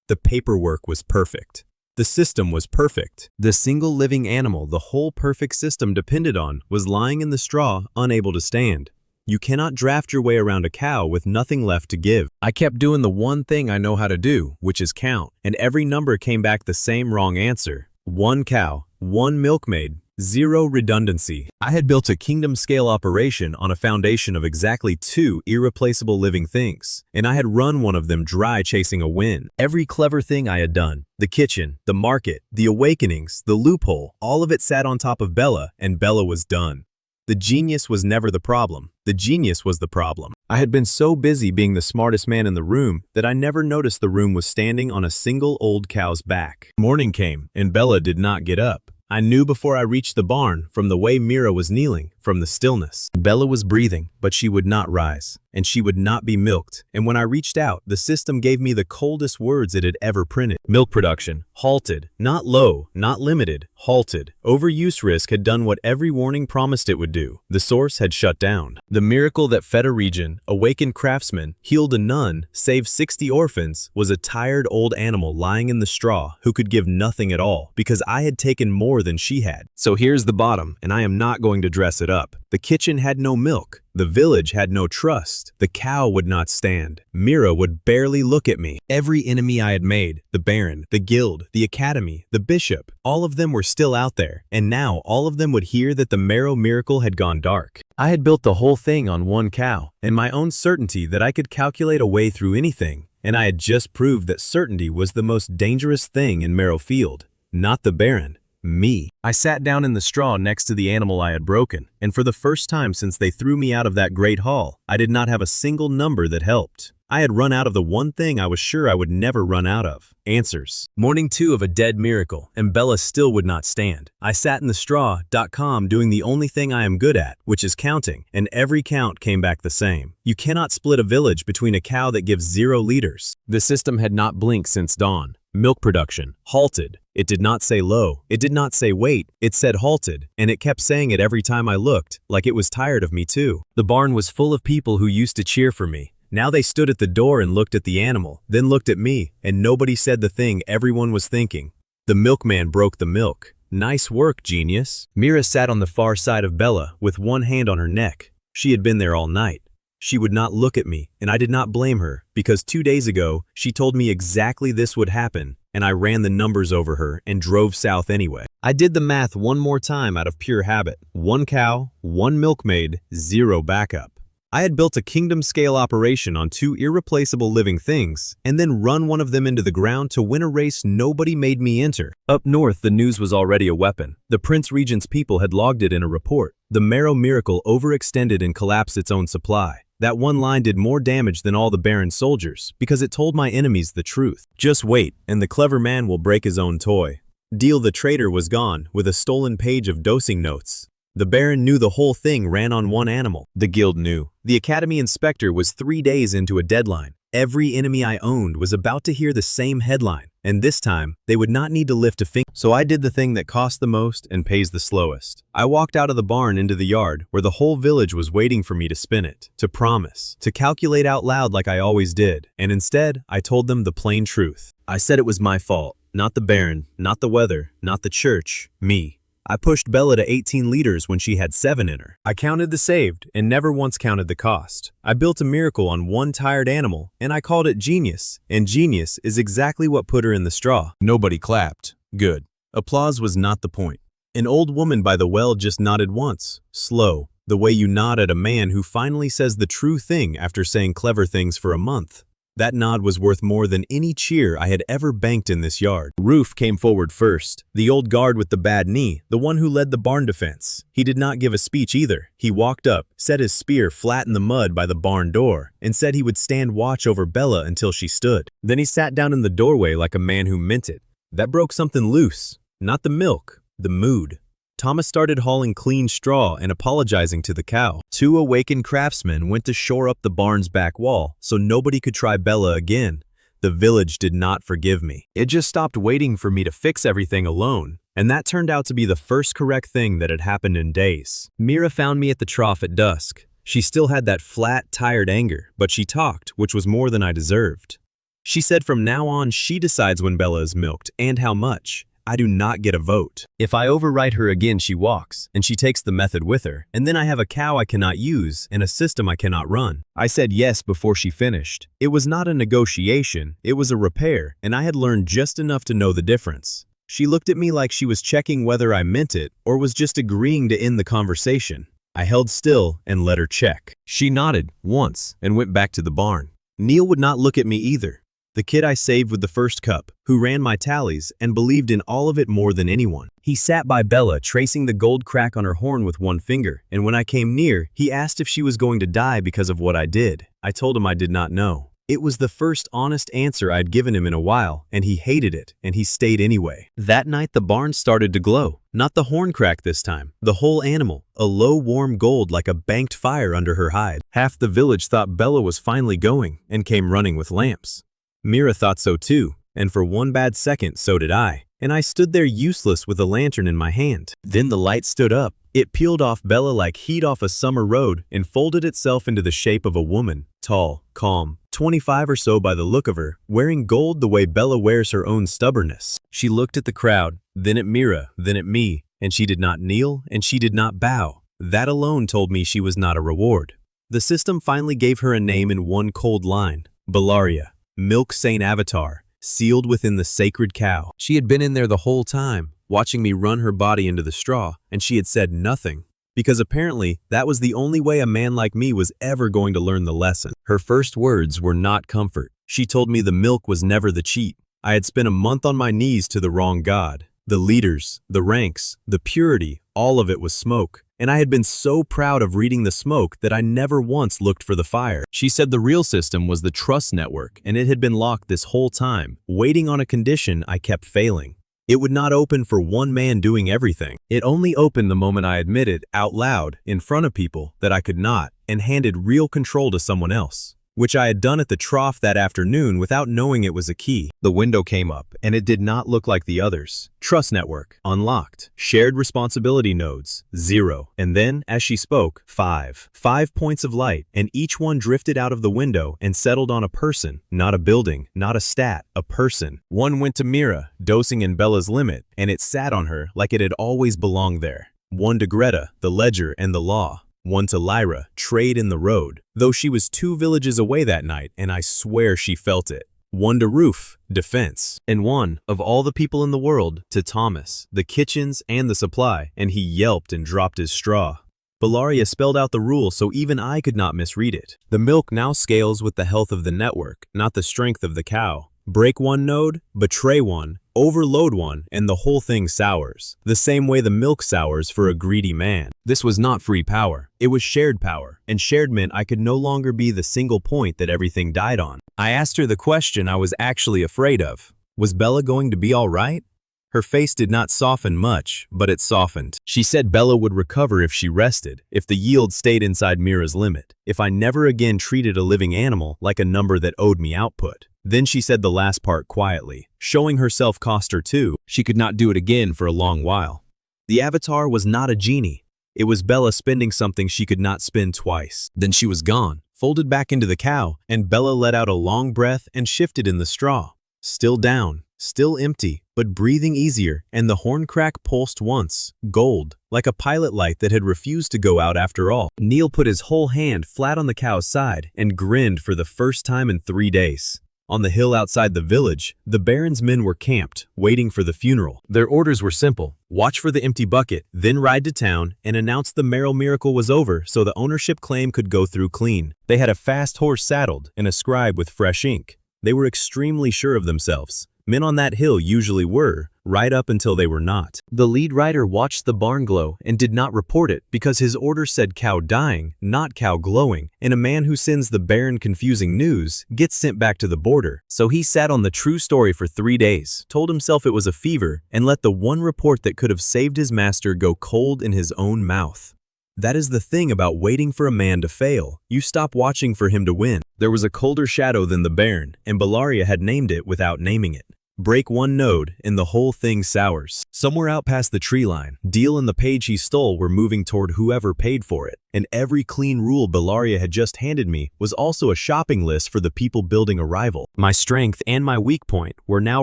The paperwork was perfect. The system was perfect. The single living animal the whole perfect system depended on was lying in the straw, unable to stand. You cannot draft your way around a cow with nothing left to give. I kept doing the one thing I know how to do, which is count, and every number came back the same wrong answer. One cow, one milkmaid, zero redundancy. I had built a kingdom-scale operation on a foundation of exactly two irreplaceable living things, and I had run one of them dry chasing a win. Every clever thing I had done, the kitchen, the market, the awakenings, the loophole, all of it sat on top of Bella, and Bella was done. The genius was never the problem. The genius was the problem. I had been so busy being the smartest man in the room that I never noticed the room was standing on a single old cow's back. Morning came, and Bella did not get up. I knew before I reached the barn, from the way Mira was kneeling, from the stillness. Bella was breathing, but she would not rise, and she would not be milked. And when I reached out, the system gave me the coldest words it had ever printed. Milk production, halted. Not low, not limited, halted. Overuse risk had done what every warning promised it would do. The source had shut down. The miracle that fed a region, awakened craftsmen, healed a nun, saved 60 orphans, was a tired old animal lying in the straw who could give nothing at all, because I had taken more than she had. So here's the bottom, and I am not going to dress it up. The kitchen had no milk. The village had no trust. The cow would not stand. Mira would barely look at me. Every enemy I had made, the Baron, the Guild, the Academy, the Bishop, all of them were still out there, and now all of them would hear that the marrow miracle had gone dark. I had built the whole thing on one cow, and my own certainty that I could calculate a way through anything, and I had just proved that certainty was the most dangerous thing in Marrow Field. Not the Baron. Me. I sat down in the straw next to the animal I had broken, and for the first time since they threw me out of that great hall, I did not have a single number that helped. I had run out of the one thing I was sure I would never run out of. Answers. Morning 2 of a dead miracle, and Bella still would not stand. I sat in the straw.com doing the only thing I am good at, which is counting, and every count came back the same. You cannot split a village between a cow that gives 0 liters. The system had not blinked since dawn. Milk production, halted. It did not say low, it did not say wait, it said halted, and it kept saying it every time I looked, like it was tired of me too. The barn was full of people who used to cheer for me. Now they stood at the door and looked at the animal, then looked at me, and nobody said the thing everyone was thinking. The milkman broke the milk. Nice work, genius. Mira sat on the far side of Bella, with one hand on her neck. She had been there all night. She would not look at me, and I did not blame her, because 2 days ago, she told me exactly this would happen, and I ran the numbers over her and drove south anyway. I did the math one more time out of pure habit. 1 cow, 1 milkmaid, 0 backup. I had built a kingdom-scale operation on 2 irreplaceable living things, and then run one of them into the ground to win a race nobody made me enter. Up north, the news was already a weapon. The Prince Regent's people had logged it in a report. The marrow miracle overextended and collapsed its own supply. That one line did more damage than all the Baron's soldiers, because it told my enemies the truth. Just wait, and the clever man will break his own toy. Deal the traitor was gone, with a stolen page of dosing notes. The Baron knew the whole thing ran on one animal. The Guild knew. The Academy Inspector was 3 days into a deadline. Every enemy I owned was about to hear the same headline. and this time, they would not need to lift a finger. So I did the thing that costs the most and pays the slowest. I walked out of the barn into the yard where the whole village was waiting for me to spin it, to promise, to calculate out loud like I always did, and instead, I told them the plain truth. I said it was my fault, not the Baron, not the weather, not the church, me. I pushed Bella to 18 liters when she had 7 in her. I counted the saved and never once counted the cost. I built a miracle on one tired animal and I called it genius, and genius is exactly what put her in the straw. Nobody clapped. Good. Applause was not the point. An old woman by the well just nodded once, slow, the way you nod at a man who finally says the true thing after saying clever things for a month. That nod was worth more than any cheer I had ever banked in this yard. Roof came forward first, the old guard with the bad knee, the one who led the barn defense. He did not give a speech either. He walked up, set his spear flat in the mud by the barn door, and said he would stand watch over Bella until she stood. Then he sat down in the doorway like a man who meant it. That broke something loose. Not the milk, the mood. Thomas started hauling clean straw and apologizing to the cow. 2 awakened craftsmen went to shore up the barn's back wall so nobody could try Bella again. The village did not forgive me. It just stopped waiting for me to fix everything alone, and that turned out to be the first correct thing that had happened in days. Mira found me at the trough at dusk. She still had that flat, tired anger, but she talked, which was more than I deserved. She said from now on she decides when Bella is milked and how much. I do not get a vote. If I override her again, she walks, and she takes the method with her, and then I have a cow I cannot use and a system I cannot run. I said yes before she finished. It was not a negotiation, it was a repair, and I had learned just enough to know the difference. She looked at me like she was checking whether I meant it or was just agreeing to end the conversation. I held still and let her check. She nodded once and went back to the barn. Neil would not look at me either. The kid I saved with the first cup, who ran my tallies and believed in all of it more than anyone. He sat by Bella, tracing the gold crack on her horn with one finger, and when I came near, he asked if she was going to die because of what I did. I told him I did not know. It was the first honest answer I'd given him in a while, and he hated it, and he stayed anyway. That night, the barn started to glow. Not the horn crack this time, the whole animal, a low warm gold like a banked fire under her hide. Half the village thought Bella was finally going, and came running with lamps. Mira thought so too, and for one bad second so did I, and I stood there useless with a lantern in my hand. Then the light stood up. It peeled off Bella like heat off a summer road and folded itself into the shape of a woman, tall, calm, 25 or so by the look of her, wearing gold the way Bella wears her own stubbornness. She looked at the crowd, then at Mira, then at me, and she did not kneel and she did not bow. That alone told me she was not a reward. The system finally gave her a name in one cold line, Bellaria. Milk Saint Avatar, sealed within the sacred cow. She had been in there the whole time, watching me run her body into the straw, and she had said nothing, because apparently that was the only way a man like me was ever going to learn the lesson. Her first words were not comfort. She told me the milk was never the cheat. I had spent a month on my knees to the wrong god. The leaders, the ranks, the purity, all of it was smoke. And I had been so proud of reading the smoke that I never once looked for the fire. She said the real system was the trust network, and it had been locked this whole time, waiting on a condition I kept failing. It would not open for one man doing everything. It only opened the moment I admitted, out loud, in front of people, that I could not, and handed real control to someone else. Which I had done at the trough that afternoon without knowing it was a key. The window came up, and it did not look like the others. Trust network, unlocked. Shared responsibility nodes, 0. And then, as she spoke, 5. 5 points of light, and each one drifted out of the window and settled on a person, not a building, not a stat, a person. One went to Mira, dosing in Bella's limit, and it sat on her like it had always belonged there. One to Greta, the ledger and the law. One to Lyra, trade in the road, though she was 2 villages away that night, and I swear she felt it. One to Roof, defense, and one, of all the people in the world, to Thomas, the kitchens and the supply, and he yelped and dropped his straw. Bellaria spelled out the rule so even I could not misread it. The milk now scales with the health of the network, not the strength of the cow. Break one node, betray one, overload one, and the whole thing sours. The same way the milk sours for a greedy man. This was not free power. It was shared power, and shared meant I could no longer be the single point that everything died on. I asked her the question I was actually afraid of. Was Bella going to be all right? Her face did not soften much, but it softened. She said Bella would recover if she rested, if the yield stayed inside Mira's limit, if I never again treated a living animal like a number that owed me output. Then she said the last part quietly, showing herself cost her too. She could not do it again for a long while. The avatar was not a genie. It was Bella spending something she could not spend twice. Then she was gone, folded back into the cow, and Bella let out a long breath and shifted in the straw. Still down, still empty, but breathing easier, and the horn crack pulsed once, gold, like a pilot light that had refused to go out after all. Neil put his whole hand flat on the cow's side and grinned for the first time in 3 days. On the hill outside the village, the Baron's men were camped, waiting for the funeral. Their orders were simple: watch for the empty bucket, then ride to town and announce the Merrill miracle was over so the ownership claim could go through clean. They had a fast horse saddled and a scribe with fresh ink. They were extremely sure of themselves. Men on that hill usually were, right up until they were not. The lead rider watched the barn glow and did not report it because his order said cow dying, not cow glowing, and a man who sends the Baron confusing news gets sent back to the border. So he sat on the true story for 3 days, told himself it was a fever, and let the one report that could have saved his master go cold in his own mouth. That is the thing about waiting for a man to fail. You stop watching for him to win. There was a colder shadow than the Baron, and Bellaria had named it without naming it. Break one node, and the whole thing sours. Somewhere out past the tree line, Deal and the page he stole were moving toward whoever paid for it, and every clean rule Bellaria had just handed me was also a shopping list for the people building a rival. My strength and my weak point were now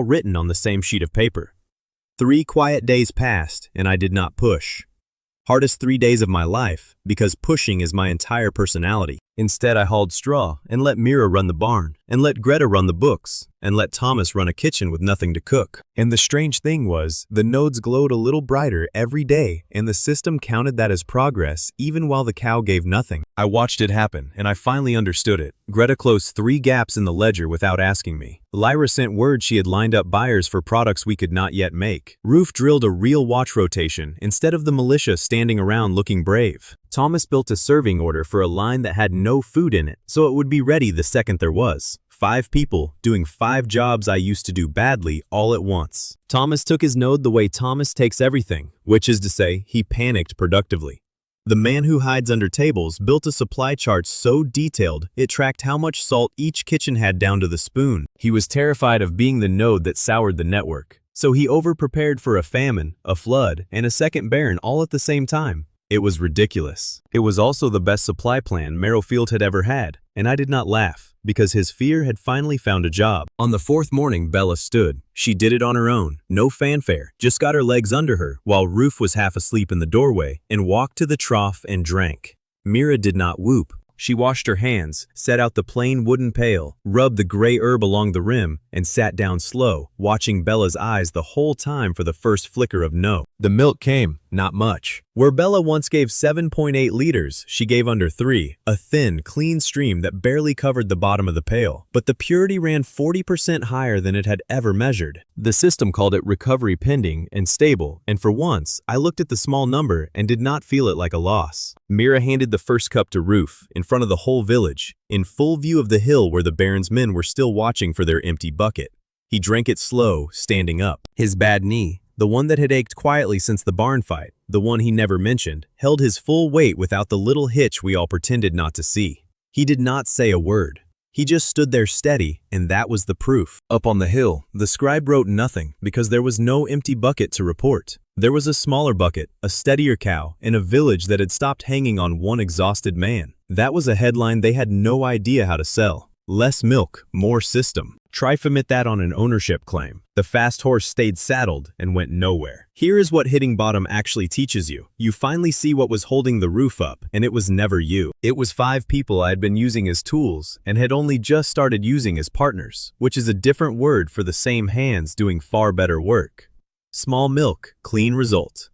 written on the same sheet of paper. 3 quiet days passed, and I did not push. Hardest 3 days of my life, because pushing is my entire personality. Instead, I hauled straw and let Mira run the barn, and let Greta run the books, and let Thomas run a kitchen with nothing to cook. And the strange thing was, the nodes glowed a little brighter every day, and the system counted that as progress even while the cow gave nothing. I watched it happen, and I finally understood it. Greta closed 3 gaps in the ledger without asking me. Lyra sent word she had lined up buyers for products we could not yet make. Roof drilled a real watch rotation instead of the militia standing around looking brave. Thomas built a serving order for a line that had no food in it, so it would be ready the second there was. 5 people doing 5 jobs I used to do badly all at once. Thomas took his node the way Thomas takes everything, which is to say, he panicked productively. The man who hides under tables built a supply chart so detailed it tracked how much salt each kitchen had down to the spoon. He was terrified of being the node that soured the network, so he over-prepared for a famine, a flood, and a second Baron all at the same time. It was ridiculous. It was also the best supply plan Merrowfield had ever had, and I did not laugh, because his fear had finally found a job. On the 4th morning, Bella stood. She did it on her own, no fanfare, just got her legs under her, while Roof was half asleep in the doorway, and walked to the trough and drank. Mira did not whoop. She washed her hands, set out the plain wooden pail, rubbed the gray herb along the rim, and sat down slow, watching Bella's eyes the whole time for the first flicker of no. The milk came, not much. Where Bella once gave 7.8 liters, she gave under 3, a thin, clean stream that barely covered the bottom of the pail. But the purity ran 40% higher than it had ever measured. The system called it recovery pending and stable, and for once, I looked at the small number and did not feel it like a loss. Mira handed the first cup to Roof, in front of the whole village, in full view of the hill where the Baron's men were still watching for their empty bucket. He drank it slow, standing up. His bad knee, the one that had ached quietly since the barn fight, the one he never mentioned, held his full weight without the little hitch we all pretended not to see. He did not say a word. He just stood there steady, and that was the proof. Up on the hill, the scribe wrote nothing because there was no empty bucket to report. There was a smaller bucket, a steadier cow, and a village that had stopped hanging on one exhausted man. That was a headline they had no idea how to sell. Less milk, more system. Try submit that on an ownership claim. The fast horse stayed saddled and went nowhere. Here is what hitting bottom actually teaches you. You finally see what was holding the roof up, and it was never you. It was 5 people I had been using as tools and had only just started using as partners, which is a different word for the same hands doing far better work. Small milk, clean result.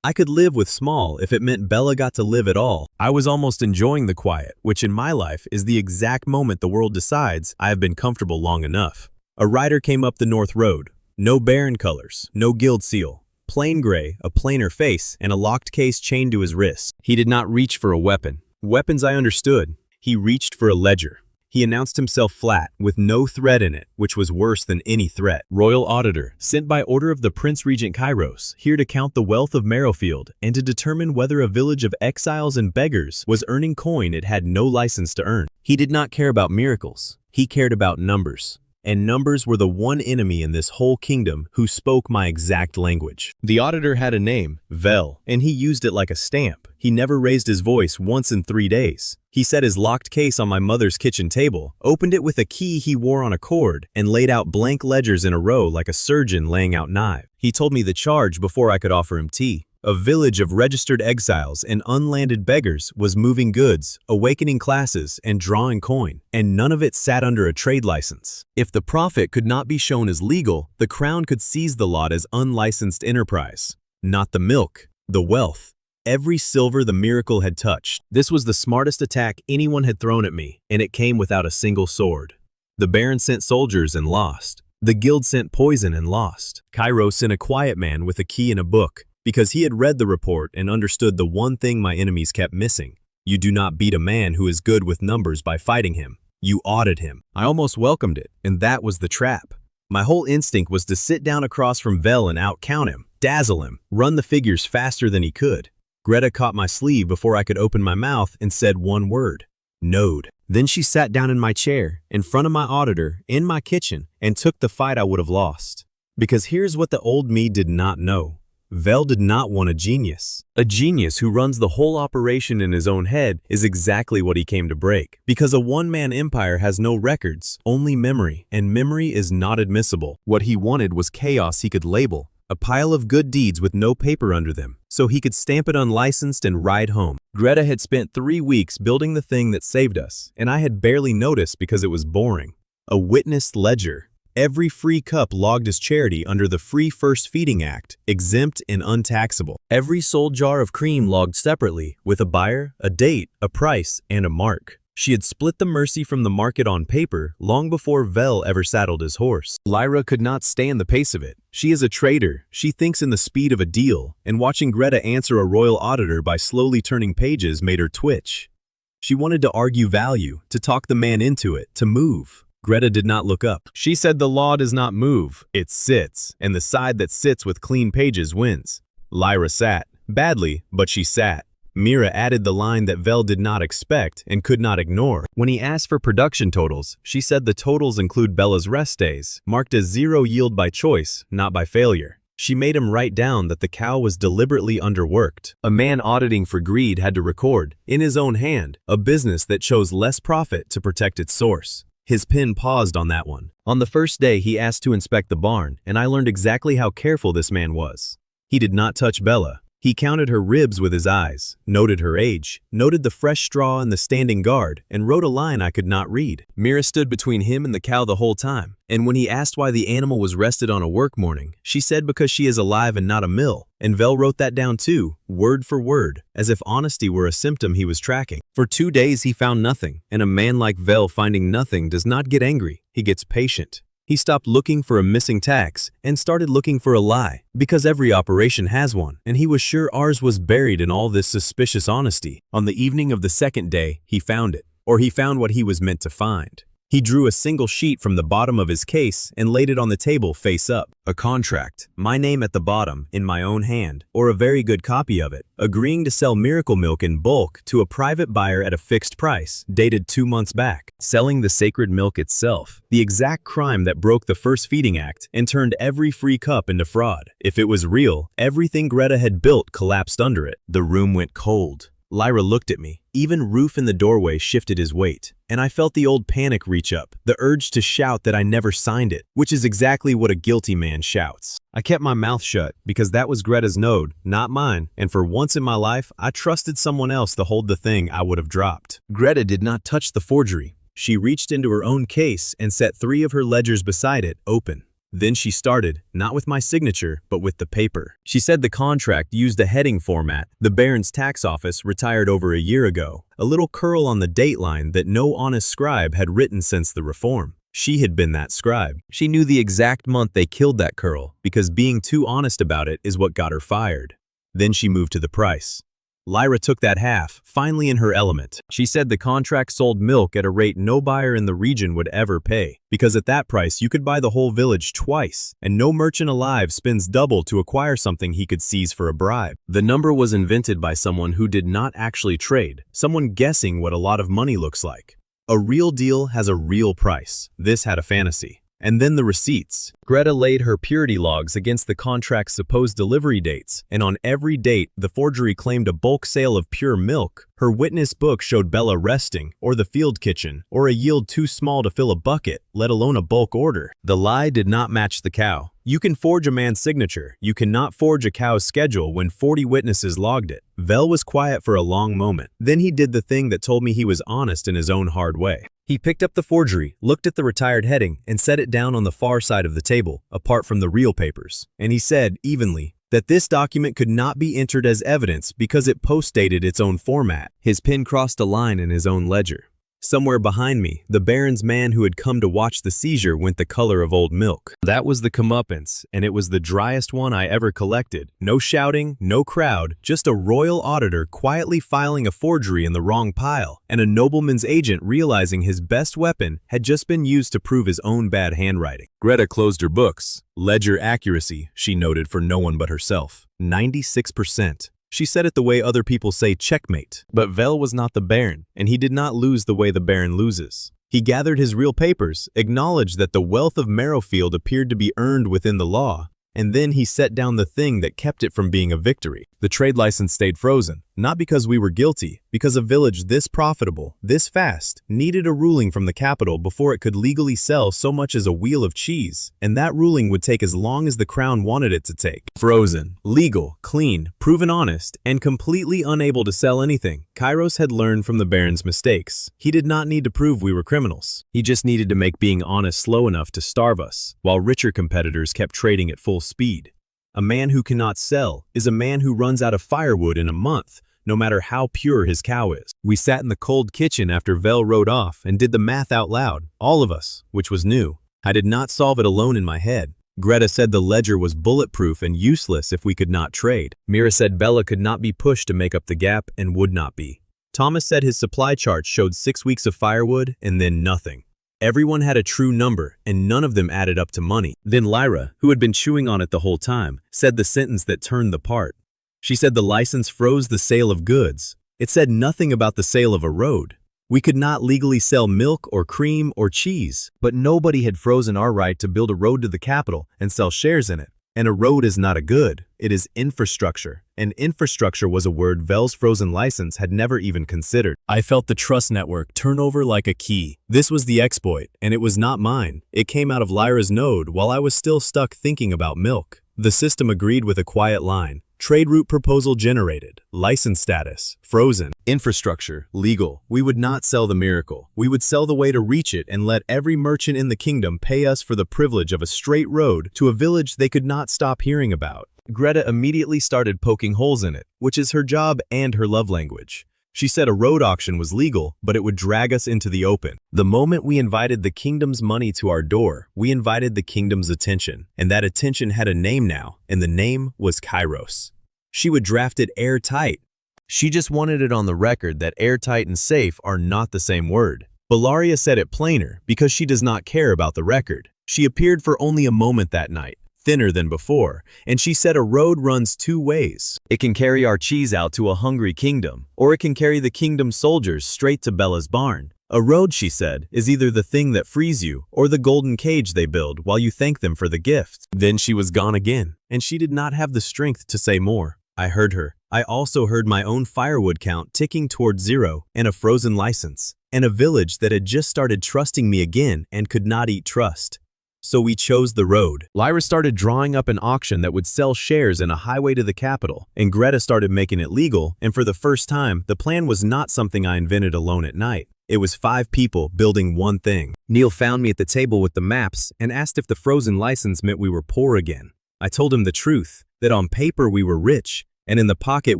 I could live with small if it meant Bella got to live at all. I was almost enjoying the quiet, which in my life is the exact moment the world decides I have been comfortable long enough. A rider came up the north road. No Baron colors, no guild seal. Plain gray, a plainer face, and a locked case chained to his wrist. He did not reach for a weapon. Weapons I understood. He reached for a ledger. He announced himself flat, with no threat in it, which was worse than any threat. Royal Auditor, sent by order of the Prince Regent Kairos, here to count the wealth of Merrowfield and to determine whether a village of exiles and beggars was earning coin it had no license to earn. He did not care about miracles. He cared about numbers. and numbers were the one enemy in this whole kingdom who spoke my exact language. The auditor had a name, Vel, and he used it like a stamp. He never raised his voice once in 3 days. He set his locked case on my mother's kitchen table, opened it with a key he wore on a cord, and laid out blank ledgers in a row like a surgeon laying out knives. He told me the charge before I could offer him tea. A village of registered exiles and unlanded beggars was moving goods, awakening classes, and drawing coin, and none of it sat under a trade license. If the profit could not be shown as legal, the crown could seize the lot as unlicensed enterprise. Not the milk, the wealth. Every silver the miracle had touched. This was the smartest attack anyone had thrown at me, and it came without a single sword. The Baron sent soldiers and lost. The guild sent poison and lost. Cairo sent a quiet man with a key and a book, because he had read the report and understood the one thing my enemies kept missing. You do not beat a man who is good with numbers by fighting him. You audit him. I almost welcomed it, and that was the trap. My whole instinct was to sit down across from Vel and out-count him, dazzle him, run the figures faster than he could. Greta caught my sleeve before I could open my mouth and said one word: Node. Then she sat down in my chair, in front of my auditor, in my kitchen, and took the fight I would have lost. Because here's what the old me did not know. Vel did not want a genius. A genius who runs the whole operation in his own head is exactly what he came to break. Because a one-man empire has no records, only memory, and memory is not admissible. What he wanted was chaos he could label. A pile of good deeds with no paper under them, so he could stamp it unlicensed and ride home. Greta had spent 3 weeks building the thing that saved us, and I had barely noticed because it was boring. A witnessed ledger. Every free cup logged as charity under the Free First Feeding Act, exempt and untaxable. Every sold jar of cream logged separately, with a buyer, a date, a price, and a mark. She had split the mercy from the market on paper long before Vel ever saddled his horse. Lyra could not stand the pace of it. She is a trader. She thinks in the speed of a deal, and watching Greta answer a royal auditor by slowly turning pages made her twitch. She wanted to argue value, to talk the man into it, to move. Greta did not look up. She said the law does not move, it sits, and the side that sits with clean pages wins. Lyra sat. Badly, but she sat. Mira added the line that Vel did not expect and could not ignore. When he asked for production totals, she said the totals include Bella's rest days, marked as 0 yield by choice, not by failure. She made him write down that the cow was deliberately underworked. A man auditing for greed had to record, in his own hand, a business that chose less profit to protect its source. His pen paused on that one. On the first day, he asked to inspect the barn, and I learned exactly how careful this man was. He did not touch Bella. He counted her ribs with his eyes, noted her age, noted the fresh straw and the standing guard, and wrote a line I could not read. Mira stood between him and the cow the whole time, and when he asked why the animal was rested on a work morning, she said because she is alive and not a mill, and Vel wrote that down too, word for word, as if honesty were a symptom he was tracking. For 2 days he found nothing, and a man like Vel finding nothing does not get angry, he gets patient. He stopped looking for a missing tax and started looking for a lie, because every operation has one, and he was sure ours was buried in all this suspicious honesty. On the evening of the second day, he found it, or he found what he was meant to find. He drew a single sheet from the bottom of his case and laid it on the table face up. A contract, my name at the bottom, in my own hand, or a very good copy of it, agreeing to sell Miracle Milk in bulk to a private buyer at a fixed price, dated 2 months back. Selling the sacred milk itself, the exact crime that broke the First Feeding Act and turned every free cup into fraud. If it was real, everything Greta had built collapsed under it. The room went cold. Lyra looked at me. Even Roof in the doorway shifted his weight, and I felt the old panic reach up, the urge to shout that I never signed it, which is exactly what a guilty man shouts. I kept my mouth shut because that was Greta's node, not mine, and for once in my life, I trusted someone else to hold the thing I would have dropped. Greta did not touch the forgery. She reached into her own case and set 3 of her ledgers beside it open. Then she started, not with my signature, but with the paper. She said the contract used a heading format the Baron's tax office retired over a year ago, a little curl on the date line that no honest scribe had written since the reform. She had been that scribe. She knew the exact month they killed that curl, because being too honest about it is what got her fired. Then she moved to the price. Lyra took that half, finally in her element. She said the contract sold milk at a rate no buyer in the region would ever pay, because at that price you could buy the whole village twice, and no merchant alive spends double to acquire something he could seize for a bribe. The number was invented by someone who did not actually trade, someone guessing what a lot of money looks like. A real deal has a real price. This had a fantasy. And then the receipts. Greta laid her purity logs against the contract's supposed delivery dates, and on every date, the forgery claimed a bulk sale of pure milk. Her witness book showed Bella resting, or the field kitchen, or a yield too small to fill a bucket, let alone a bulk order. The lie did not match the cow. You can forge a man's signature. You cannot forge a cow's schedule when 40 witnesses logged it. Vel was quiet for a long moment. Then he did the thing that told me he was honest in his own hard way. He picked up the forgery, looked at the retired heading, and set it down on the far side of the table, apart from the real papers. And he said, evenly, that this document could not be entered as evidence because it postdated its own format. His pen crossed a line in his own ledger. Somewhere behind me, the Baron's man who had come to watch the seizure went the color of old milk. That was the comeuppance, and it was the driest one I ever collected. No shouting, no crowd, just a royal auditor quietly filing a forgery in the wrong pile, and a nobleman's agent realizing his best weapon had just been used to prove his own bad handwriting. Greta closed her books. Ledger accuracy, she noted for no one but herself. 96%. She said it the way other people say checkmate. But Vel was not the Baron, and he did not lose the way the Baron loses. He gathered his real papers, acknowledged that the wealth of Marrowfield appeared to be earned within the law, and then he set down the thing that kept it from being a victory. The trade license stayed frozen, not because we were guilty, because a village this profitable, this fast, needed a ruling from the capital before it could legally sell so much as a wheel of cheese, and that ruling would take as long as the crown wanted it to take. Frozen, legal, clean, proven honest, and completely unable to sell anything, Kairos had learned from the Baron's mistakes. He did not need to prove we were criminals. He just needed to make being honest slow enough to starve us, while richer competitors kept trading at full speed. A man who cannot sell is a man who runs out of firewood in a month, no matter how pure his cow is. We sat in the cold kitchen after Vel rode off and did the math out loud, all of us, which was new. I did not solve it alone in my head. Greta said the ledger was bulletproof and useless if we could not trade. Mira said Bella could not be pushed to make up the gap and would not be. Thomas said his supply chart showed 6 weeks of firewood and then nothing. Everyone had a true number, and none of them added up to money. Then Lyra, who had been chewing on it the whole time, said the sentence that turned the part. She said the license froze the sale of goods. It said nothing about the sale of a road. We could not legally sell milk or cream or cheese, but nobody had frozen our right to build a road to the capital and sell shares in it. And a road is not a good, it is infrastructure. And infrastructure was a word Vel's frozen license had never even considered. I felt the trust network turn over like a key. This was the exploit, and it was not mine. It came out of Lyra's node while I was still stuck thinking about milk. The system agreed with a quiet line. Trade route proposal generated. License status, frozen. Infrastructure, legal. We would not sell the miracle. We would sell the way to reach it and let every merchant in the kingdom pay us for the privilege of a straight road to a village they could not stop hearing about. Greta immediately started poking holes in it, which is her job and her love language. She said a road auction was legal, but it would drag us into the open. The moment we invited the kingdom's money to our door, we invited the kingdom's attention, and that attention had a name now, and the name was Kairos. She would draft it airtight. She just wanted it on the record that airtight and safe are not the same word. Bellaria said it plainer because she does not care about the record. She appeared for only a moment that night, thinner than before, and she said a road runs 2 ways. It can carry our cheese out to a hungry kingdom, or it can carry the kingdom's soldiers straight to Bella's barn. A road, she said, is either the thing that frees you or the golden cage they build while you thank them for the gift. Then she was gone again, and she did not have the strength to say more. I heard her. I also heard my own firewood count ticking toward 0 and a frozen license, and a village that had just started trusting me again and could not eat trust. So we chose the road. Lyra started drawing up an auction that would sell shares in a highway to the capital, and Greta started making it legal, and for the first time, the plan was not something I invented alone at night. It was 5 people building one thing. Neil found me at the table with the maps and asked if the frozen license meant we were poor again. I told him the truth, that on paper we were rich, and in the pocket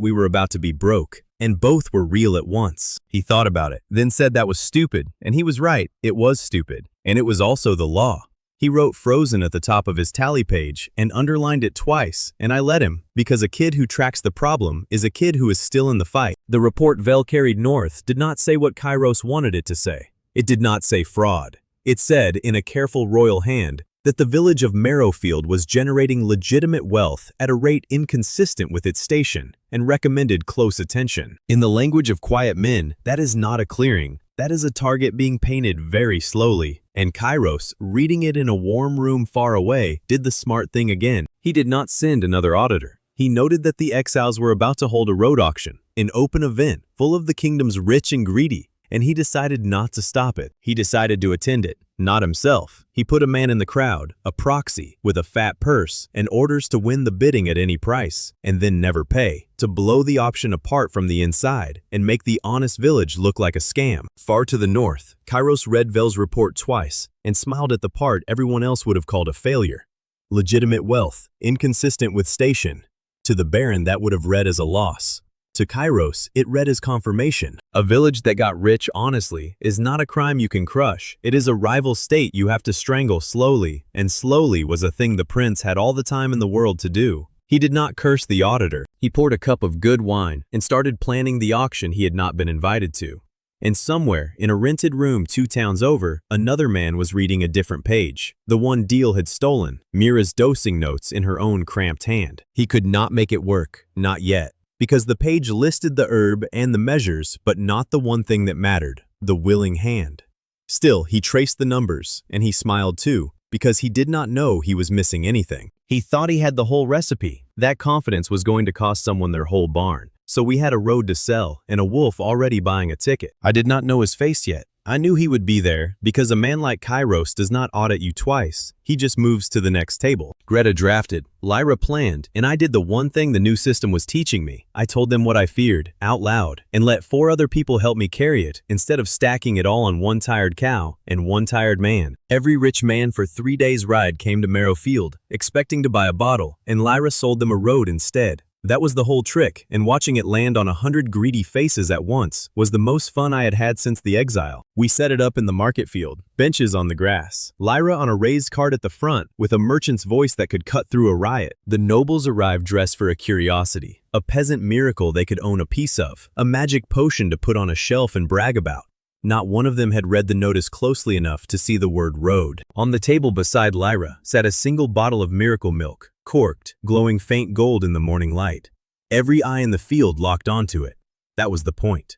we were about to be broke, and both were real at once. He thought about it, then said that was stupid, and he was right, it was stupid, and it was also the law. He wrote frozen at the top of his tally page and underlined it twice, and I let him, because a kid who tracks the problem is a kid who is still in the fight. The report Vel carried north did not say what Kairos wanted it to say. It did not say fraud. It said, in a careful royal hand, that the village of Marrowfield was generating legitimate wealth at a rate inconsistent with its station and recommended close attention. In the language of quiet men, that is not a clearing. That is a target being painted very slowly, And Kairos, reading it in a warm room far away, did the smart thing again. He did not send another auditor. He noted that the exiles were about to hold a road auction, an open event full of the kingdom's rich and greedy, and he decided not to stop it. He decided to attend it, not himself. He put a man in the crowd, a proxy, with a fat purse, and orders to win the bidding at any price, and then never pay, to blow the option apart from the inside, and make the honest village look like a scam. Far to the north, Kairos read Vel's report twice, and smiled at the part everyone else would have called a failure. Legitimate wealth, inconsistent with station. To the Baron, that would have read as a loss. To Kairos, it read as confirmation. A village that got rich honestly is not a crime you can crush. It is a rival state you have to strangle slowly, and slowly was a thing the prince had all the time in the world to do. He did not curse the auditor. He poured a cup of good wine and started planning the auction he had not been invited to. And somewhere, in a rented room 2 towns over, another man was reading a different page. The one Deal had stolen, Mira's dosing notes in her own cramped hand. He could not make it work, not yet. Because the page listed the herb and the measures, but not the one thing that mattered, the willing hand. Still, he traced the numbers, and he smiled too, because he did not know he was missing anything. He thought he had the whole recipe. That confidence was going to cost someone their whole barn. So we had a road to sell, and a wolf already buying a ticket. I did not know his face yet. I knew he would be there, because a man like Kairos does not audit you twice. He just moves to the next table. Greta drafted, Lyra planned, and I did the one thing the new system was teaching me. I told them what I feared, out loud, and let 4 other people help me carry it, instead of stacking it all on one tired cow and one tired man. Every rich man for 3 days' ride came to Marrow Field, expecting to buy a bottle, and Lyra sold them a road instead. That was the whole trick, and watching it land on 100 greedy faces at once was the most fun I had had since the exile. We set it up in the market field, benches on the grass, Lyra on a raised cart at the front, with a merchant's voice that could cut through a riot. The nobles arrived dressed for a curiosity, a peasant miracle they could own a piece of, a magic potion to put on a shelf and brag about. Not one of them had read the notice closely enough to see the word road. On the table beside Lyra sat a single bottle of miracle milk, corked, glowing faint gold in the morning light. Every eye in the field locked onto it. That was the point.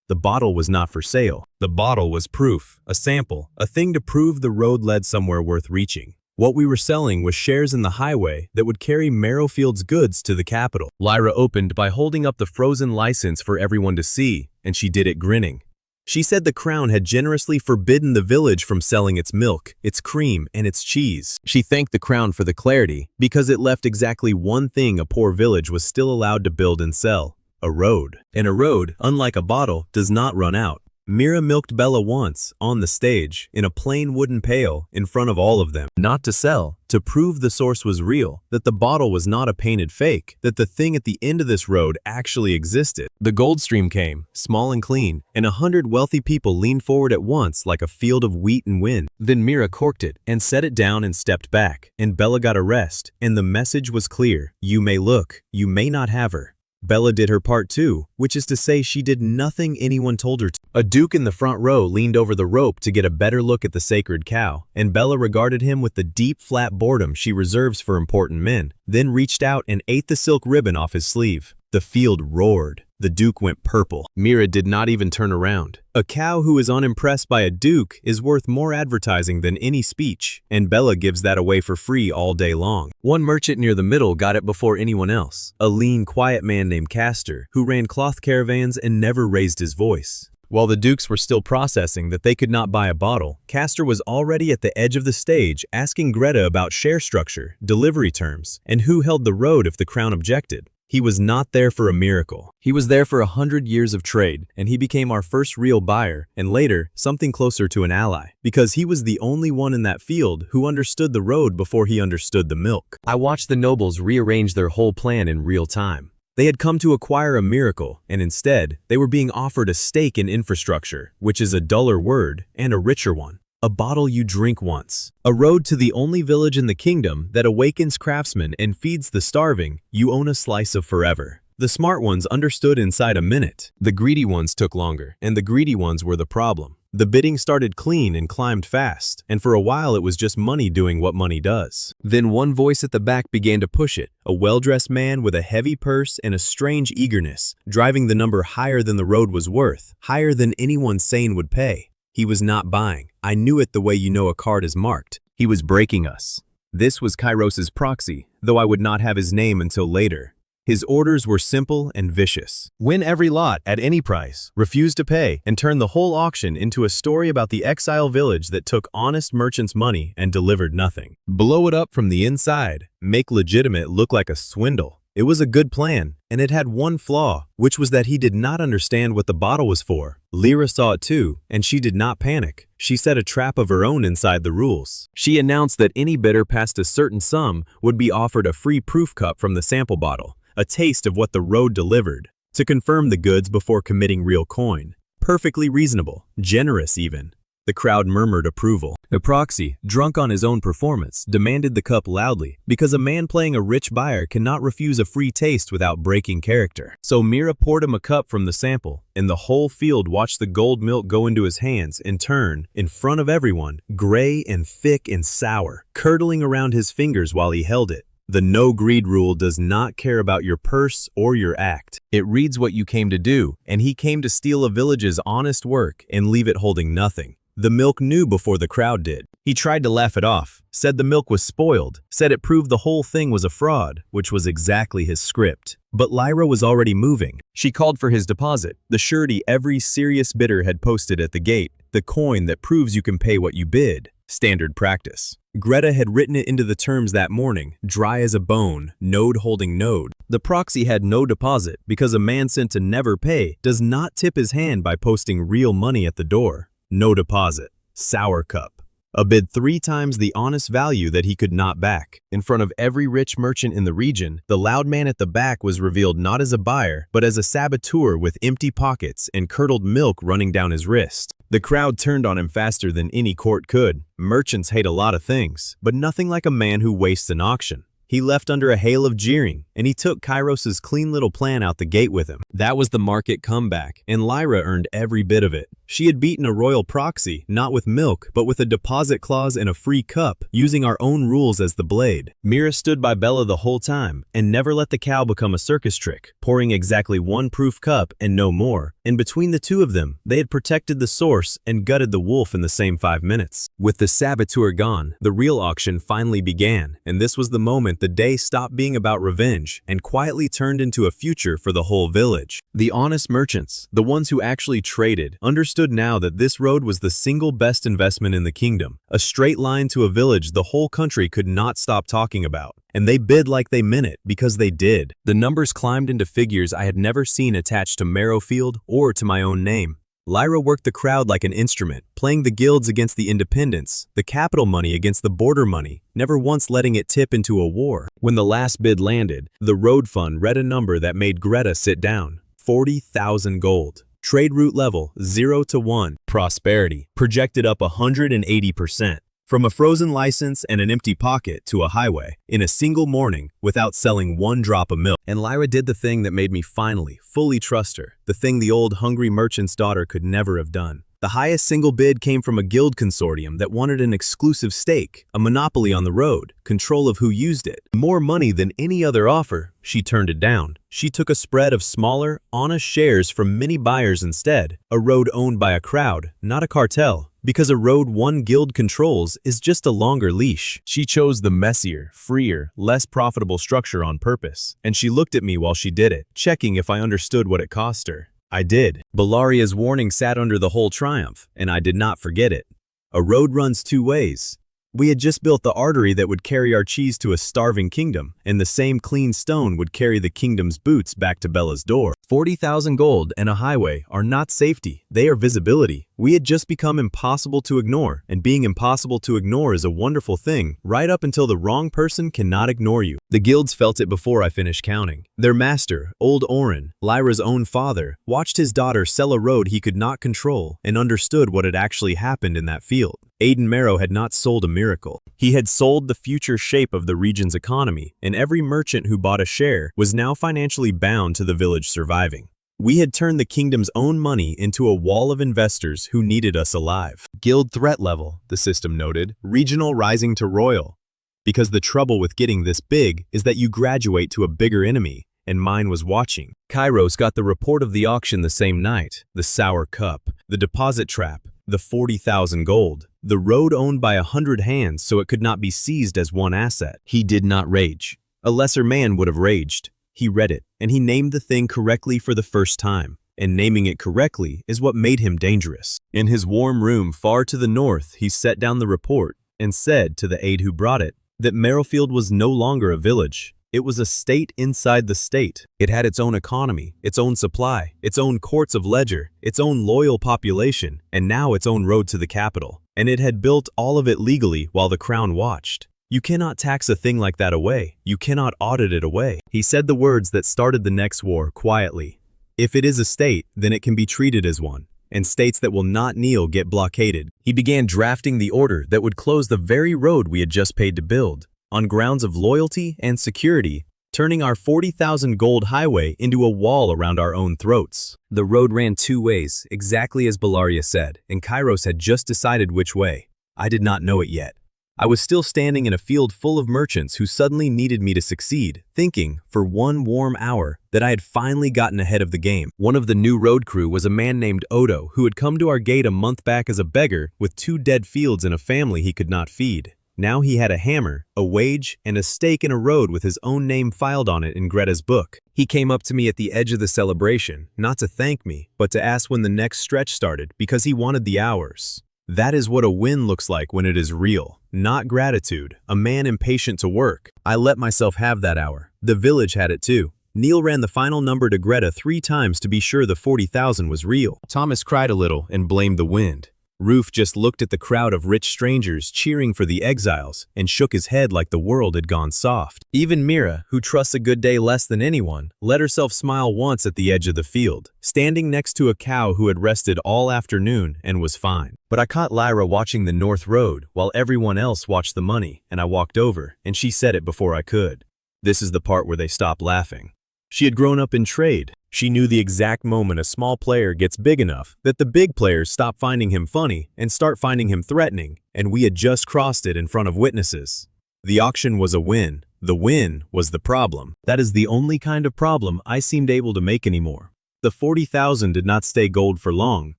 The bottle was not for sale. The bottle was proof, a sample, a thing to prove the road led somewhere worth reaching. What we were selling was shares in the highway that would carry Marrowfield's goods to the capital. Lyra opened by holding up the frozen license for everyone to see, and she did it grinning. She said the crown had generously forbidden the village from selling its milk, its cream, and its cheese. She thanked the crown for the clarity, because it left exactly one thing a poor village was still allowed to build and sell: a road. And a road, unlike a bottle, does not run out. Mira milked Bella once, on the stage, in a plain wooden pail, in front of all of them. Not to sell, to prove the source was real, that the bottle was not a painted fake, that the thing at the end of this road actually existed. The gold stream came, small and clean, and 100 wealthy people leaned forward at once like a field of wheat and wind. Then Mira corked it, and set it down and stepped back, and Bella got a rest, and the message was clear: you may look, you may not have her. Bella did her part too, which is to say she did nothing anyone told her to. A duke in the front row leaned over the rope to get a better look at the sacred cow, and Bella regarded him with the deep, flat boredom she reserves for important men, then reached out and ate the silk ribbon off his sleeve. The field roared. The duke went purple. Mira did not even turn around. A cow who is unimpressed by a duke is worth more advertising than any speech, and Bella gives that away for free all day long. One merchant near the middle got it before anyone else, a lean, quiet man named Castor, who ran cloth caravans and never raised his voice. While the dukes were still processing that they could not buy a bottle, Castor was already at the edge of the stage asking Greta about share structure, delivery terms, and who held the road if the crown objected. He was not there for a miracle. He was there for 100 years of trade, and he became our first real buyer, and later, something closer to an ally, because he was the only one in that field who understood the road before he understood the milk. I watched the nobles rearrange their whole plan in real time. They had come to acquire a miracle, and instead, they were being offered a stake in infrastructure, which is a duller word, and a richer one. A bottle you drink once. A road to the only village in the kingdom that awakens craftsmen and feeds the starving. You own a slice of forever. The smart ones understood inside a minute. The greedy ones took longer, and the greedy ones were the problem. The bidding started clean and climbed fast, and for a while it was just money doing what money does. Then one voice at the back began to push it, a well-dressed man with a heavy purse and a strange eagerness, driving the number higher than the road was worth, higher than anyone sane would pay. He was not buying. I knew it the way you know a card is marked. He was breaking us. This was Kairos's proxy, though I would not have his name until later. His orders were simple and vicious. Win every lot at any price, refuse to pay, and turn the whole auction into a story about the exile village that took honest merchants' money and delivered nothing. Blow it up from the inside, make legitimate look like a swindle. It was a good plan, and it had one flaw, which was that he did not understand what the bottle was for. Lyra saw it too, and she did not panic. She set a trap of her own inside the rules. She announced that any bidder past a certain sum would be offered a free proof cup from the sample bottle, a taste of what the road delivered, to confirm the goods before committing real coin. Perfectly reasonable, generous even. The crowd murmured approval. The proxy, drunk on his own performance, demanded the cup loudly, because a man playing a rich buyer cannot refuse a free taste without breaking character. So Mira poured him a cup from the sample, and the whole field watched the gold milk go into his hands and turn, in front of everyone, gray and thick and sour, curdling around his fingers while he held it. The no greed rule does not care about your purse or your act. It reads what you came to do, and he came to steal a village's honest work and leave it holding nothing. The milk knew before the crowd did. He tried to laugh it off, said the milk was spoiled, said it proved the whole thing was a fraud, which was exactly his script. But Lyra was already moving. She called for his deposit, the surety every serious bidder had posted at the gate, the coin that proves you can pay what you bid. Standard practice. Greta had written it into the terms that morning, dry as a bone, node holding node. The proxy had no deposit because a man sent to never pay does not tip his hand by posting real money at the door. No deposit. Sour cup. A bid 3 times the honest value that he could not back. In front of every rich merchant in the region, the loud man at the back was revealed not as a buyer, but as a saboteur with empty pockets and curdled milk running down his wrist. The crowd turned on him faster than any court could. Merchants hate a lot of things, but nothing like a man who wastes an auction. He left under a hail of jeering, and he took Kairos's clean little plan out the gate with him. That was the market comeback, and Lyra earned every bit of it. She had beaten a royal proxy, not with milk, but with a deposit clause and a free cup, using our own rules as the blade. Mira stood by Bella the whole time, and never let the cow become a circus trick, pouring exactly 1 proof cup and no more. And between the two of them, they had protected the source and gutted the wolf in the same 5 minutes. With the saboteur gone, the real auction finally began, and this was the moment the day stopped being about revenge and quietly turned into a future for the whole village. The honest merchants, the ones who actually traded, understood now that this road was the single best investment in the kingdom, a straight line to a village the whole country could not stop talking about. And they bid like they meant it, because they did. The numbers climbed into figures I had never seen attached to Marrowfield or to my own name. Lyra worked the crowd like an instrument, playing the guilds against the independents, the capital money against the border money, never once letting it tip into a war. When the last bid landed, the road fund read a number that made Greta sit down. 40,000 gold. Trade route level 0 to 1. Prosperity projected up 180%. From a frozen license and an empty pocket to a highway in a single morning without selling 1 drop of milk. And Lyra did the thing that made me finally, fully trust her, the thing the old hungry merchant's daughter could never have done. The highest single bid came from a guild consortium that wanted an exclusive stake, a monopoly on the road, control of who used it. More money than any other offer. She turned it down. She took a spread of smaller, honest shares from many buyers instead, a road owned by a crowd, not a cartel. Because a road one guild controls is just a longer leash. She chose the messier, freer, less profitable structure on purpose. And she looked at me while she did it, checking if I understood what it cost her. I did. Bellaria's warning sat under the whole triumph, and I did not forget it. A road runs 2 ways. We had just built the artery that would carry our cheese to a starving kingdom, and the same clean stone would carry the kingdom's boots back to Bella's door. 40,000 gold and a highway are not safety, they are visibility. We had just become impossible to ignore, and being impossible to ignore is a wonderful thing, right up until the wrong person cannot ignore you. The guilds felt it before I finished counting. Their master, old Oren, Lyra's own father, watched his daughter sell a road he could not control and understood what had actually happened in that field. Aiden Marrow had not sold a miracle. He had sold the future shape of the region's economy, and every merchant who bought a share was now financially bound to the village surviving. We had turned the kingdom's own money into a wall of investors who needed us alive. Guild threat level, the system noted, regional rising to royal. Because the trouble with getting this big is that you graduate to a bigger enemy, and mine was watching. Kairos got the report of the auction the same night, the sour cup, the deposit trap, the 40,000 gold. The road owned by 100 hands, so it could not be seized as one asset. He did not rage. A lesser man would have raged. He read it, and he named the thing correctly for the first time. And naming it correctly is what made him dangerous. In his warm room far to the north, he set down the report and said to the aide who brought it that Merrifield was no longer a village. It was a state inside the state. It had its own economy, its own supply, its own courts of ledger, its own loyal population, and now its own road to the capital. And it had built all of it legally while the crown watched. You cannot tax a thing like that away. You cannot audit it away. He said the words that started the next war quietly. If it is a state, then it can be treated as one, and states that will not kneel get blockaded. He began drafting the order that would close the very road we had just paid to build, on grounds of loyalty and security, turning our 40,000 gold highway into a wall around our own throats. The road ran two ways, exactly as Bellaria said, and Kairos had just decided which way. I did not know it yet. I was still standing in a field full of merchants who suddenly needed me to succeed, thinking, for one warm hour, that I had finally gotten ahead of the game. One of the new road crew was a man named Odo, who had come to our gate a month back as a beggar with 2 dead fields and a family he could not feed. Now he had a hammer, a wage, and a stake in a road with his own name filed on it in Greta's book. He came up to me at the edge of the celebration, not to thank me, but to ask when the next stretch started, because he wanted the hours. That is what a win looks like when it is real, not gratitude, a man impatient to work. I let myself have that hour. The village had it too. Neil ran the final number to Greta 3 times to be sure the 40,000 was real. Thomas cried a little and blamed the wind. Roof just looked at the crowd of rich strangers cheering for the exiles and shook his head like the world had gone soft. Even Mira, who trusts a good day less than anyone, let herself smile once at the edge of the field, standing next to a cow who had rested all afternoon and was fine. But I caught Lyra watching the North Road while everyone else watched the money, and I walked over, and she said it before I could. This is the part where they stop laughing. She had grown up in trade. She knew the exact moment a small player gets big enough that the big players stop finding him funny and start finding him threatening, and we had just crossed it in front of witnesses. The auction was a win. The win was the problem. That is the only kind of problem I seemed able to make anymore. The 40,000 did not stay gold for long,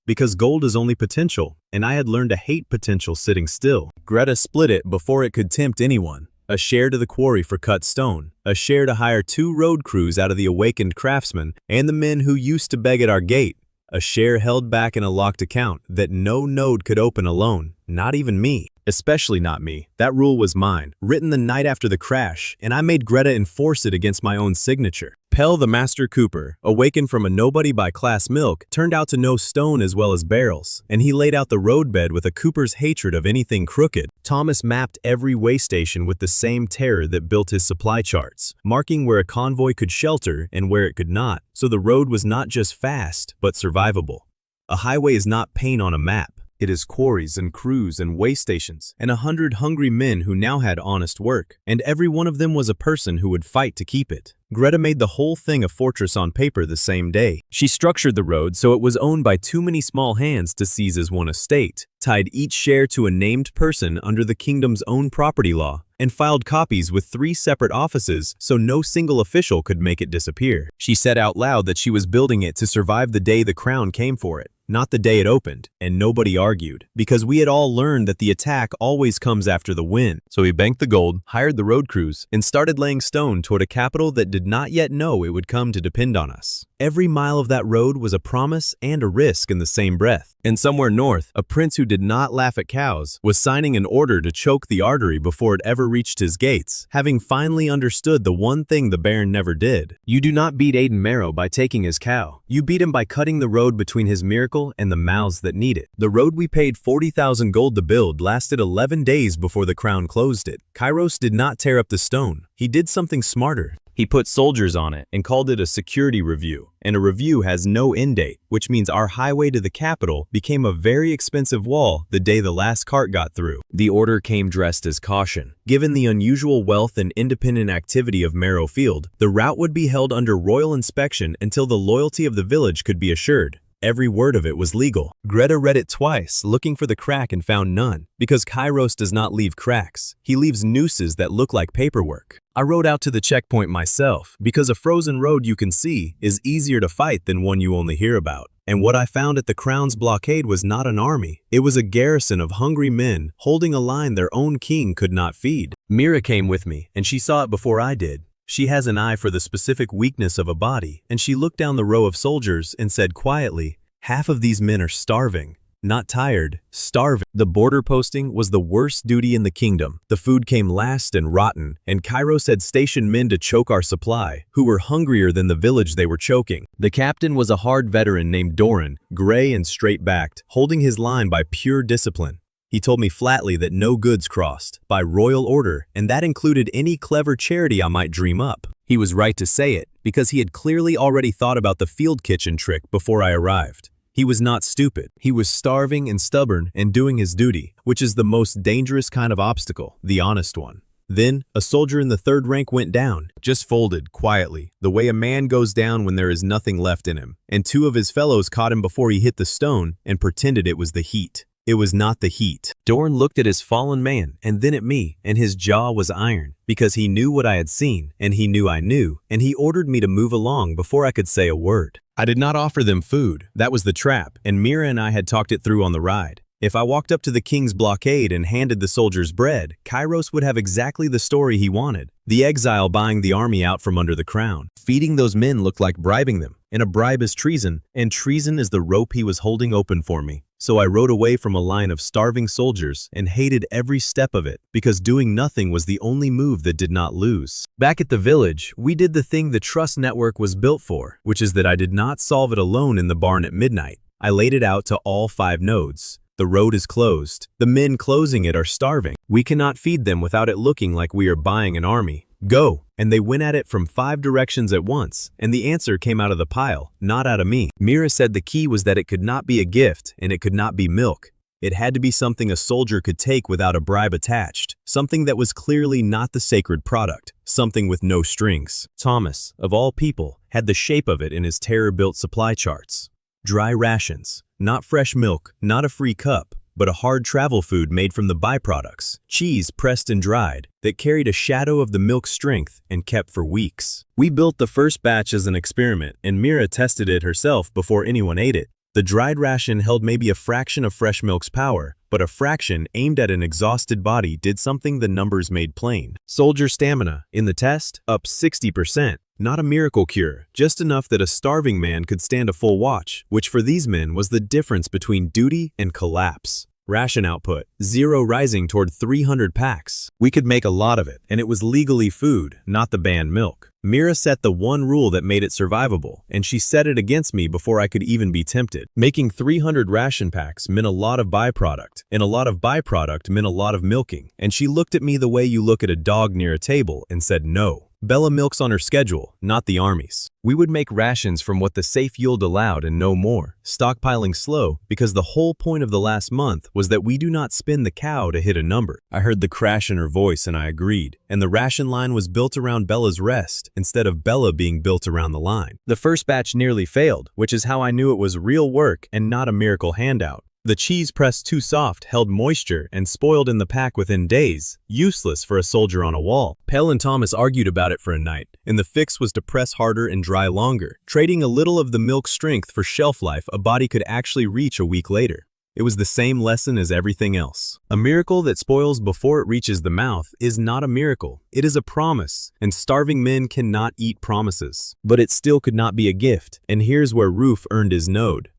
because gold is only potential, and I had learned to hate potential sitting still. Greta split it before it could tempt anyone. A share to the quarry for cut stone, a share to hire 2 road crews out of the awakened craftsmen and the men who used to beg at our gate, a share held back in a locked account that no node could open alone, not even me. Especially not me. That rule was mine, written the night after the crash, and I made Greta enforce it against my own signature. Pell the master cooper, awakened from a nobody by class milk, turned out to know stone as well as barrels, and he laid out the roadbed with a cooper's hatred of anything crooked. Thomas mapped every way station with the same terror that built his supply charts, marking where a convoy could shelter and where it could not, so the road was not just fast, but survivable. A highway is not paint on a map. It is quarries and crews and way stations, and 100 hungry men who now had honest work, and every one of them was a person who would fight to keep it. Greta made the whole thing a fortress on paper the same day. She structured the road so it was owned by too many small hands to seize as one estate, tied each share to a named person under the kingdom's own property law, and filed copies with 3 separate offices so no single official could make it disappear. She said out loud that she was building it to survive the day the crown came for it, not the day it opened, and nobody argued, because we had all learned that the attack always comes after the win. So we banked the gold, hired the road crews, and started laying stone toward a capital that did not yet know it would come to depend on us. Every mile of that road was a promise and a risk in the same breath. And somewhere north, a prince who did not laugh at cows was signing an order to choke the artery before it ever reached his gates, having finally understood the one thing the Baron never did. You do not beat Aiden Marrow by taking his cow. You beat him by cutting the road between his miracle and the mouths that need it. The road we paid 40,000 gold to build lasted 11 days before the crown closed it. Kairos did not tear up the stone. He did something smarter. He put soldiers on it and called it a security review, and a review has no end date, which means our highway to the capital became a very expensive wall the day the last cart got through. The order came dressed as caution. Given the unusual wealth and independent activity of Marrow Field, the route would be held under royal inspection until the loyalty of the village could be assured. Every word of it was legal. Greta read it twice, looking for the crack and found none. Because Kairos does not leave cracks. He leaves nooses that look like paperwork. I rode out to the checkpoint myself, because a frozen road you can see is easier to fight than one you only hear about. And what I found at the Crown's blockade was not an army. It was a garrison of hungry men holding a line their own king could not feed. Mira came with me, and she saw it before I did. She has an eye for the specific weakness of a body, and she looked down the row of soldiers and said quietly, "Half of these men are starving. Not tired, starving." The border posting was the worst duty in the kingdom. The food came last and rotten, and Kairos had stationed men to choke our supply, who were hungrier than the village they were choking. The captain was a hard veteran named Doran, gray and straight-backed, holding his line by pure discipline. He told me flatly that no goods crossed, by royal order, and that included any clever charity I might dream up. He was right to say it, because he had clearly already thought about the field kitchen trick before I arrived. He was not stupid. He was starving and stubborn and doing his duty, which is the most dangerous kind of obstacle, the honest one. Then, a soldier in the third rank went down, just folded, quietly, the way a man goes down when there is nothing left in him, and two of his fellows caught him before he hit the stone and pretended it was the heat. It was not the heat. Doran looked at his fallen man and then at me, and his jaw was iron, because he knew what I had seen, and he knew I knew, and he ordered me to move along before I could say a word. I did not offer them food. That was the trap, and Mira and I had talked it through on the ride. If I walked up to the king's blockade and handed the soldiers bread, Kairos would have exactly the story he wanted. The exile buying the army out from under the crown. Feeding those men looked like bribing them, and a bribe is treason, and treason is the rope he was holding open for me. So I rode away from a line of starving soldiers and hated every step of it, because doing nothing was the only move that did not lose. Back at the village, we did the thing the trust network was built for, which is that I did not solve it alone in the barn at midnight. I laid it out to all 5 nodes. The road is closed. The men closing it are starving. We cannot feed them without it looking like we are buying an army. Go! And they went at it from 5 directions at once, and the answer came out of the pile, not out of me. Mira said the key was that it could not be a gift, and it could not be milk. It had to be something a soldier could take without a bribe attached, something that was clearly not the sacred product, something with no strings. Thomas, of all people, had the shape of it in his terror-built supply charts. Dry rations, not fresh milk, not a free cup, but a hard travel food made from the byproducts, cheese pressed and dried, that carried a shadow of the milk's strength and kept for weeks. We built the first batch as an experiment, and Mira tested it herself before anyone ate it. The dried ration held maybe a fraction of fresh milk's power, but a fraction aimed at an exhausted body did something the numbers made plain. Soldier stamina, in the test, up 60%. Not a miracle cure, just enough that a starving man could stand a full watch, which for these men was the difference between duty and collapse. Ration output, 0 rising toward 300 packs. We could make a lot of it, and it was legally food, not the banned milk. Mira set the one rule that made it survivable, and she set it against me before I could even be tempted. Making 300 ration packs meant a lot of byproduct, and a lot of byproduct meant a lot of milking, and she looked at me the way you look at a dog near a table and said no. Bella milks on her schedule, not the army's. We would make rations from what the safe yield allowed and no more, stockpiling slow, because the whole point of the last month was that we do not spin the cow to hit a number. I heard the crash in her voice and I agreed, and the ration line was built around Bella's rest, instead of Bella being built around the line. The first batch nearly failed, which is how I knew it was real work and not a miracle handout. The cheese pressed too soft held moisture and spoiled in the pack within days, useless for a soldier on a wall. Pell and Thomas argued about it for a night, and the fix was to press harder and dry longer, trading a little of the milk strength for shelf life a body could actually reach a week later. It was the same lesson as everything else. A miracle that spoils before it reaches the mouth is not a miracle. It is a promise, and starving men cannot eat promises. But it still could not be a gift, and here's where Roof earned his node.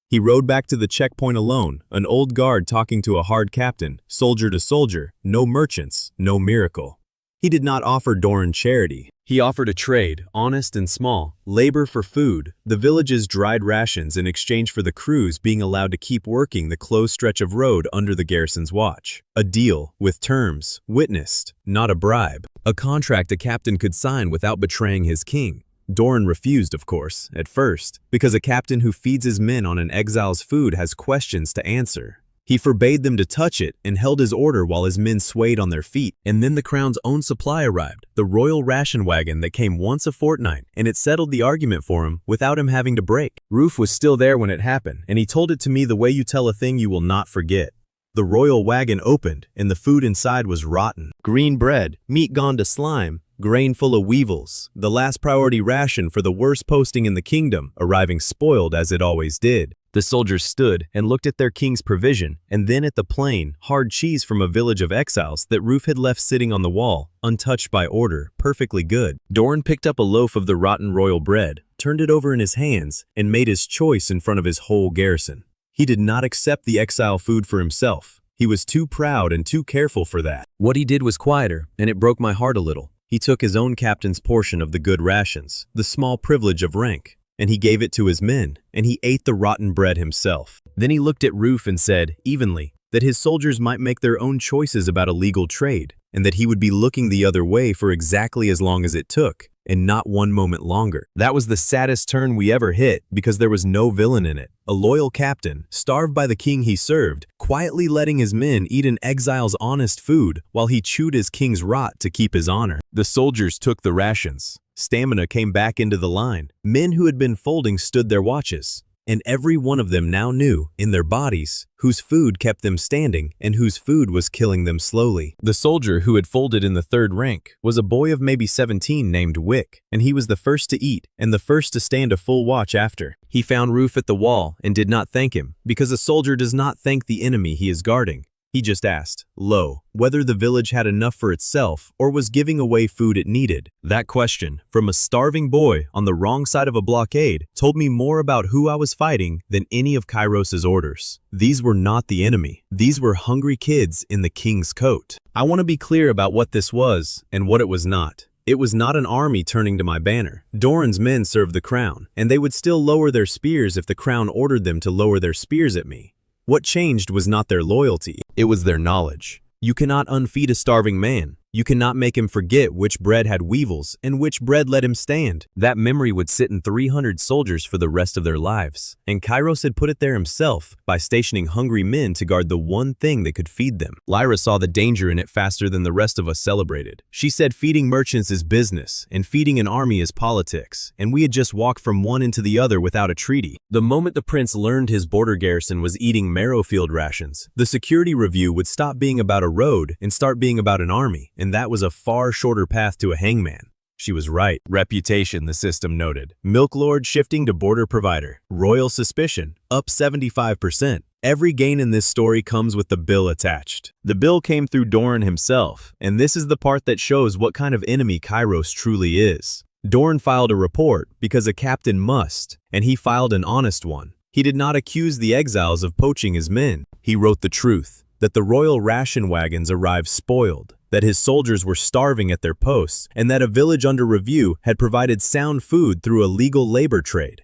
He rode back to the checkpoint alone, an old guard talking to a hard captain, soldier to soldier, no merchants, no miracle. He did not offer Doran charity. He offered a trade, honest and small, labor for food, the village's dried rations in exchange for the crews being allowed to keep working the closed stretch of road under the garrison's watch. A deal, with terms, witnessed, not a bribe. A contract a captain could sign without betraying his king. Doran refused, of course, at first, because a captain who feeds his men on an exile's food has questions to answer. He forbade them to touch it and held his order while his men swayed on their feet. And then the crown's own supply arrived, the royal ration wagon that came once a fortnight, and it settled the argument for him without him having to break. Roof was still there when it happened, and he told it to me the way you tell a thing you will not forget. The royal wagon opened, and the food inside was rotten. Green bread, meat gone to slime, grain full of weevils, the last priority ration for the worst posting in the kingdom, arriving spoiled as it always did. The soldiers stood and looked at their king's provision, and then at the plain, hard cheese from a village of exiles that Roof had left sitting on the wall, untouched by order, perfectly good. Doran picked up a loaf of the rotten royal bread, turned it over in his hands, and made his choice in front of his whole garrison. He did not accept the exile food for himself. He was too proud and too careful for that. What he did was quieter, and it broke my heart a little. He took his own captain's portion of the good rations, the small privilege of rank, and he gave it to his men, and he ate the rotten bread himself. Then he looked at Roof and said, evenly, that his soldiers might make their own choices about illegal trade, and that he would be looking the other way for exactly as long as it took, and not one moment longer. That was the saddest turn we ever hit because there was no villain in it. A loyal captain, starved by the king he served, quietly letting his men eat an exile's honest food while he chewed his king's rot to keep his honor. The soldiers took the rations. Stamina came back into the line. Men who had been folding stood their watches. And every one of them now knew, in their bodies, whose food kept them standing and whose food was killing them slowly. The soldier who had folded in the third rank was a boy of maybe 17 named Wick, and he was the first to eat and the first to stand a full watch after. He found Roof at the wall and did not thank him, because a soldier does not thank the enemy he is guarding. He just asked, low, whether the village had enough for itself or was giving away food it needed. That question, from a starving boy on the wrong side of a blockade, told me more about who I was fighting than any of Kairos's orders. These were not the enemy. These were hungry kids in the king's coat. I want to be clear about what this was and what it was not. It was not an army turning to my banner. Doran's men served the crown, and they would still lower their spears if the crown ordered them to lower their spears at me. What changed was not their loyalty, it was their knowledge. You cannot unfeed a starving man. You cannot make him forget which bread had weevils and which bread let him stand. That memory would sit in 300 soldiers for the rest of their lives. And Kairos had put it there himself by stationing hungry men to guard the one thing that could feed them. Lyra saw the danger in it faster than the rest of us celebrated. She said feeding merchants is business and feeding an army is politics, and we had just walked from one into the other without a treaty. The moment the prince learned his border garrison was eating marrowfield rations, the security review would stop being about a road and start being about an army. And that was a far shorter path to a hangman. She was right. Reputation, the system noted. Milk lord shifting to border provider. Royal suspicion, up 75%. Every gain in this story comes with the bill attached. The bill came through Doran himself, and this is the part that shows what kind of enemy Kairos truly is. Doran filed a report because a captain must, and he filed an honest one. He did not accuse the exiles of poaching his men. He wrote the truth, that the royal ration wagons arrived spoiled, that his soldiers were starving at their posts, and that a village under review had provided sound food through a legal labor trade.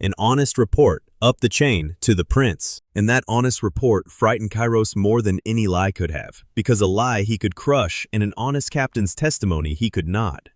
An honest report, up the chain, to the prince. And that honest report frightened Kairos more than any lie could have, because a lie he could crush and an honest captain's testimony he could not.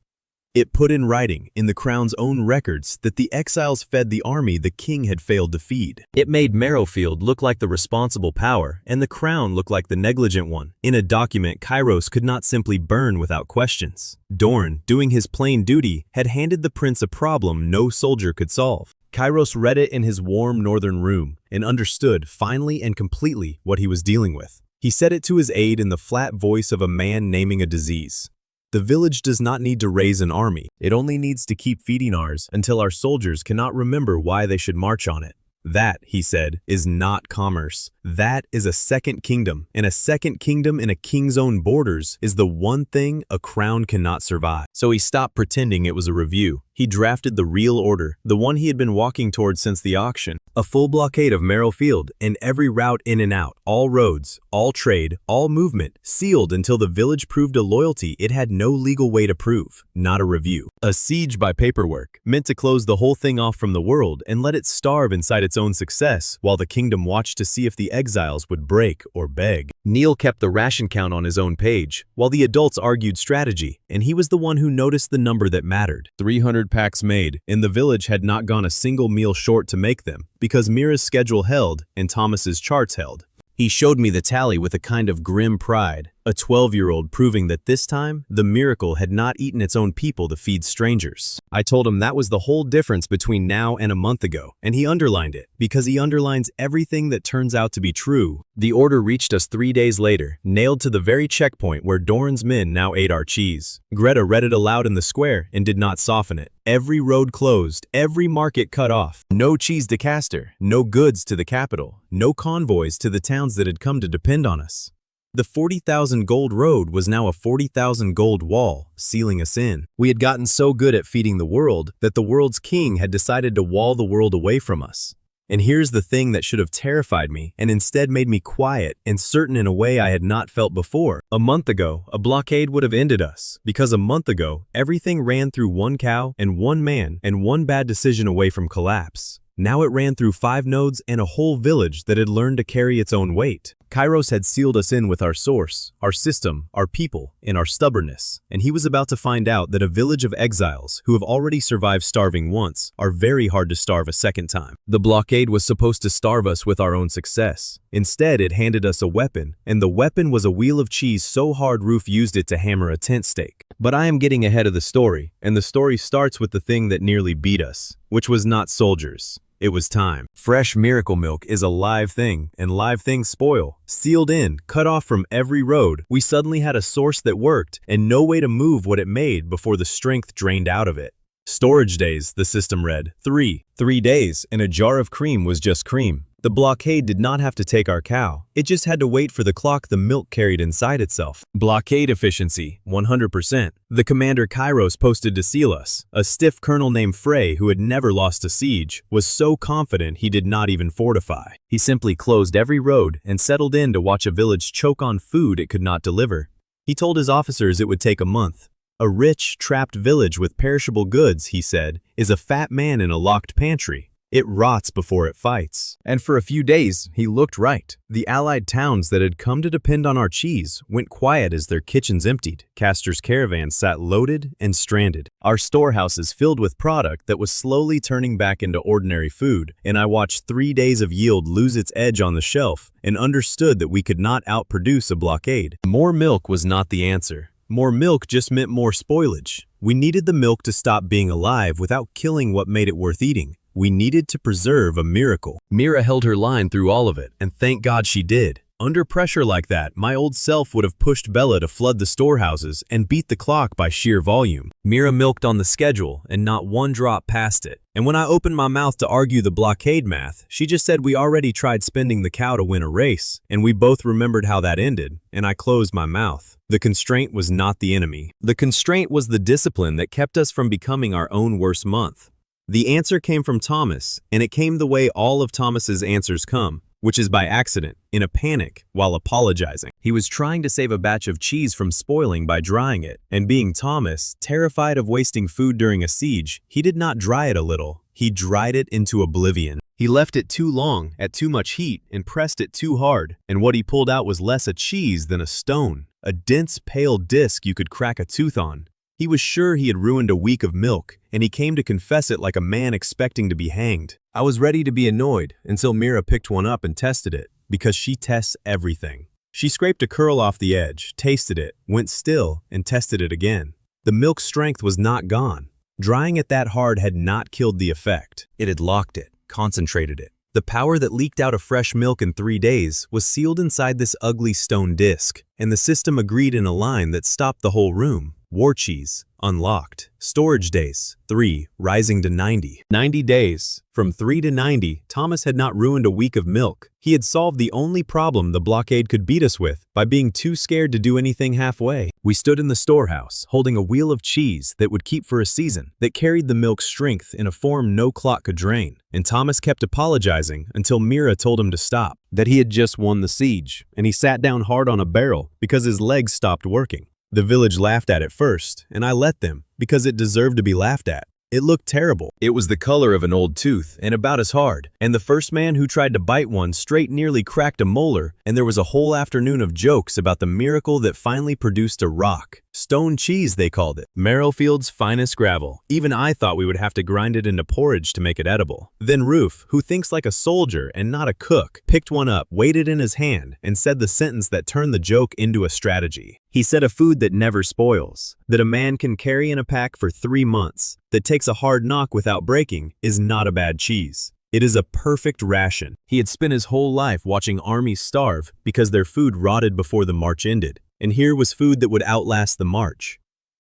It put in writing, in the crown's own records, that the exiles fed the army the king had failed to feed. It made Marrowfield look like the responsible power, and the crown look like the negligent one. In a document Kairos could not simply burn without questions. Doran, doing his plain duty, had handed the prince a problem no soldier could solve. Kairos read it in his warm northern room, and understood, finally and completely, what he was dealing with. He said it to his aide in the flat voice of a man naming a disease. The village does not need to raise an army. It only needs to keep feeding ours until our soldiers cannot remember why they should march on it. That, he said, is not commerce. That is a second kingdom, and a second kingdom in a king's own borders is the one thing a crown cannot survive. So he stopped pretending it was a review. He drafted the real order, the one he had been walking towards since the auction. A full blockade of Marrowfield and every route in and out, all roads, all trade, all movement, sealed until the village proved a loyalty it had no legal way to prove, not a review. A siege by paperwork, meant to close the whole thing off from the world and let it starve inside its own success, while the kingdom watched to see if the exiles would break or beg. Neil kept the ration count on his own page, while the adults argued strategy, and he was the one who noticed the number that mattered. 300 packs made, and the village had not gone a single meal short to make them, because Mira's schedule held and Thomas's charts held. He showed me the tally with a kind of grim pride, a 12-year-old proving that this time, the miracle had not eaten its own people to feed strangers. I told him that was the whole difference between now and a month ago, and he underlined it, because he underlines everything that turns out to be true. The order reached us 3 days later, nailed to the very checkpoint where Doran's men now ate our cheese. Greta read it aloud in the square and did not soften it. Every road closed, every market cut off. No cheese to Castor, no goods to the capital, no convoys to the towns that had come to depend on us. The 40,000 gold road was now a 40,000 gold wall, sealing us in. We had gotten so good at feeding the world that the world's king had decided to wall the world away from us. And here's the thing that should have terrified me and instead made me quiet and certain in a way I had not felt before. A month ago, a blockade would have ended us, because a month ago, everything ran through one cow and one man and one bad decision away from collapse. Now it ran through 5 nodes and a whole village that had learned to carry its own weight. Kairos had sealed us in with our source, our system, our people, and our stubbornness, and he was about to find out that a village of exiles who have already survived starving once are very hard to starve a second time. The blockade was supposed to starve us with our own success. Instead, it handed us a weapon, and the weapon was a wheel of cheese so hard Roof used it to hammer a tent stake. But I am getting ahead of the story, and the story starts with the thing that nearly beat us, which was not soldiers. It was time. Fresh miracle milk is a live thing, and live things spoil. Sealed in, cut off from every road, we suddenly had a source that worked, and no way to move what it made before the strength drained out of it. Storage days, the system read. 3 days, and a jar of cream was just cream. The blockade did not have to take our cow. It just had to wait for the clock the milk carried inside itself. Blockade efficiency, 100%. The commander Kairos posted to seal us. A stiff colonel named Frey, who had never lost a siege, was so confident he did not even fortify. He simply closed every road and settled in to watch a village choke on food it could not deliver. He told his officers it would take a month. A rich, trapped village with perishable goods, he said, is a fat man in a locked pantry. It rots before it fights. And for a few days, he looked right. The allied towns that had come to depend on our cheese went quiet as their kitchens emptied. Castor's caravan sat loaded and stranded. Our storehouses filled with product that was slowly turning back into ordinary food, and I watched 3 days of yield lose its edge on the shelf and understood that we could not outproduce a blockade. More milk was not the answer. More milk just meant more spoilage. We needed the milk to stop being alive without killing what made it worth eating. We needed to preserve a miracle. Mira held her line through all of it, and thank God she did. Under pressure like that, my old self would have pushed Bella to flood the storehouses and beat the clock by sheer volume. Mira milked on the schedule, and not one drop passed it. And when I opened my mouth to argue the blockade math, she just said we already tried spending the cow to win a race, and we both remembered how that ended, and I closed my mouth. The constraint was not the enemy. The constraint was the discipline that kept us from becoming our own worst month. The answer came from Thomas, and it came the way all of Thomas's answers come, which is by accident, in a panic, while apologizing. He was trying to save a batch of cheese from spoiling by drying it, and being Thomas, terrified of wasting food during a siege, he did not dry it a little, he dried it into oblivion. He left it too long, at too much heat, and pressed it too hard, and what he pulled out was less a cheese than a stone, a dense, pale disc you could crack a tooth on. He was sure he had ruined a week of milk, and he came to confess it like a man expecting to be hanged. I was ready to be annoyed until Mira picked one up and tested it, because she tests everything. She scraped a curl off the edge, tasted it, went still, and tested it again. The milk's strength was not gone. Drying it that hard had not killed the effect. It had locked it, concentrated it. The power that leaked out of fresh milk in 3 days was sealed inside this ugly stone disc, and the system agreed in a line that stopped the whole room. War cheese, unlocked. Storage days, 3, rising to 90. 90 days. From 3 to 90, Thomas had not ruined a week of milk. He had solved the only problem the blockade could beat us with by being too scared to do anything halfway. We stood in the storehouse, holding a wheel of cheese that would keep for a season, that carried the milk's strength in a form no clock could drain. And Thomas kept apologizing until Mira told him to stop, that he had just won the siege, and he sat down hard on a barrel because his legs stopped working. The village laughed at it first, and I let them, because it deserved to be laughed at. It looked terrible. It was the color of an old tooth and about as hard, and the first man who tried to bite one straight nearly cracked a molar, and there was a whole afternoon of jokes about the miracle that finally produced a rock. Stone cheese, they called it. Merrowfield's finest gravel. Even I thought we would have to grind it into porridge to make it edible. Then Roof, who thinks like a soldier and not a cook, picked one up, weighed it in his hand, and said the sentence that turned the joke into a strategy. He said a food that never spoils, that a man can carry in a pack for 3 months, that takes a hard knock without breaking, is not a bad cheese. It is a perfect ration. He had spent his whole life watching armies starve because their food rotted before the march ended. And here was food that would outlast the march.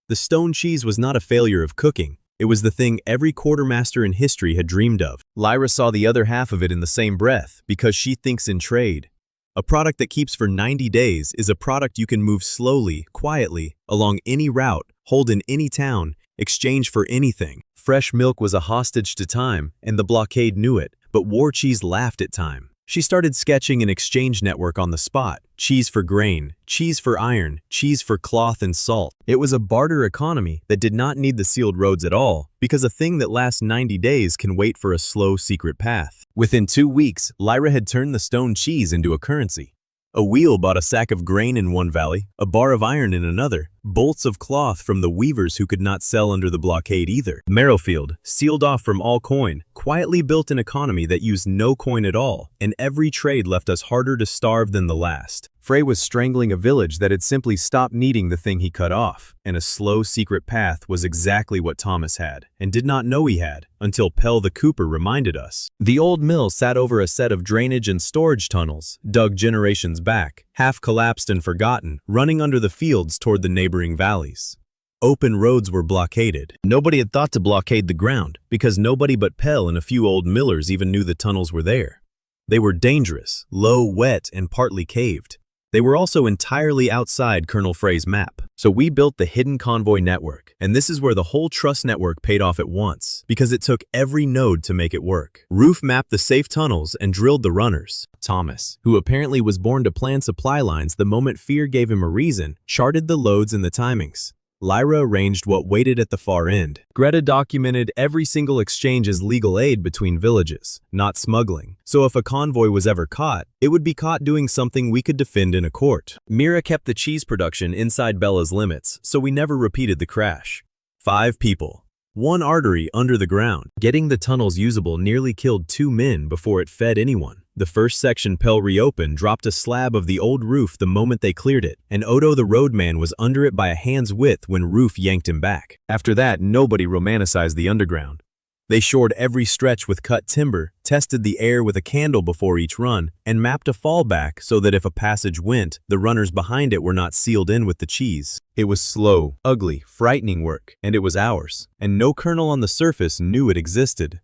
The stone cheese was not a failure of cooking. It was the thing every quartermaster in history had dreamed of. Lyra saw the other half of it in the same breath because she thinks in trade. A product that keeps for 90 days is a product you can move slowly, quietly, along any route, hold in any town, exchange for anything. Fresh milk was a hostage to time, and the blockade knew it, but war cheese laughed at time. She started sketching an exchange network on the spot. Cheese for grain, cheese for iron, cheese for cloth and salt. It was a barter economy that did not need the sealed roads at all, because a thing that lasts 90 days can wait for a slow, secret path. Within 2 weeks, Lyra had turned the stone cheese into a currency. A wheel bought a sack of grain in one valley, a bar of iron in another, bolts of cloth from the weavers who could not sell under the blockade either. Merrowfield, sealed off from all coin, quietly built an economy that used no coin at all, and every trade left us harder to starve than the last. Frey was strangling a village that had simply stopped needing the thing he cut off, and a slow, secret path was exactly what Thomas had, and did not know he had, until Pell the Cooper reminded us. The old mill sat over a set of drainage and storage tunnels, dug generations back, half collapsed and forgotten, running under the fields toward the neighboring valleys. Open roads were blockaded. Nobody had thought to blockade the ground, because nobody but Pell and a few old millers even knew the tunnels were there. They were dangerous, low, wet, and partly caved. They were also entirely outside Colonel Frey's map. So we built the hidden convoy network, and this is where the whole trust network paid off at once, because it took every node to make it work. Roof mapped the safe tunnels and drilled the runners. Thomas, who apparently was born to plan supply lines the moment fear gave him a reason, charted the loads and the timings. Lyra arranged what waited at the far end. Greta documented every single exchange as legal aid between villages, not smuggling. So if a convoy was ever caught, it would be caught doing something we could defend in a court. Mira kept the cheese production inside Bella's limits, so we never repeated the crash. 5 people. 1 artery under the ground. Getting the tunnels usable nearly killed 2 men before it fed anyone. The first section Pell reopened dropped a slab of the old roof the moment they cleared it, and Odo the roadman was under it by a hand's width when Roof yanked him back. After that, nobody romanticized the underground. They shored every stretch with cut timber, tested the air with a candle before each run, and mapped a fallback so that if a passage went, the runners behind it were not sealed in with the cheese. It was slow, ugly, frightening work, and it was ours, and no colonel on the surface knew it existed.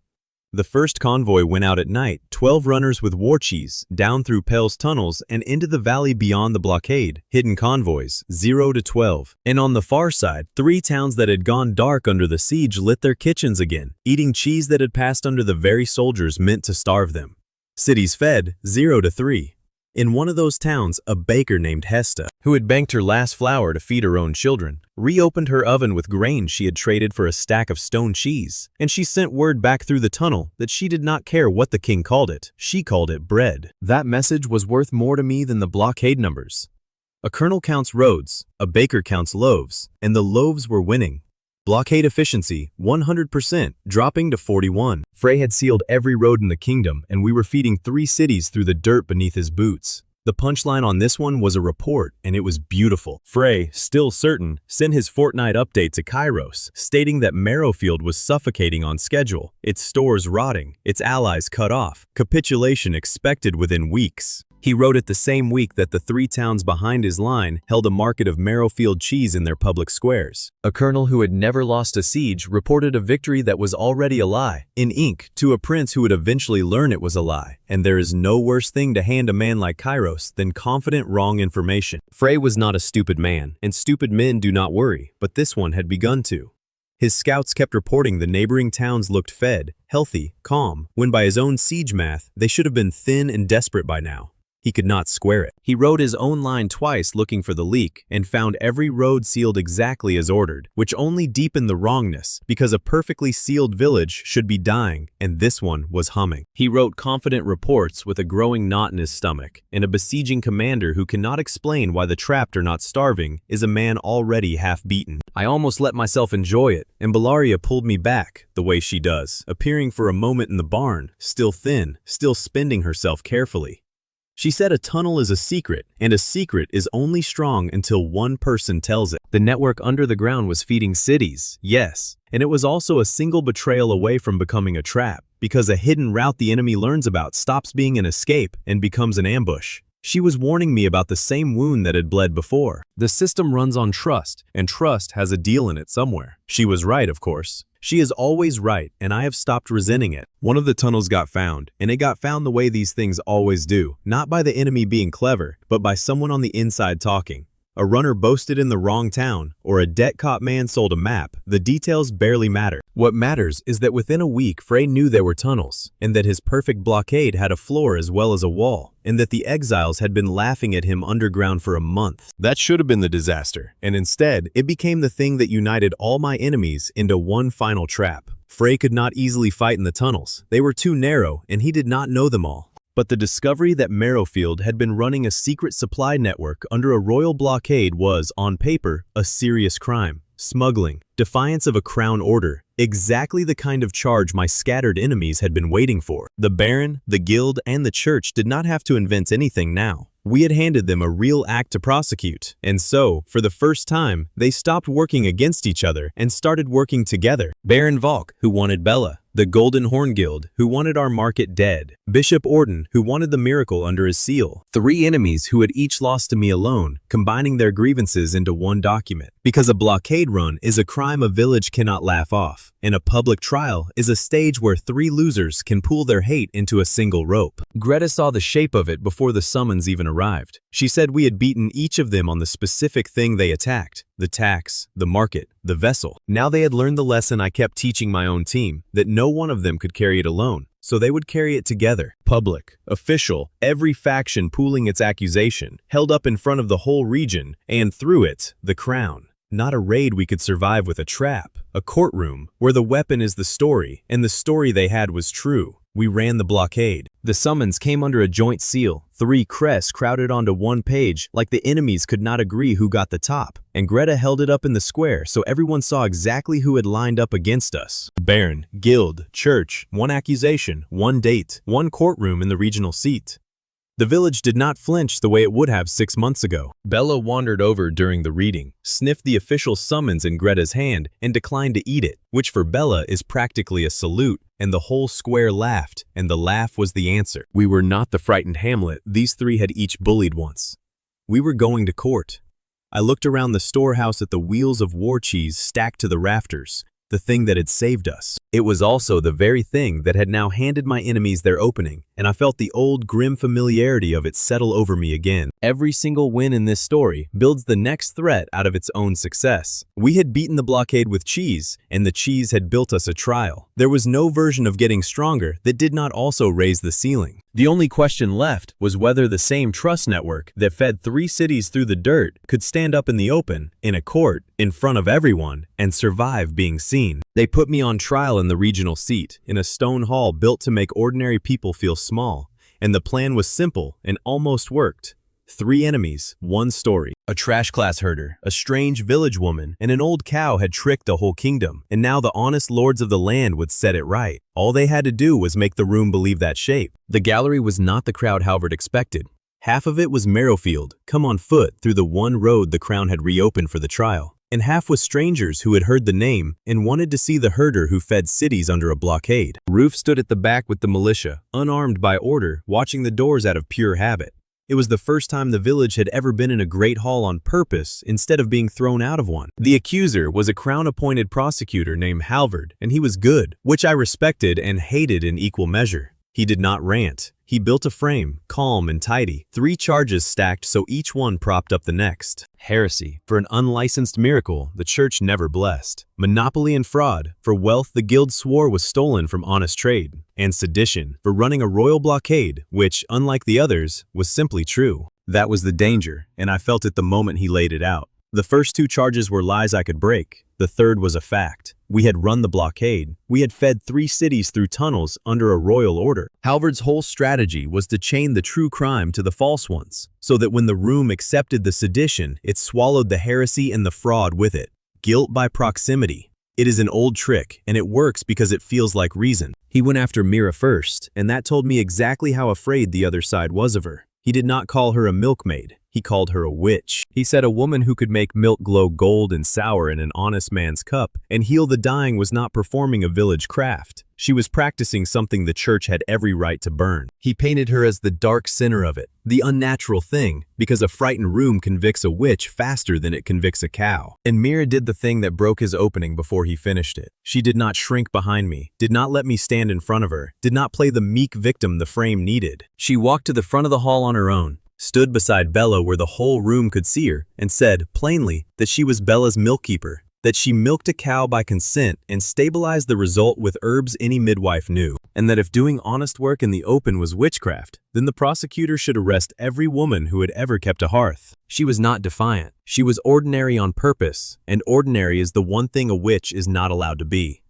The first convoy went out at night, 12 runners with war cheese, down through Pell's tunnels and into the valley beyond the blockade, hidden convoys, 0 to 12. And on the far side, 3 towns that had gone dark under the siege lit their kitchens again, eating cheese that had passed under the very soldiers meant to starve them. Cities fed, 0 to 3. In one of those towns, a baker named Hesta, who had banked her last flour to feed her own children, reopened her oven with grain she had traded for a stack of stone cheese, and she sent word back through the tunnel that she did not care what the king called it. She called it bread. That message was worth more to me than the blockade numbers. A colonel counts roads, a baker counts loaves, and the loaves were winning. Blockade efficiency, 100%, dropping to 41. Frey had sealed every road in the kingdom, and we were feeding 3 cities through the dirt beneath his boots. The punchline on this one was a report, and it was beautiful. Frey, still certain, sent his fortnight update to Kairos, stating that Merrowfield was suffocating on schedule, its stores rotting, its allies cut off, capitulation expected within weeks. He wrote it the same week that the 3 towns behind his line held a market of Merrowfield cheese in their public squares. A colonel who had never lost a siege reported a victory that was already a lie, in ink, to a prince who would eventually learn it was a lie. And there is no worse thing to hand a man like Kairos than confident wrong information. Frey was not a stupid man, and stupid men do not worry, but this one had begun to. His scouts kept reporting the neighboring towns looked fed, healthy, calm, when by his own siege math, they should have been thin and desperate by now. he could not square it. He wrote his own line twice looking for the leak and found every road sealed exactly as ordered, which only deepened the wrongness because a perfectly sealed village should be dying and this one was humming. He wrote confident reports with a growing knot in his stomach, and a besieging commander who cannot explain why the trapped are not starving is a man already half beaten. I almost let myself enjoy it, and Bellaria pulled me back, the way she does, appearing for a moment in the barn, still thin, still spending herself carefully. She said a tunnel is a secret, and a secret is only strong until one person tells it. The network under the ground was feeding cities, yes, and it was also a single betrayal away from becoming a trap, because a hidden route the enemy learns about stops being an escape and becomes an ambush. She was warning me about the same wound that had bled before. The system runs on trust, and trust has a deal in it somewhere. She was right, of course. She is always right, and I have stopped resenting it. One of the tunnels got found, and it got found the way these things always do, not by the enemy being clever, but by someone on the inside talking. A runner boasted in the wrong town, or a debt-caught man sold a map. The details barely matter. What matters is that within a week, Frey knew there were tunnels, and that his perfect blockade had a floor as well as a wall, and that the exiles had been laughing at him underground for a month. That should have been the disaster, and instead, it became the thing that united all my enemies into one final trap. Frey could not easily fight in the tunnels. They were too narrow, and he did not know them all. But the discovery that Marrowfield had been running a secret supply network under a royal blockade was, on paper, a serious crime. Smuggling, defiance of a crown order, exactly the kind of charge my scattered enemies had been waiting for. The Baron, the Guild, and the Church did not have to invent anything now. We had handed them a real act to prosecute, and so, for the first time, they stopped working against each other and started working together. Baron Valk, who wanted Bella, the Golden Horn Guild, who wanted our market dead, Bishop Orden, who wanted the miracle under his seal. 3 enemies who had each lost to me alone, combining their grievances into one document. Because a blockade run is a crime a village cannot laugh off, and a public trial is a stage where 3 losers can pool their hate into a single rope. Greta saw the shape of it before the summons even arrived. She said we had beaten each of them on the specific thing they attacked. The tax, the market, the vessel. Now they had learned the lesson I kept teaching my own team, that no one of them could carry it alone, so they would carry it together. Public, official, every faction pooling its accusation, held up in front of the whole region, and through it, the crown. Not a raid we could survive with a trap, a courtroom, where the weapon is the story, and the story they had was true. We ran the blockade. The summons came under a joint seal, 3 crests crowded onto one page like the enemies could not agree who got the top, and Greta held it up in the square so everyone saw exactly who had lined up against us. Baron, Guild, Church, 1 accusation, 1 date, 1 courtroom in the regional seat. The village did not flinch the way it would have 6 months ago. Bella wandered over during the reading, sniffed the official summons in Greta's hand, and declined to eat it, which for Bella is practically a salute, and the whole square laughed, and the laugh was the answer. We were not the frightened Hamlet these 3 had each bullied once. We were going to court. I looked around the storehouse at the wheels of war cheese stacked to the rafters, the thing that had saved us. It was also the very thing that had now handed my enemies their opening, and I felt the old grim familiarity of it settle over me again. Every single win in this story builds the next threat out of its own success. We had beaten the blockade with cheese, and the cheese had built us a trial. There was no version of getting stronger that did not also raise the ceiling. The only question left was whether the same trust network that fed 3 cities through the dirt could stand up in the open, in a court, in front of everyone, and survive being seen. They put me on trial in the regional seat, in a stone hall built to make ordinary people feel small, and the plan was simple and almost worked. 3 enemies, 1 story. A trash class herder, a strange village woman, and an old cow had tricked the whole kingdom, and now the honest lords of the land would set it right. All they had to do was make the room believe that shape. The gallery was not the crowd Halvard expected. Half of it was Marrowfield, come on foot through the one road the crown had reopened for the trial, and half was strangers who had heard the name and wanted to see the herder who fed cities under a blockade. Roof stood at the back with the militia, unarmed by order, watching the doors out of pure habit. It was the first time the village had ever been in a great hall on purpose instead of being thrown out of one. The accuser was a crown-appointed prosecutor named Halvard, and he was good, which I respected and hated in equal measure. He did not rant. He built a frame, calm and tidy, 3 charges stacked so each one propped up the next. Heresy, for an unlicensed miracle the church never blessed. Monopoly and fraud, for wealth the guild swore was stolen from honest trade. And sedition, for running a royal blockade, which, unlike the others, was simply true. That was the danger, and I felt it the moment he laid it out. The first 2 charges were lies I could break. The third was a fact. We had run the blockade. We had fed 3 cities through tunnels under a royal order. Halvard's whole strategy was to chain the true crime to the false ones, so that when the room accepted the sedition, it swallowed the heresy and the fraud with it. Guilt by proximity. It is an old trick, and it works because it feels like reason. He went after Mira first, and that told me exactly how afraid the other side was of her. He did not call her a milkmaid. He called her a witch. He said a woman who could make milk glow gold and sour in an honest man's cup and heal the dying was not performing a village craft. She was practicing something the church had every right to burn. He painted her as the dark sinner of it, the unnatural thing, because a frightened room convicts a witch faster than it convicts a cow. And Mira did the thing that broke his opening before he finished it. She did not shrink behind me, did not let me stand in front of her, did not play the meek victim the frame needed. She walked to the front of the hall on her own, stood beside Bella where the whole room could see her, and said, plainly, that she was Bella's milk-keeper, that she milked a cow by consent and stabilized the result with herbs any midwife knew, and that if doing honest work in the open was witchcraft, then the prosecutor should arrest every woman who had ever kept a hearth. She was not defiant. She was ordinary on purpose, and ordinary is the one thing a witch is not allowed to be.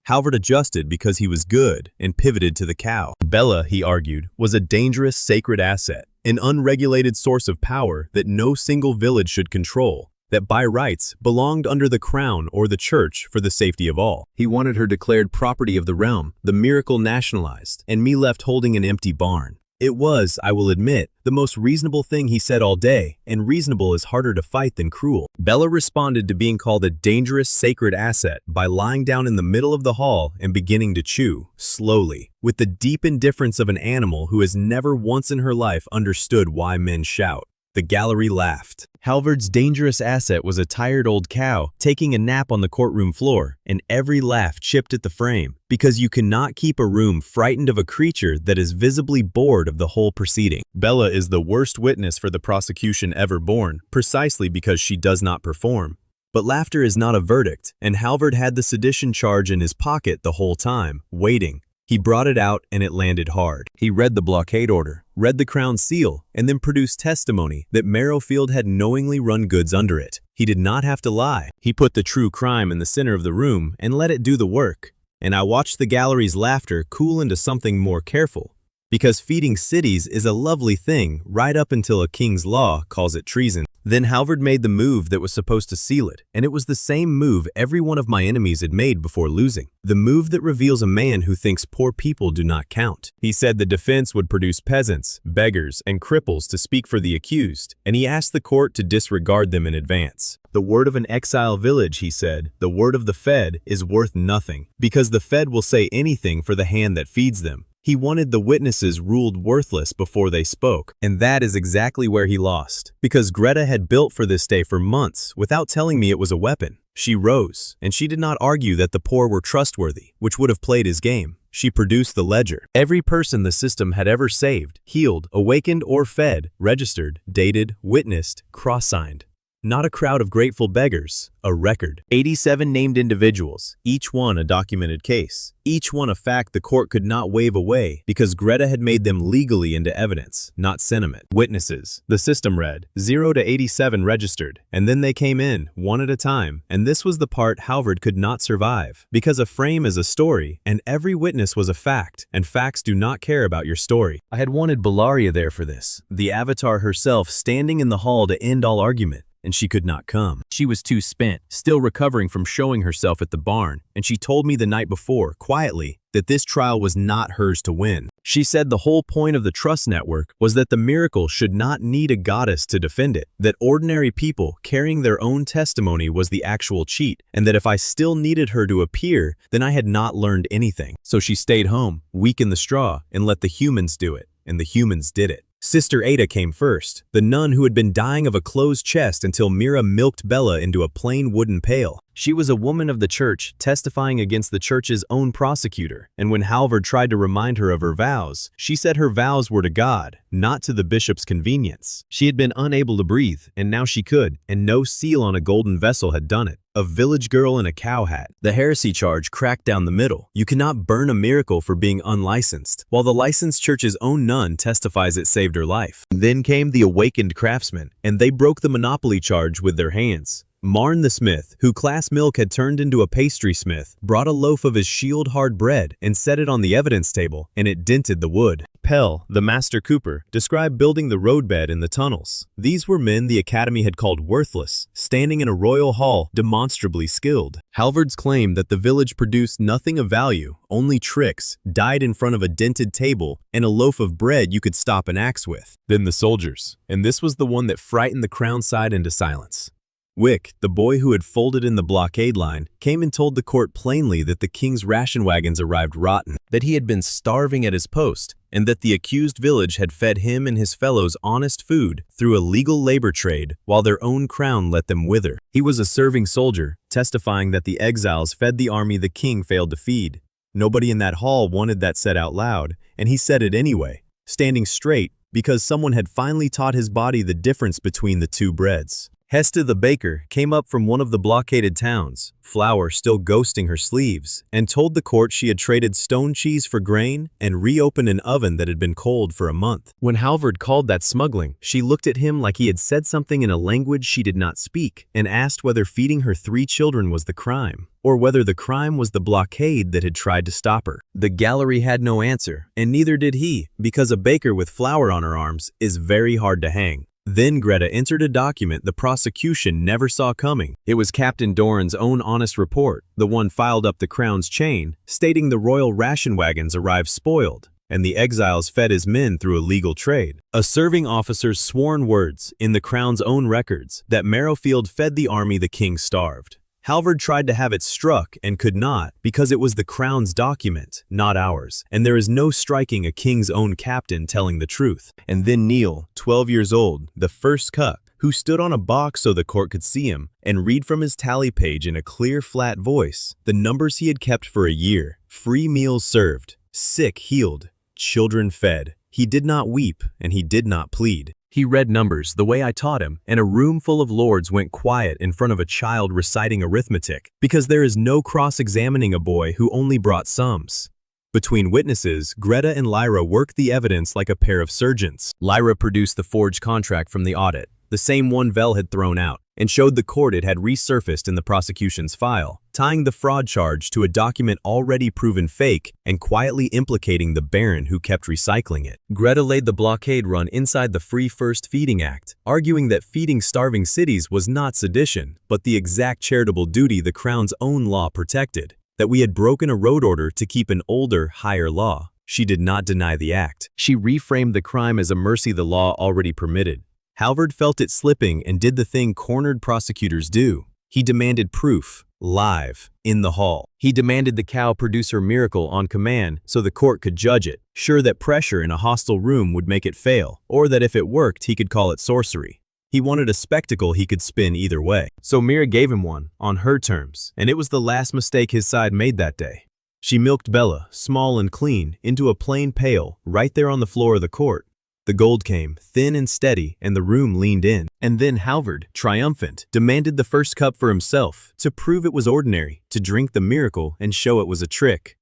Halvard adjusted because he was good and pivoted to the cow. Bella, he argued, was a dangerous sacred asset, an unregulated source of power that no single village should control, that by rights belonged under the crown or the church for the safety of all. He wanted her declared property of the realm, the miracle nationalized, and me left holding an empty barn. It was, I will admit, the most reasonable thing he said all day, and reasonable is harder to fight than cruel. Bella responded to being called a dangerous sacred asset by lying down in the middle of the hall and beginning to chew, slowly, with the deep indifference of an animal who has never once in her life understood why men shout. The gallery laughed. Halvard's dangerous asset was a tired old cow taking a nap on the courtroom floor, and every laugh chipped at the frame, because you cannot keep a room frightened of a creature that is visibly bored of the whole proceeding. Bella is the worst witness for the prosecution ever born, precisely because she does not perform. But laughter is not a verdict, and Halvard had the sedition charge in his pocket the whole time, waiting. He brought it out and it landed hard. He read the blockade order, read the crown seal, and then produced testimony that Merrowfield had knowingly run goods under it. He did not have to lie. He put the true crime in the center of the room and let it do the work. And I watched the gallery's laughter cool into something more careful. Because feeding cities is a lovely thing right up until a king's law calls it treason. Then Halvard made the move that was supposed to seal it, and it was the same move every one of my enemies had made before losing. The move that reveals a man who thinks poor people do not count. He said the defense would produce peasants, beggars, and cripples to speak for the accused, and he asked the court to disregard them in advance. The word of an exile village, he said, the word of the fed, is worth nothing, because the fed will say anything for the hand that feeds them. He wanted the witnesses ruled worthless before they spoke, and that is exactly where he lost, because Greta had built for this day for months without telling me it was a weapon. She rose, and she did not argue that the poor were trustworthy, which would have played his game. She produced the ledger. Every person the system had ever saved, healed, awakened, or fed, registered, dated, witnessed, cross-signed. Not a crowd of grateful beggars, a record. 87 named individuals, each one a documented case. Each one a fact the court could not wave away because Greta had made them legally into evidence, not sentiment. Witnesses. The system read, 0 to 87 registered, and then they came in, one at a time, and this was the part Halvard could not survive. Because a frame is a story, and every witness was a fact, and facts do not care about your story. I had wanted Bellaria there for this, the avatar herself standing in the hall to end all argument. And she could not come. She was too spent, still recovering from showing herself at the barn, and she told me the night before, quietly, that this trial was not hers to win. She said the whole point of the trust network was that the miracle should not need a goddess to defend it, that ordinary people carrying their own testimony was the actual cheat, and that if I still needed her to appear, then I had not learned anything. So she stayed home, weak in the straw, and let the humans do it, and the humans did it. Sister Ada came first, the nun who had been dying of a closed chest until Mira milked Bella into a plain wooden pail. She was a woman of the church, testifying against the church's own prosecutor, and when Halvard tried to remind her of her vows, she said her vows were to God, not to the bishop's convenience. She had been unable to breathe, and now she could, and no seal on a golden vessel had done it. A village girl in a cow hat. The heresy charge cracked down the middle. You cannot burn a miracle for being unlicensed, while the licensed church's own nun testifies it saved her life. Then came the awakened craftsmen, and they broke the monopoly charge with their hands. Marn the smith, who class milk had turned into a pastry smith, brought a loaf of his shield-hard bread and set it on the evidence table, and it dented the wood. Pell, the master cooper, described building the roadbed in the tunnels. These were men the Academy had called worthless, standing in a royal hall, demonstrably skilled. Halvard's claim that the village produced nothing of value, only tricks, died in front of a dented table and a loaf of bread you could stop an axe with. Then the soldiers, and this was the one that frightened the crown side into silence. Wick, the boy who had folded in the blockade line, came and told the court plainly that the king's ration wagons arrived rotten, that he had been starving at his post, and that the accused village had fed him and his fellows honest food through a legal labor trade while their own crown let them wither. He was a serving soldier, testifying that the exiles fed the army the king failed to feed. Nobody in that hall wanted that said out loud, and he said it anyway, standing straight because someone had finally taught his body the difference between the two breads. Hesta the baker came up from one of the blockaded towns, flour still ghosting her sleeves, and told the court she had traded stone cheese for grain and reopened an oven that had been cold for a month. When Halvard called that smuggling, she looked at him like he had said something in a language she did not speak, and asked whether feeding her 3 children was the crime, or whether the crime was the blockade that had tried to stop her. The gallery had no answer, and neither did he, because a baker with flour on her arms is very hard to hang. Then Greta entered a document the prosecution never saw coming. It was Captain Doran's own honest report, the one filed up the crown's chain, stating the royal ration wagons arrived spoiled, and the exiles fed his men through a legal trade. A serving officer's sworn words, in the crown's own records, that Marrowfield fed the army the king starved. Halvard tried to have it struck and could not because it was the crown's document, not ours, and there is no striking a king's own captain telling the truth. And then Neil, 12 years old, the first cup, who stood on a box so the court could see him, and read from his tally page in a clear, flat voice the numbers he had kept for a year: free meals served, sick healed, children fed. He did not weep, and he did not plead. He read numbers the way I taught him, and a room full of lords went quiet in front of a child reciting arithmetic, because there is no cross-examining a boy who only brought sums. Between witnesses, Greta and Lyra worked the evidence like a pair of surgeons. Lyra produced the forged contract from the audit, the same one Vel had thrown out, and showed the court it had resurfaced in the prosecution's file, tying the fraud charge to a document already proven fake and quietly implicating the Baron who kept recycling it. Greta laid the blockade run inside the Free First Feeding Act, arguing that feeding starving cities was not sedition, but the exact charitable duty the crown's own law protected, that we had broken a road order to keep an older, higher law. She did not deny the act. She reframed the crime as a mercy the law already permitted. Halvard felt it slipping and did the thing cornered prosecutors do. He demanded proof, live, in the hall. He demanded the cow produce her miracle on command so the court could judge it, sure that pressure in a hostile room would make it fail, or that if it worked he could call it sorcery. He wanted a spectacle he could spin either way. So Mira gave him one, on her terms, and it was the last mistake his side made that day. She milked Bella, small and clean, into a plain pail right there on the floor of the court. The gold came, thin and steady, and the room leaned in. And then Halvard, triumphant, demanded the first cup for himself, to prove it was ordinary, to drink the miracle and show it was a trick.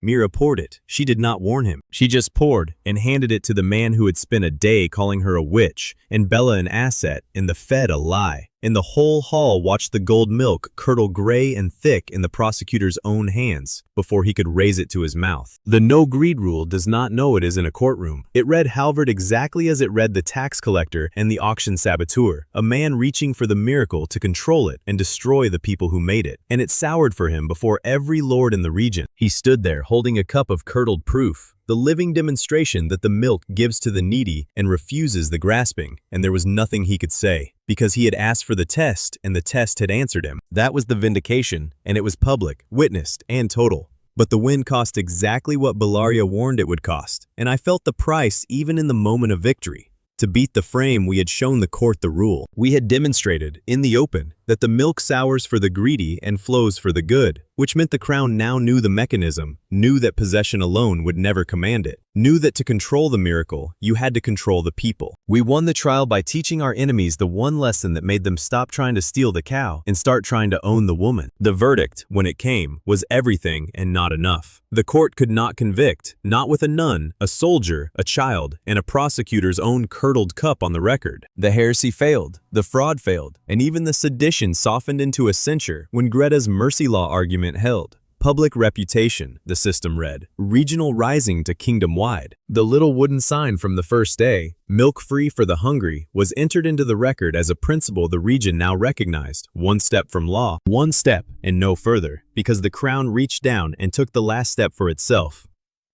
Mira poured it. She did not warn him. She just poured and handed it to the man who had spent a day calling her a witch, and Bella an asset, and the fed a lie. And the whole hall watched the gold milk curdle gray and thick in the prosecutor's own hands before he could raise it to his mouth. The no greed rule does not know it is in a courtroom. It read Halvard exactly as it read the tax collector and the auction saboteur, a man reaching for the miracle to control it and destroy the people who made it. And it soured for him before every lord in the region. He stood there holding a cup of curdled proof, the living demonstration that the milk gives to the needy and refuses the grasping, and there was nothing he could say, because he had asked for the test and the test had answered him. That was the vindication, and it was public, witnessed, and total. But the win cost exactly what Bellaria warned it would cost, and I felt the price even in the moment of victory. To beat the frame, we had shown the court the rule. We had demonstrated, in the open, that the milk sours for the greedy and flows for the good, which meant the crown now knew the mechanism, knew that possession alone would never command it, knew that to control the miracle, you had to control the people. We won the trial by teaching our enemies the one lesson that made them stop trying to steal the cow and start trying to own the woman. The verdict, when it came, was everything and not enough. The court could not convict, not with a nun, a soldier, a child, and a prosecutor's own curdled cup on the record. The heresy failed, the fraud failed, and even the sedition softened into a censure when Greta's mercy law argument held. Public reputation, the system read, regional rising to kingdom-wide. The little wooden sign from the first day, milk free for the hungry, was entered into the record as a principle the region now recognized, one step from law, one step and no further, because the crown reached down and took the last step for itself.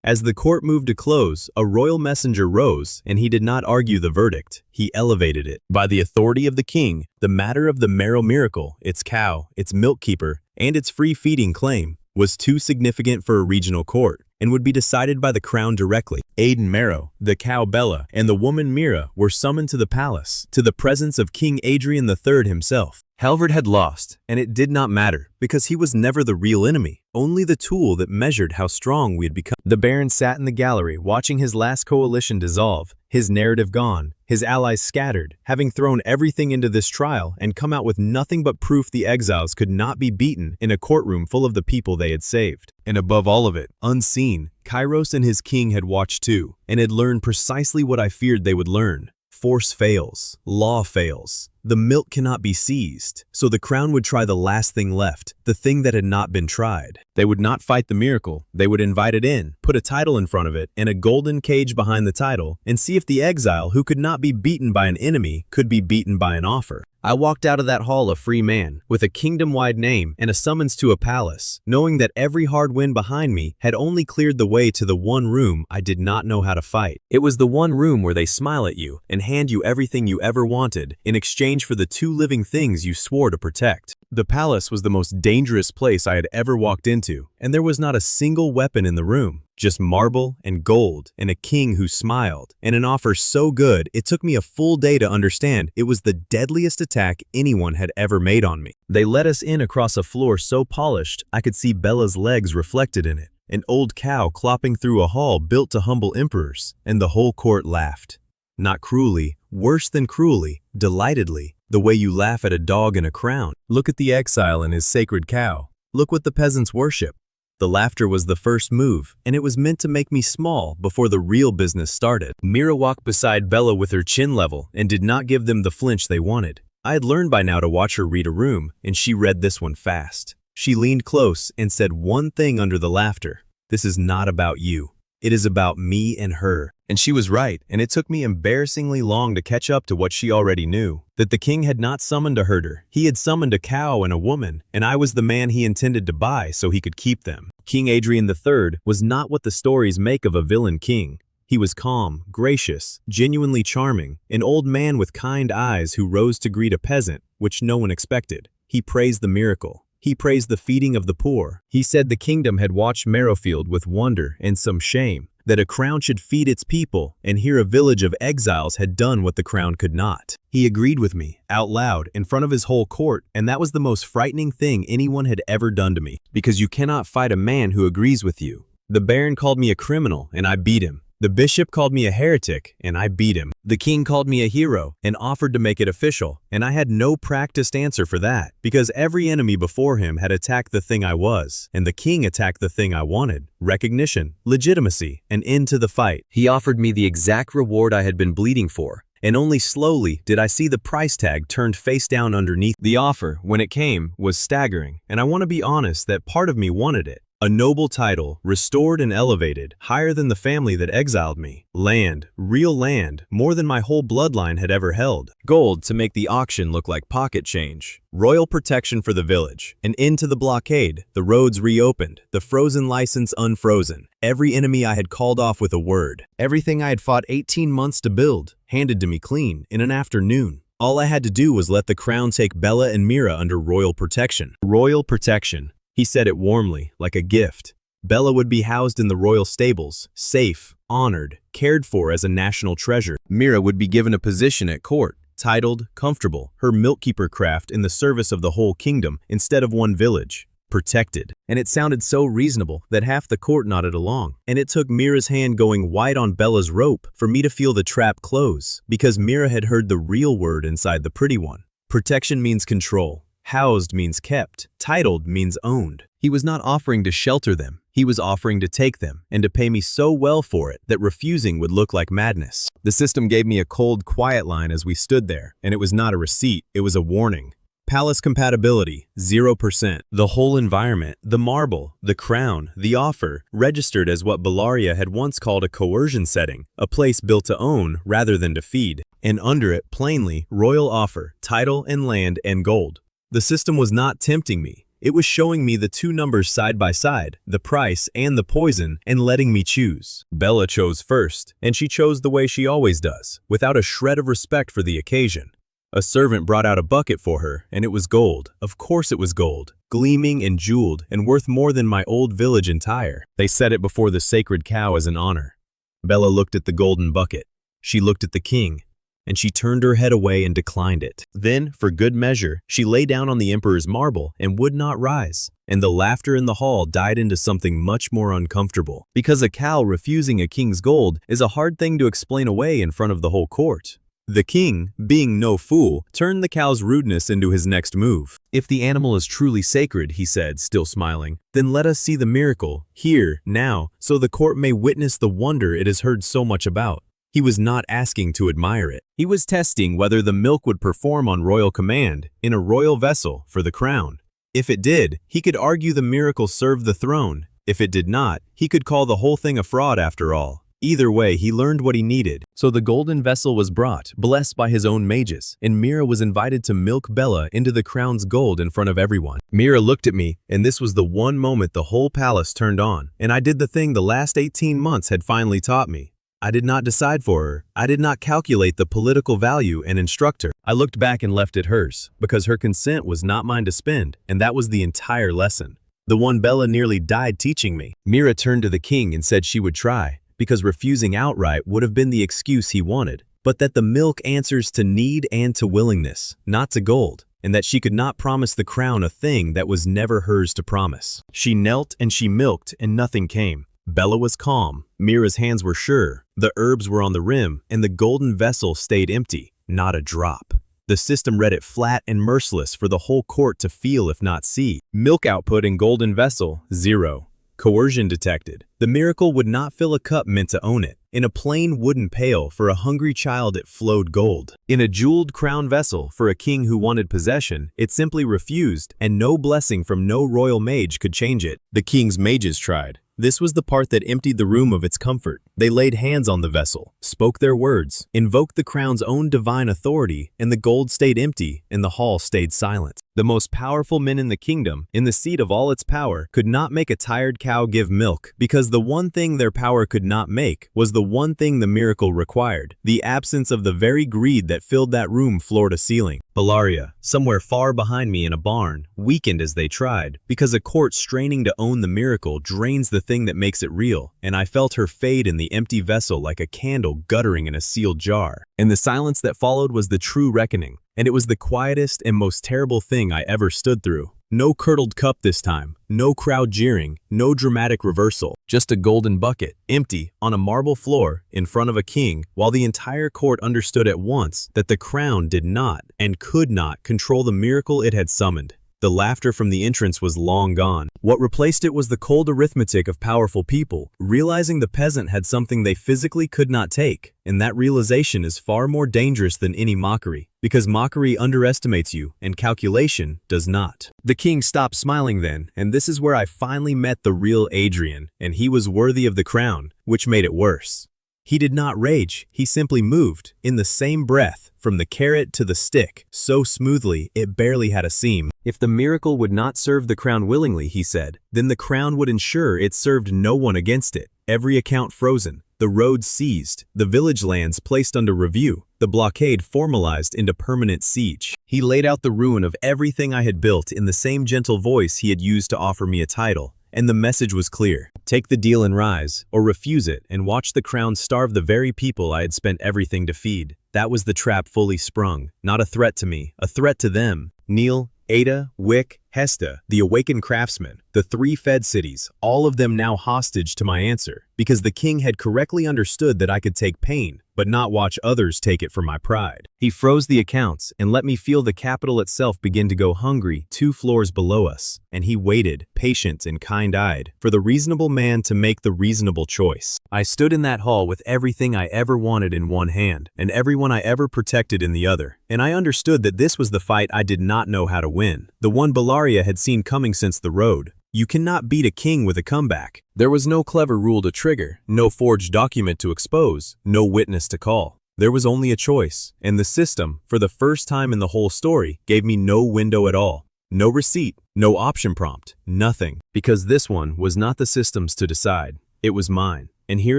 As the court moved to close, a royal messenger rose, and he did not argue the verdict. He elevated it. By the authority of the king, the matter of the marrow miracle, its cow, its milk keeper, and its free feeding claim, was too significant for a regional court and would be decided by the crown directly. Aiden Marrow, the cow Bella, and the woman Mira were summoned to the palace, to the presence of King Adrian III himself. Halvard had lost, and it did not matter, because he was never the real enemy, only the tool that measured how strong we had become. The Baron sat in the gallery, watching his last coalition dissolve, his narrative gone, his allies scattered, having thrown everything into this trial and come out with nothing but proof the exiles could not be beaten in a courtroom full of the people they had saved. And above all of it, unseen, Kairos and his king had watched too, and had learned precisely what I feared they would learn. Force fails, law fails. The milk cannot be seized, so the crown would try the last thing left, the thing that had not been tried. They would not fight the miracle, they would invite it in, put a title in front of it, and a golden cage behind the title, and see if the exile who could not be beaten by an enemy could be beaten by an offer. I walked out of that hall a free man, with a kingdom-wide name and a summons to a palace, knowing that every hard wind behind me had only cleared the way to the one room I did not know how to fight. It was the one room where they smile at you and hand you everything you ever wanted in exchange for the two living things you swore to protect. The palace was the most dangerous place I had ever walked into, and there was not a single weapon in the room. Just marble and gold and a king who smiled, and an offer so good it took me a full day to understand it was the deadliest attack anyone had ever made on me. They let us in across a floor so polished I could see Bella's legs reflected in it, an old cow clopping through a hall built to humble emperors, and the whole court laughed. Not cruelly, worse than cruelly, delightedly, the way you laugh at a dog in a crown. Look at the exile and his sacred cow. Look what the peasants worship. The laughter was the first move, and it was meant to make me small before the real business started. Mira walked beside Bella with her chin level and did not give them the flinch they wanted. I had learned by now to watch her read a room, and she read this one fast. She leaned close and said one thing under the laughter. This is not about you. It is about me and her. And she was right, and it took me embarrassingly long to catch up to what she already knew. That the king had not summoned a herder. He had summoned a cow and a woman, and I was the man he intended to buy so he could keep them. King Adrian III was not what the stories make of a villain king. He was calm, gracious, genuinely charming, an old man with kind eyes who rose to greet a peasant, which no one expected. He praised the miracle. He praised the feeding of the poor. He said the kingdom had watched Marrowfield with wonder and some shame, that a crown should feed its people, and here a village of exiles had done what the crown could not. He agreed with me, out loud, in front of his whole court, and that was the most frightening thing anyone had ever done to me, because you cannot fight a man who agrees with you. The Baron called me a criminal, and I beat him. The bishop called me a heretic, and I beat him. The king called me a hero and offered to make it official, and I had no practiced answer for that, because every enemy before him had attacked the thing I was, and the king attacked the thing I wanted: recognition, legitimacy, an end to the fight. He offered me the exact reward I had been bleeding for, and only slowly did I see the price tag turned face down underneath. The offer, when it came, was staggering, and I want to be honest that part of me wanted it. A noble title, restored and elevated, higher than the family that exiled me. Land, real land, more than my whole bloodline had ever held. Gold to make the auction look like pocket change. Royal protection for the village. An end to the blockade, the roads reopened, the frozen license unfrozen. Every enemy I had called off with a word. Everything I had fought 18 months to build, handed to me clean, in an afternoon. All I had to do was let the crown take Bella and Mira under royal protection. Royal protection. He said it warmly, like a gift. Bella would be housed in the royal stables, safe, honored, cared for as a national treasure. Mira would be given a position at court, titled, comfortable, her milkkeeper craft in the service of the whole kingdom instead of one village. Protected. And it sounded so reasonable that half the court nodded along. And it took Mira's hand going white on Bella's rope for me to feel the trap close, because Mira had heard the real word inside the pretty one. Protection means control. Housed means kept. Titled means owned. He was not offering to shelter them. He was offering to take them and to pay me so well for it that refusing would look like madness. The system gave me a cold, quiet line as we stood there, and it was not a receipt, it was a warning. Palace compatibility, 0%. The whole environment, the marble, the crown, the offer, registered as what Bellaria had once called a coercion setting, a place built to own rather than to feed. And under it, plainly, royal offer, title and land and gold. The system was not tempting me. It was showing me the two numbers side by side, the price and the poison, and letting me choose. Bella chose first, and she chose the way she always does, without a shred of respect for the occasion. A servant brought out a bucket for her, and it was gold. Of course it was gold, gleaming and jeweled and worth more than my old village entire. They set it before the sacred cow as an honor. Bella looked at the golden bucket. She looked at the king, and she turned her head away and declined it. Then, for good measure, she lay down on the emperor's marble and would not rise. And the laughter in the hall died into something much more uncomfortable, because a cow refusing a king's gold is a hard thing to explain away in front of the whole court. The king, being no fool, turned the cow's rudeness into his next move. If the animal is truly sacred, he said, still smiling, then let us see the miracle, here, now, so the court may witness the wonder it has heard so much about. He was not asking to admire it. He was testing whether the milk would perform on royal command, in a royal vessel, for the crown. If it did, he could argue the miracle served the throne. If it did not, he could call the whole thing a fraud after all. Either way, he learned what he needed. So the golden vessel was brought, blessed by his own mages, and Mira was invited to milk Bella into the crown's gold in front of everyone. Mira looked at me, and this was the one moment the whole palace turned on, and I did the thing the last 18 months had finally taught me. I did not decide for her. I did not calculate the political value and instruct her. I looked back and left it hers, because her consent was not mine to spend, and that was the entire lesson. The one Bella nearly died teaching me. Mira turned to the king and said she would try, because refusing outright would have been the excuse he wanted, but that the milk answers to need and to willingness, not to gold, and that she could not promise the crown a thing that was never hers to promise. She knelt and she milked, and nothing came. Bella was calm, Mira's hands were sure, the herbs were on the rim, and the golden vessel stayed empty, not a drop. The system read it flat and merciless for the whole court to feel if not see. Milk output in golden vessel, 0. Coercion detected. The miracle would not fill a cup meant to own it. In a plain wooden pail for a hungry child it flowed gold. In a jeweled crown vessel for a king who wanted possession, it simply refused, and no blessing from no royal mage could change it. The king's mages tried. This was the part that emptied the room of its comfort. They laid hands on the vessel, spoke their words, invoked the crown's own divine authority, and the gold stayed empty and the hall stayed silent. The most powerful men in the kingdom, in the seat of all its power, could not make a tired cow give milk, because the one thing their power could not make was the one thing the miracle required, the absence of the very greed that filled that room floor to ceiling. Bellaria, somewhere far behind me in a barn, weakened as they tried, because a court straining to own the miracle drains the thing that makes it real, and I felt her fade in the empty vessel like a candle guttering in a sealed jar. And the silence that followed was the true reckoning, and it was the quietest and most terrible thing I ever stood through. No curdled cup this time, no crowd jeering, no dramatic reversal, just a golden bucket, empty, on a marble floor, in front of a king, while the entire court understood at once that the crown did not and could not control the miracle it had summoned. The laughter from the entrance was long gone. What replaced it was the cold arithmetic of powerful people, realizing the peasant had something they physically could not take, and that realization is far more dangerous than any mockery, because mockery underestimates you, and calculation does not. The king stopped smiling then, and this is where I finally met the real Adrian, and he was worthy of the crown, which made it worse. He did not rage, he simply moved, in the same breath, from the carrot to the stick, so smoothly it barely had a seam. If the miracle would not serve the crown willingly, he said, then the crown would ensure it served no one against it. Every account frozen, the roads seized, the village lands placed under review, the blockade formalized into permanent siege. He laid out the ruin of everything I had built in the same gentle voice he had used to offer me a title, and the message was clear. Take the deal and rise, or refuse it and watch the crown starve the very people I had spent everything to feed. That was the trap fully sprung, not a threat to me, a threat to them. Neil, Ada, Wick, Hesta, the awakened craftsman, the 3 fed cities, all of them now hostage to my answer, because the king had correctly understood that I could take pain, but not watch others take it for my pride. He froze the accounts and let me feel the capital itself begin to go hungry 2 floors below us, and he waited, patient and kind-eyed, for the reasonable man to make the reasonable choice. I stood in that hall with everything I ever wanted in one hand, and everyone I ever protected in the other, and I understood that this was the fight I did not know how to win, the one Bellaria had seen coming since the road. You cannot beat a king with a comeback. There was no clever rule to trigger, no forged document to expose, no witness to call. There was only a choice, and the system, for the first time in the whole story, gave me no window at all. No receipt, no option prompt, nothing. Because this one was not the system's to decide. It was mine. And here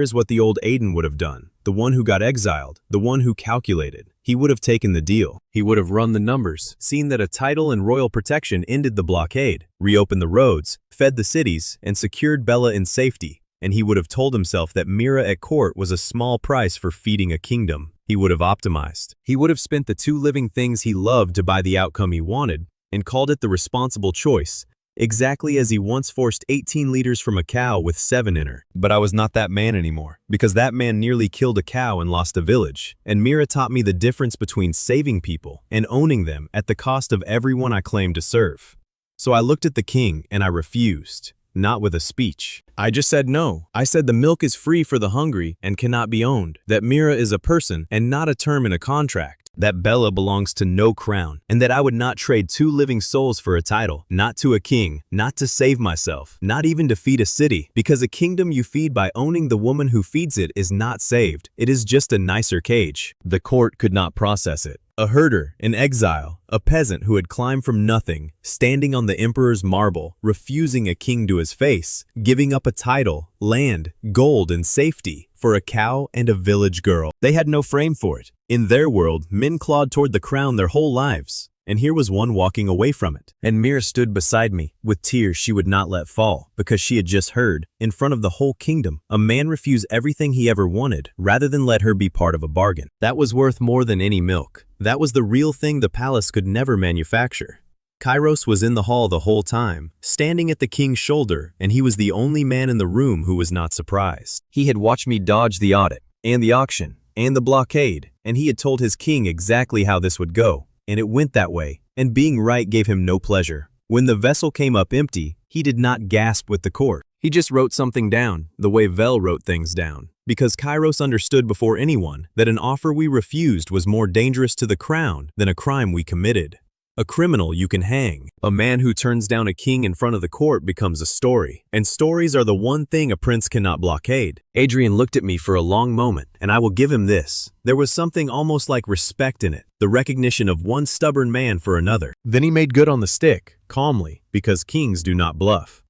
is what the old Aiden would have done. The one who got exiled, the one who calculated. He would have taken the deal. He would have run the numbers, seen that a title and royal protection ended the blockade, reopened the roads, fed the cities, and secured Bella in safety. And he would have told himself that Mira at court was a small price for feeding a kingdom. He would have optimized. He would have spent the 2 living things he loved to buy the outcome he wanted, and called it the responsible choice. Exactly as he once forced 18 liters from a cow with 7 in her. But I was not that man anymore, because that man nearly killed a cow and lost a village. And Mira taught me the difference between saving people and owning them at the cost of everyone I claimed to serve. So I looked at the king and I refused, not with a speech. I just said no. I said the milk is free for the hungry and cannot be owned, that Mira is a person and not a term in a contract, that Bella belongs to no crown, and that I would not trade 2 living souls for a title, not to a king, not to save myself, not even to feed a city, because a kingdom you feed by owning the woman who feeds it is not saved. It is just a nicer cage. The court could not process it. A herder, in exile, a peasant who had climbed from nothing, standing on the emperor's marble, refusing a king to his face, giving up a title, land, gold, and safety for a cow and a village girl. They had no frame for it. In their world, men clawed toward the crown their whole lives. And here was one walking away from it. And Mira stood beside me, with tears she would not let fall, because she had just heard, in front of the whole kingdom, a man refuse everything he ever wanted, rather than let her be part of a bargain. That was worth more than any milk. That was the real thing the palace could never manufacture. Kairos was in the hall the whole time, standing at the king's shoulder, and he was the only man in the room who was not surprised. He had watched me dodge the audit, and the auction, and the blockade, and he had told his king exactly how this would go. And it went that way, and being right gave him no pleasure. When the vessel came up empty, he did not gasp with the court. He just wrote something down, the way Vel wrote things down. Because Kairos understood before anyone that an offer we refused was more dangerous to the crown than a crime we committed. A criminal you can hang. A man who turns down a king in front of the court becomes a story. And stories are the one thing a prince cannot blockade. Adrian looked at me for a long moment, and I will give him this. There was something almost like respect in it, the recognition of one stubborn man for another. Then he made good on the stick, calmly, because kings do not bluff.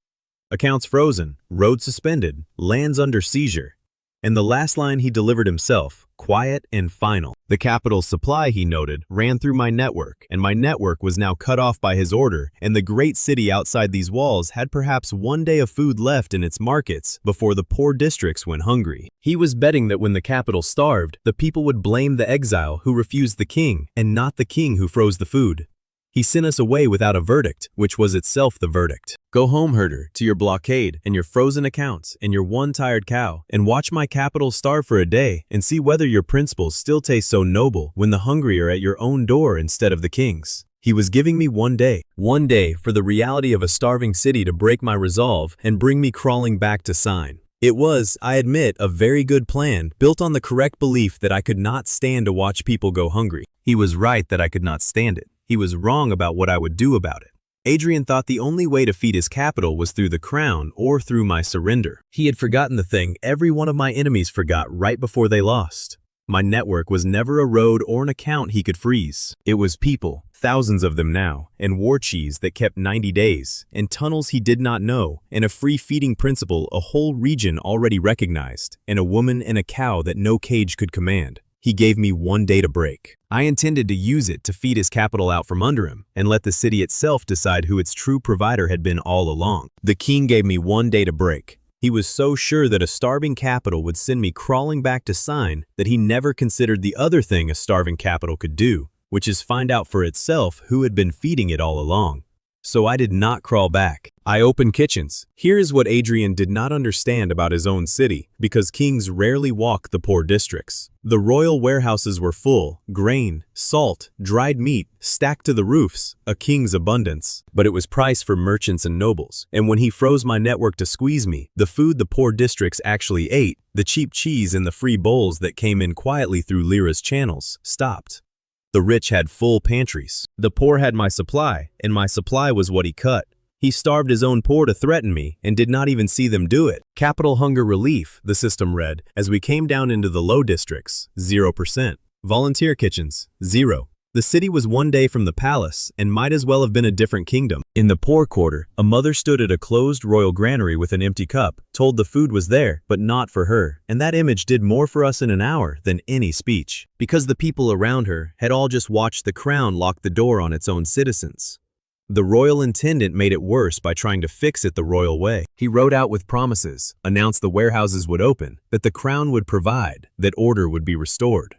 Accounts frozen, road suspended, lands under seizure. And the last line he delivered himself, quiet and final. The capital's supply, he noted, ran through my network, and my network was now cut off by his order, and the great city outside these walls had perhaps 1 day of food left in its markets before the poor districts went hungry. He was betting that when the capital starved, the people would blame the exile who refused the king, and not the king who froze the food. He sent us away without a verdict, which was itself the verdict. Go home, herder, to your blockade and your frozen accounts and your one tired cow, and watch my capital starve for a day and see whether your principles still taste so noble when the hungry are at your own door instead of the king's. He was giving me 1 day for the reality of a starving city to break my resolve and bring me crawling back to sign. It was, I admit, a very good plan, built on the correct belief that I could not stand to watch people go hungry. He was right that I could not stand it. He was wrong about what I would do about it. Adrian thought the only way to feed his capital was through the crown or through my surrender. He had forgotten the thing every one of my enemies forgot right before they lost. My network was never a road or an account he could freeze. It was people, thousands of them now, and war cheese that kept 90 days, and tunnels he did not know, and a free feeding principle a whole region already recognized, and a woman and a cow that no cage could command. He gave me 1 day to break. I intended to use it to feed his capital out from under him and let the city itself decide who its true provider had been all along. The king gave me 1 day to break. He was so sure that a starving capital would send me crawling back to sign that he never considered the other thing a starving capital could do, which is find out for itself who had been feeding it all along. So I did not crawl back. I opened kitchens. Here is what Adrian did not understand about his own city, because kings rarely walk the poor districts. The royal warehouses were full, grain, salt, dried meat, stacked to the roofs, a king's abundance. But it was priced for merchants and nobles, and when he froze my network to squeeze me, the food the poor districts actually ate, the cheap cheese and the free bowls that came in quietly through Lyra's channels, stopped. The rich had full pantries. The poor had my supply, and my supply was what he cut. He starved his own poor to threaten me and did not even see them do it. Capital hunger relief, the system read, as we came down into the low districts, 0%. Volunteer kitchens, 0. The city was 1 day from the palace and might as well have been a different kingdom. In the poor quarter, a mother stood at a closed royal granary with an empty cup, told the food was there, but not for her, and that image did more for us in an hour than any speech, because the people around her had all just watched the crown lock the door on its own citizens. The royal intendant made it worse by trying to fix it the royal way. He rode out with promises, announced the warehouses would open, that the crown would provide, that order would be restored.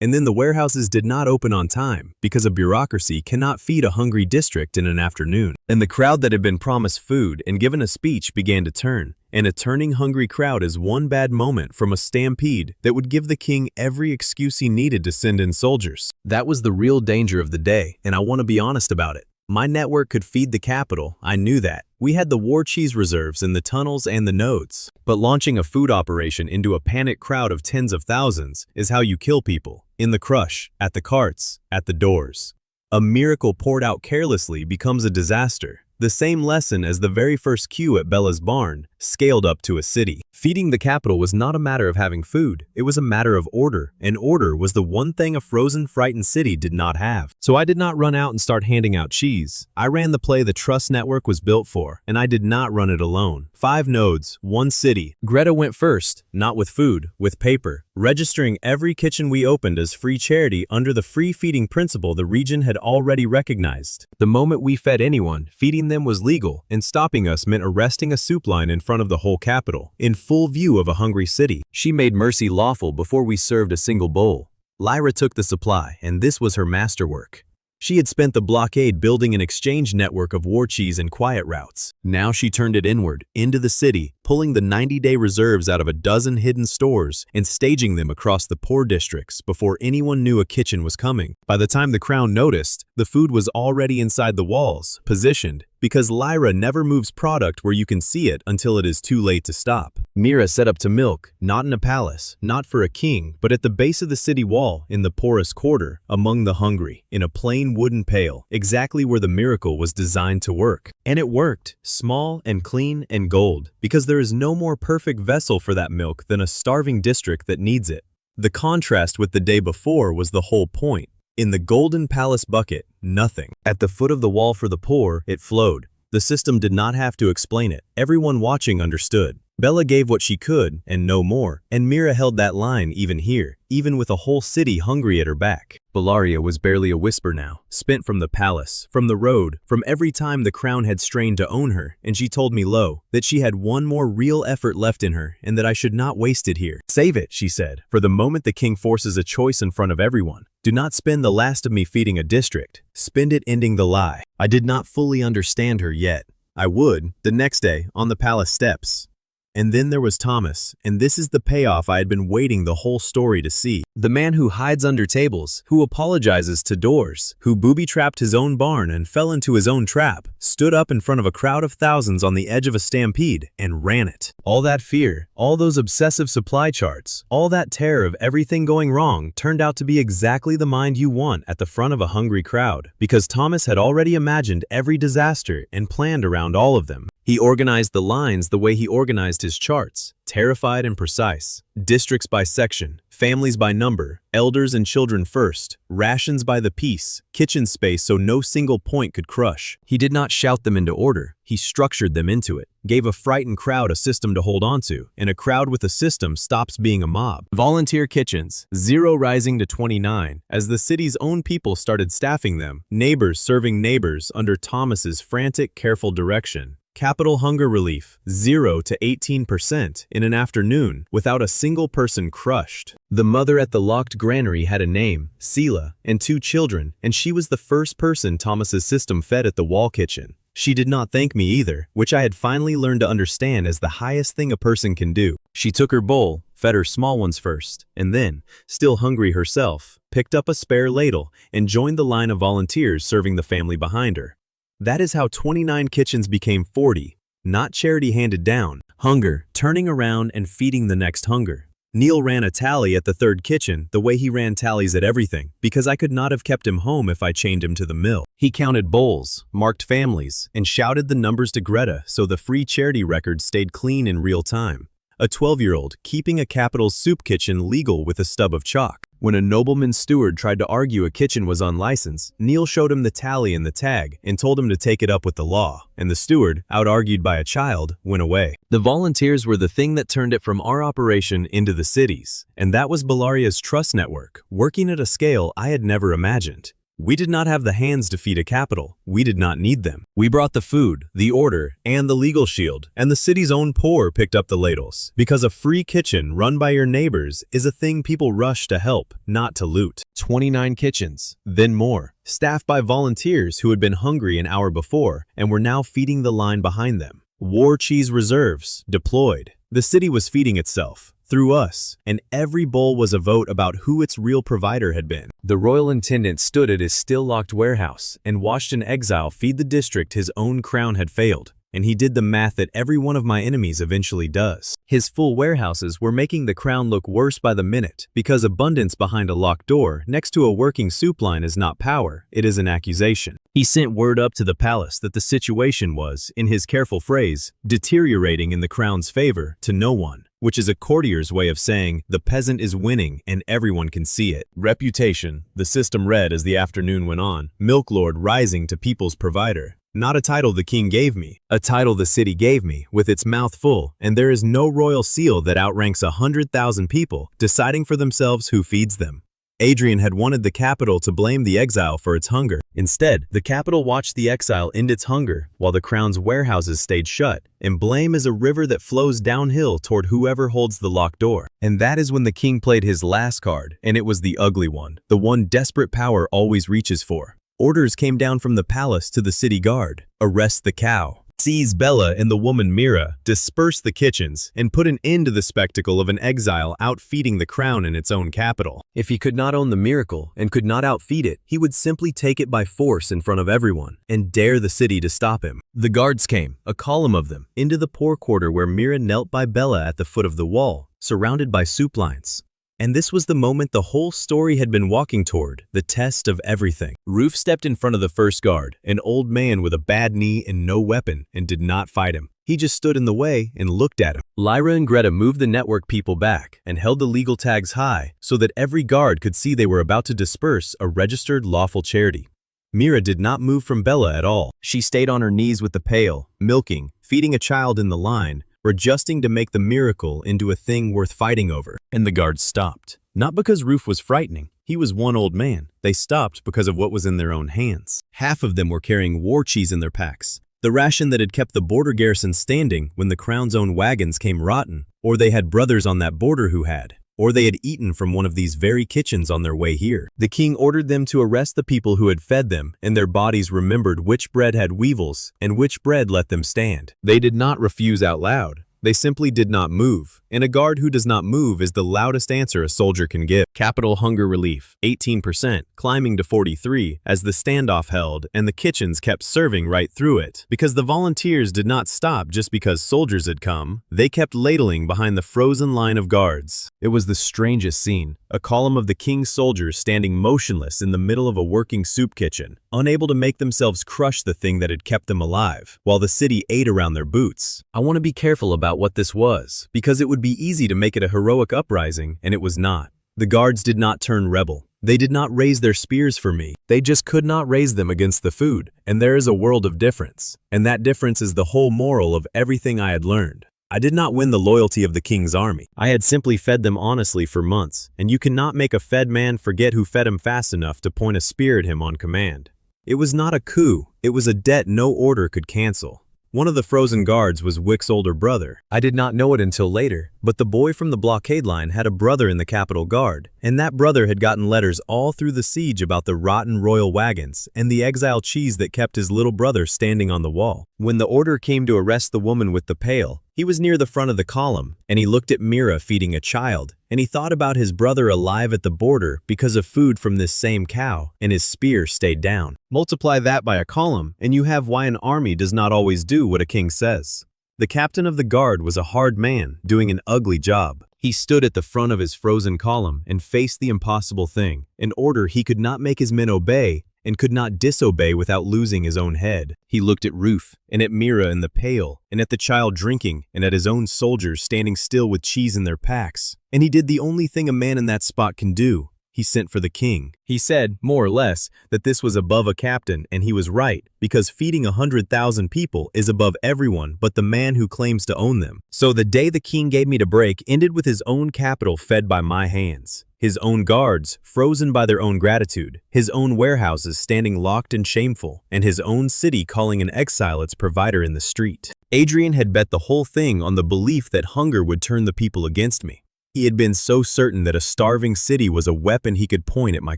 And then the warehouses did not open on time because a bureaucracy cannot feed a hungry district in an afternoon. And the crowd that had been promised food and given a speech began to turn. And a turning hungry crowd is one bad moment from a stampede that would give the king every excuse he needed to send in soldiers. That was the real danger of the day, and I want to be honest about it. My network could feed the capital, I knew that. We had the war cheese reserves in the tunnels and the nodes. But launching a food operation into a panicked crowd of tens of thousands is how you kill people. In the crush, at the carts, at the doors. A miracle poured out carelessly becomes a disaster. The same lesson as the very first queue at Bella's barn, scaled up to a city. Feeding the capital was not a matter of having food, it was a matter of order, and order was the one thing a frozen, frightened city did not have. So I did not run out and start handing out cheese. I ran the play the Trust Network was built for, and I did not run it alone. 5 nodes, 1 city. Greta went first, not with food, with paper, registering every kitchen we opened as free charity under the free feeding principle the region had already recognized. The moment we fed anyone, feeding them was legal, and stopping us meant arresting a soup line in front of the whole capital, in full view of a hungry city. She made mercy lawful before we served a single bowl. Lyra took the supply, and this was her masterwork. She had spent the blockade building an exchange network of war cheese and quiet routes. Now she turned it inward, into the city, pulling the 90-day reserves out of a dozen hidden stores and staging them across the poor districts before anyone knew a kitchen was coming. By the time the crown noticed, the food was already inside the walls, positioned, because Lyra never moves product where you can see it until it is too late to stop. Mira set up to milk, not in a palace, not for a king, but at the base of the city wall, in the poorest quarter, among the hungry, in a plain wooden pail, exactly where the miracle was designed to work. And it worked, small and clean and gold, because there is no more perfect vessel for that milk than a starving district that needs it. The contrast with the day before was the whole point. In the golden palace bucket, nothing. At the foot of the wall for the poor, it flowed. The system did not have to explain it. Everyone watching understood. Bella gave what she could, and no more, and Mira held that line even here, even with a whole city hungry at her back. Bellaria was barely a whisper now, spent from the palace, from the road, from every time the crown had strained to own her, and she told me low, that she had one more real effort left in her, and that I should not waste it here. Save it, she said, for the moment the king forces a choice in front of everyone. Do not spend the last of me feeding a district. Spend it ending the lie. I did not fully understand her yet. I would, the next day, on the palace steps. And then there was Thomas, and this is the payoff I had been waiting the whole story to see. The man who hides under tables, who apologizes to doors, who booby-trapped his own barn and fell into his own trap, stood up in front of a crowd of thousands on the edge of a stampede and ran it. All that fear, all those obsessive supply charts, all that terror of everything going wrong turned out to be exactly the mind you want at the front of a hungry crowd, because Thomas had already imagined every disaster and planned around all of them. He organized the lines the way he organized his charts, terrified and precise, districts by section, Families by number, elders and children first, rations by the piece, kitchen space so no single point could crush. He did not shout them into order, he structured them into it, gave a frightened crowd a system to hold onto, and a crowd with a system stops being a mob. Volunteer kitchens, 0 rising to 29, as the city's own people started staffing them, neighbors serving neighbors under Thomas's frantic, careful direction. Capital hunger relief, 0 to 18% in an afternoon, without a single person crushed. The mother at the locked granary had a name, Sela, and 2 children, and she was the first person Thomas's system fed at the wall kitchen. She did not thank me either, which I had finally learned to understand as the highest thing a person can do. She took her bowl, fed her small ones first, and then, still hungry herself, picked up a spare ladle and joined the line of volunteers serving the family behind her. That is how 29 kitchens became 40, not charity handed down, hunger, turning around and feeding the next hunger. Neil ran a tally at the 3rd kitchen the way he ran tallies at everything, because I could not have kept him home if I chained him to the mill. He counted bowls, marked families, and shouted the numbers to Greta so the free charity record stayed clean in real time. A 12-year-old keeping a capital soup kitchen legal with a stub of chalk. When a nobleman's steward tried to argue a kitchen was unlicensed, Neil showed him the tally and the tag and told him to take it up with the law, and the steward, out-argued by a child, went away. The volunteers were the thing that turned it from our operation into the cities, and that was Balaria's trust network, working at a scale I had never imagined. We did not have the hands to feed a capital. We did not need them. We brought the food, the order, and the legal shield, and the city's own poor picked up the ladles. Because a free kitchen run by your neighbors is a thing people rush to help, not to loot. 29 kitchens, then more, staffed by volunteers who had been hungry an hour before and were now feeding the line behind them. War cheese reserves, deployed. The city was feeding itself. Through us, and every bowl was a vote about who its real provider had been. The royal intendant stood at his still-locked warehouse and watched an exile feed the district his own crown had failed, and he did the math that every one of my enemies eventually does. His full warehouses were making the crown look worse by the minute, because abundance behind a locked door next to a working soup line is not power, it is an accusation. He sent word up to the palace that the situation was, in his careful phrase, deteriorating in the crown's favor to no one, which is a courtier's way of saying the peasant is winning and everyone can see it. Reputation, the system read as the afternoon went on, Milk Lord rising to people's provider. Not a title the king gave me, a title the city gave me, with its mouth full, and there is no royal seal that outranks 100,000 people deciding for themselves who feeds them. Adrian had wanted the capital to blame the exile for its hunger. Instead, the capital watched the exile end its hunger while the crown's warehouses stayed shut, and blame is a river that flows downhill toward whoever holds the locked door. And that is when the king played his last card, and it was the ugly one, the one desperate power always reaches for. Orders came down from the palace to the city guard. Arrest the cow. Seize Bella and the woman Mira, disperse the kitchens, and put an end to the spectacle of an exile outfeeding the crown in its own capital. If he could not own the miracle and could not outfeed it, he would simply take it by force in front of everyone and dare the city to stop him. The guards came, a column of them, into the poor quarter where Mira knelt by Bella at the foot of the wall, surrounded by soup lines. And this was the moment the whole story had been walking toward, the test of everything. Roof stepped in front of the first guard, an old man with a bad knee and no weapon, and did not fight him. He just stood in the way and looked at him. Lyra and Greta moved the network people back and held the legal tags high so that every guard could see they were about to disperse a registered lawful charity. Mira did not move from Bella at all. She stayed on her knees with the pail, milking, feeding a child in the line, adjusting to make the miracle into a thing worth fighting over. And the guards stopped. Not because Roof was frightening. He was one old man. They stopped because of what was in their own hands. Half of them were carrying war cheese in their packs, the ration that had kept the border garrison standing when the crown's own wagons came rotten, or they had brothers on that border who had, or they had eaten from one of these very kitchens on their way here. The king ordered them to arrest the people who had fed them, and their bodies remembered which bread had weevils and which bread let them stand. They did not refuse out loud. They simply did not move, and a guard who does not move is the loudest answer a soldier can give. Capital hunger relief, 18%, climbing to 43% as the standoff held and the kitchens kept serving right through it. Because the volunteers did not stop just because soldiers had come, they kept ladling behind the frozen line of guards. It was the strangest scene. A column of the king's soldiers standing motionless in the middle of a working soup kitchen, unable to make themselves crush the thing that had kept them alive, while the city ate around their boots. I want to be careful about what this was, because it would be easy to make it a heroic uprising, and it was not. The guards did not turn rebel. They did not raise their spears for me. They just could not raise them against the food, and there is a world of difference. And that difference is the whole moral of everything I had learned. I did not win the loyalty of the king's army. I had simply fed them honestly for months, and you cannot make a fed man forget who fed him fast enough to point a spear at him on command. It was not a coup, it was a debt no order could cancel. One of the frozen guards was Wick's older brother. I did not know it until later, but the boy from the blockade line had a brother in the Capitol Guard, and that brother had gotten letters all through the siege about the rotten royal wagons and the exile cheese that kept his little brother standing on the wall. When the order came to arrest the woman with the pail, he was near the front of the column, and he looked at Mira feeding a child, and he thought about his brother alive at the border because of food from this same cow, and his spear stayed down. Multiply that by a column, and you have why an army does not always do what a king says. The captain of the guard was a hard man, doing an ugly job. He stood at the front of his frozen column and faced the impossible thing, an order he could not make his men obey and could not disobey without losing his own head. He looked at Ruth, and at Mira in the pail, and at the child drinking, and at his own soldiers standing still with cheese in their packs. And he did the only thing a man in that spot can do. He sent for the king. He said, more or less, that this was above a captain, and he was right, because feeding 100,000 people is above everyone but the man who claims to own them. So the day the king gave me to break ended with his own capital fed by my hands. His own guards, frozen by their own gratitude, his own warehouses standing locked and shameful, and his own city calling an exile its provider in the street. Adrian had bet the whole thing on the belief that hunger would turn the people against me. He had been so certain that a starving city was a weapon he could point at my